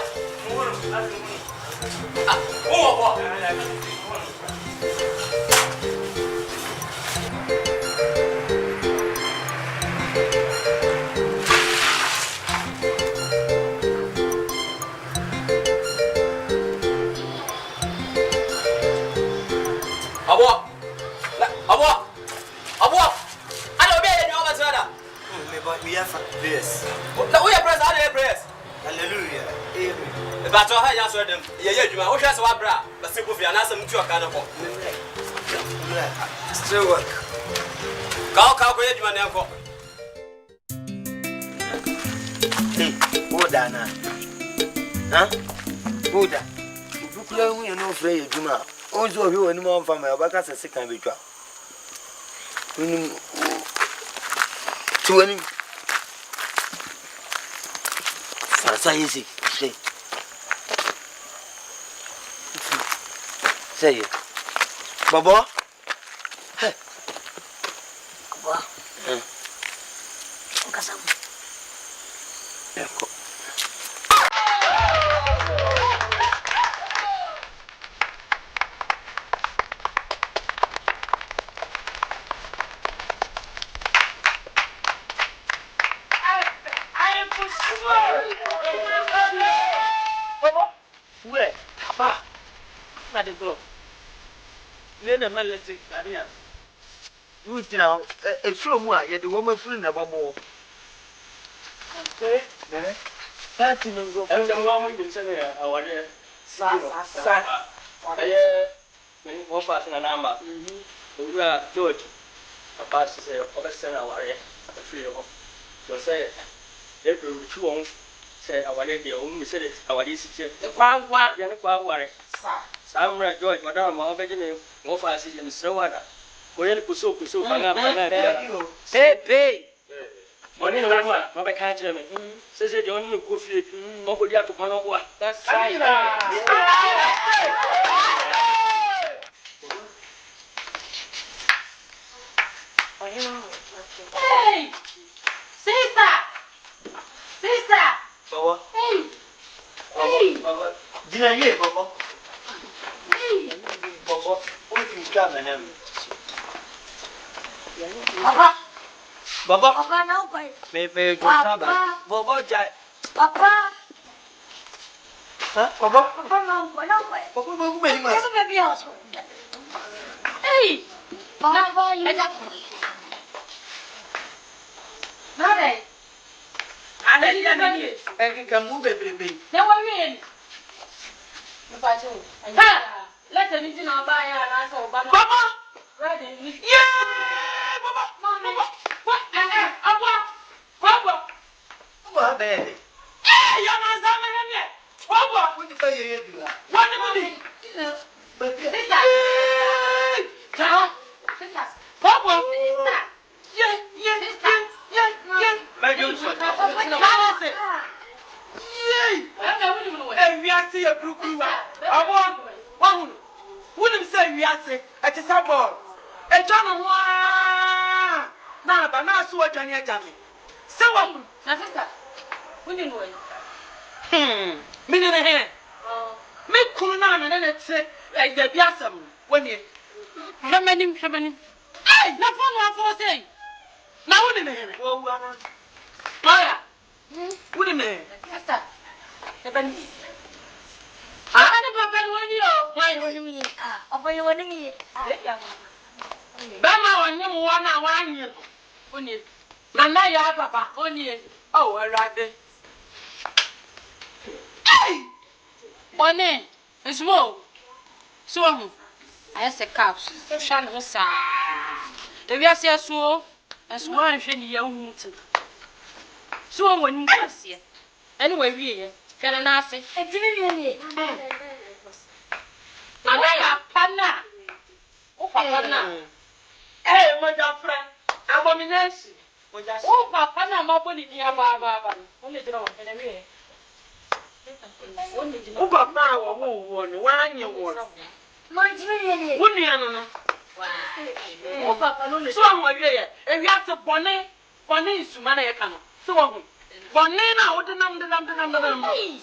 But to have answered them, you are always a bra, but simple for an answer to a kind of still work. Calculate your name. Budana. Huh? Buddha. You know, Frey, Juma. Also, you and more from my back as a second ritual. 20. Easy. Say it. Baba? Hey. Baba. Kasam. Where? Papa. Not the girl. Then a man let's say, you know, a few more, yet the woman feeling about more. Okay, that's in the go. And the woman will say, I want to say, many more fast in a number. We are George. A pass to say, Overson, our free of. So say, they will chew say, I want to only said it, our decision. The farm, what, young worry. Some red George, Madame, more fast in so what. Go to so, hey. Money, Robert can't me. Says it only go feed. Nobody have to come on what. That's right. Hey! Sister! Baba. Hey! Hey! Baba. Dina ye, Baba. Hey! Baba, what you come and him? Papa. Baba. Papa, no, boy. Maybe Baba. Baba, Papa. Huh? Baba. Papa, no, boy. Baba, baby. Hey! Papa, you Mother. I didn't know. I can move it, baby. Now we're in. Let them into our buyer and I saw Baba. Ready? Yeah! Baba! What? What, baby? Hey, you're not something yet. What? What do you do? What do you mean? Me kuna na na tse e da biasam woni hamanim ai na fo no afo sei na woni me here wo wa na maya woni me asa e bani ana papa woni o wai woni mi Apa you want me? ba ma woni mo wa na wa anyi woni na ya papa woni o arade ai One, it's more. So, I say caps. Shan was the Viasia so as one shiny young. So, when you see it, anyway, we can ask it. I didn't Panna. Oh, hey, my friend, abomination. Oh, Papa, my body, dear Baba, only draw and a Uba ma wa wo no wa anye wo. Mo jiri Woni anu no. O papa no le. So anwa wie ye. E wi ase bone nsuma na ye ka no. So wo hu. Bone na wo de nam.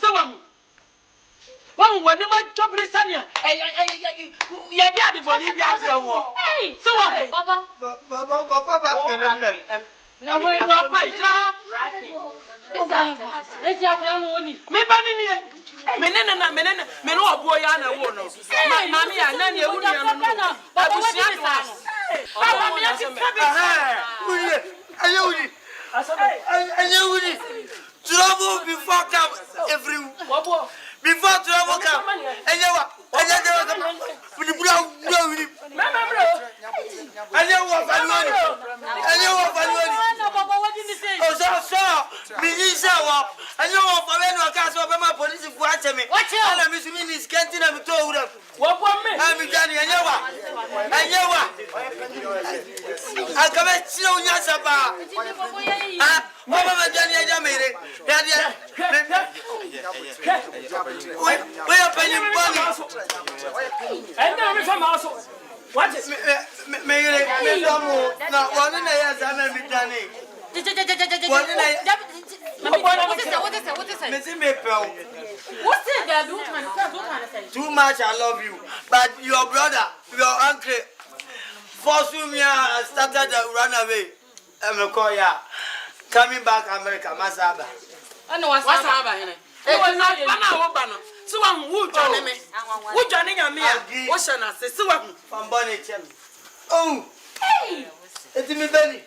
So wo hu. Wo woni ma jobri sania. Ye bi ade bone bi ase wo. So wo hu. Baba. Na wo wa pa ija. Let's have one. Me banini. Menena obo ya na wo no. Mami ya na ne ewu ya no. Abusia no. Baba me ati sabi. Ayewuni. Trouble before come every. Obo to me. What you are, Miss Minnie's canteen of the told up. What me? I'm Johnny, and you are. I come at you, Yasaba. Mama Johnny, I made it. We are paying money. And now we come also. What is me? Now, one in a year, I'm a Johnny. What too much I love you, but your brother, your uncle, forced me and started to run away. I'm a coya. Coming back America, Masaba. I know what's happening. It was not Banana. So I'm who joining me. Who joining me? What's an assist from Bonnet? Oh, hey, it's me, Benny.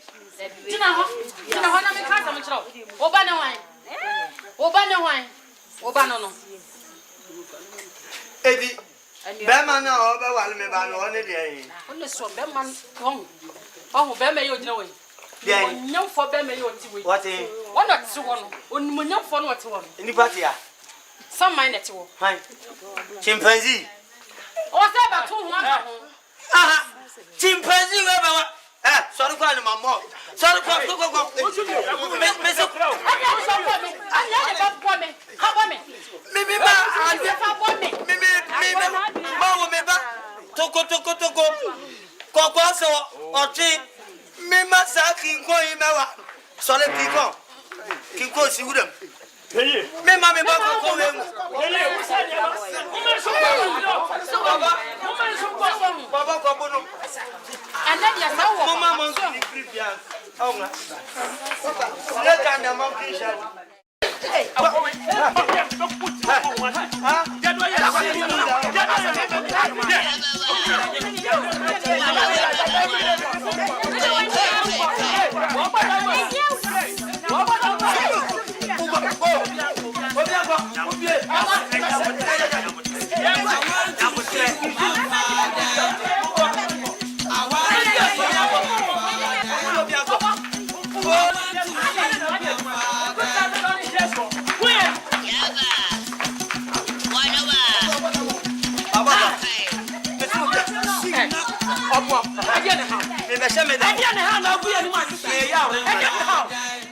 Eddie, Bama now, over me by one day. Only so Beman, oh, Bama, you know. No for Bama, you what a one or two one, when you're for what one. Anybody? Some mind at all. Chimpanzee. What's that about 200? Chimpanzee, sorry, my mom. Sorry, go.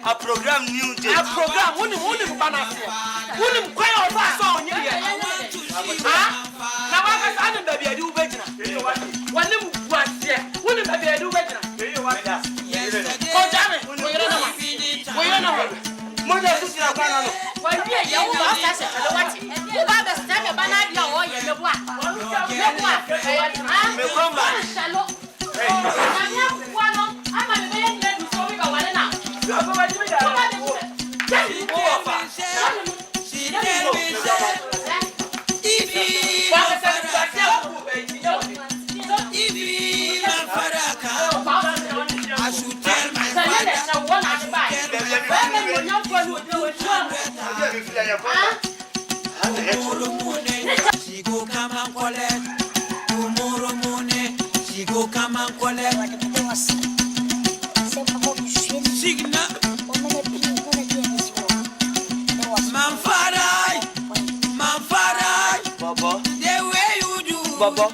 A program new day. A program wouldn't balance. Wouldn't quite all fast on you. Now I can't be a do better. One was there. Wouldn't be a do better. Oh, damn it. We don't know. Mother, why, you are the stand of banana or you She go come and collect. Tomorrow morning, she go come and collect. Signa. Manfarai. Baba. The way you do. Baba.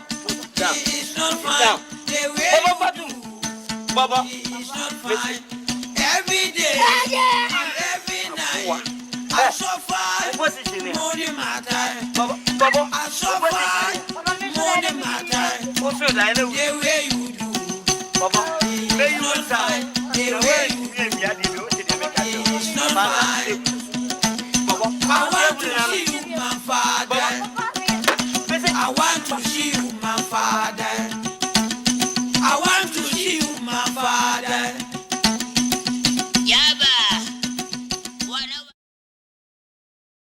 It's not fine. The way you do. Baba. It's not fine. Every day and every night. I suffer.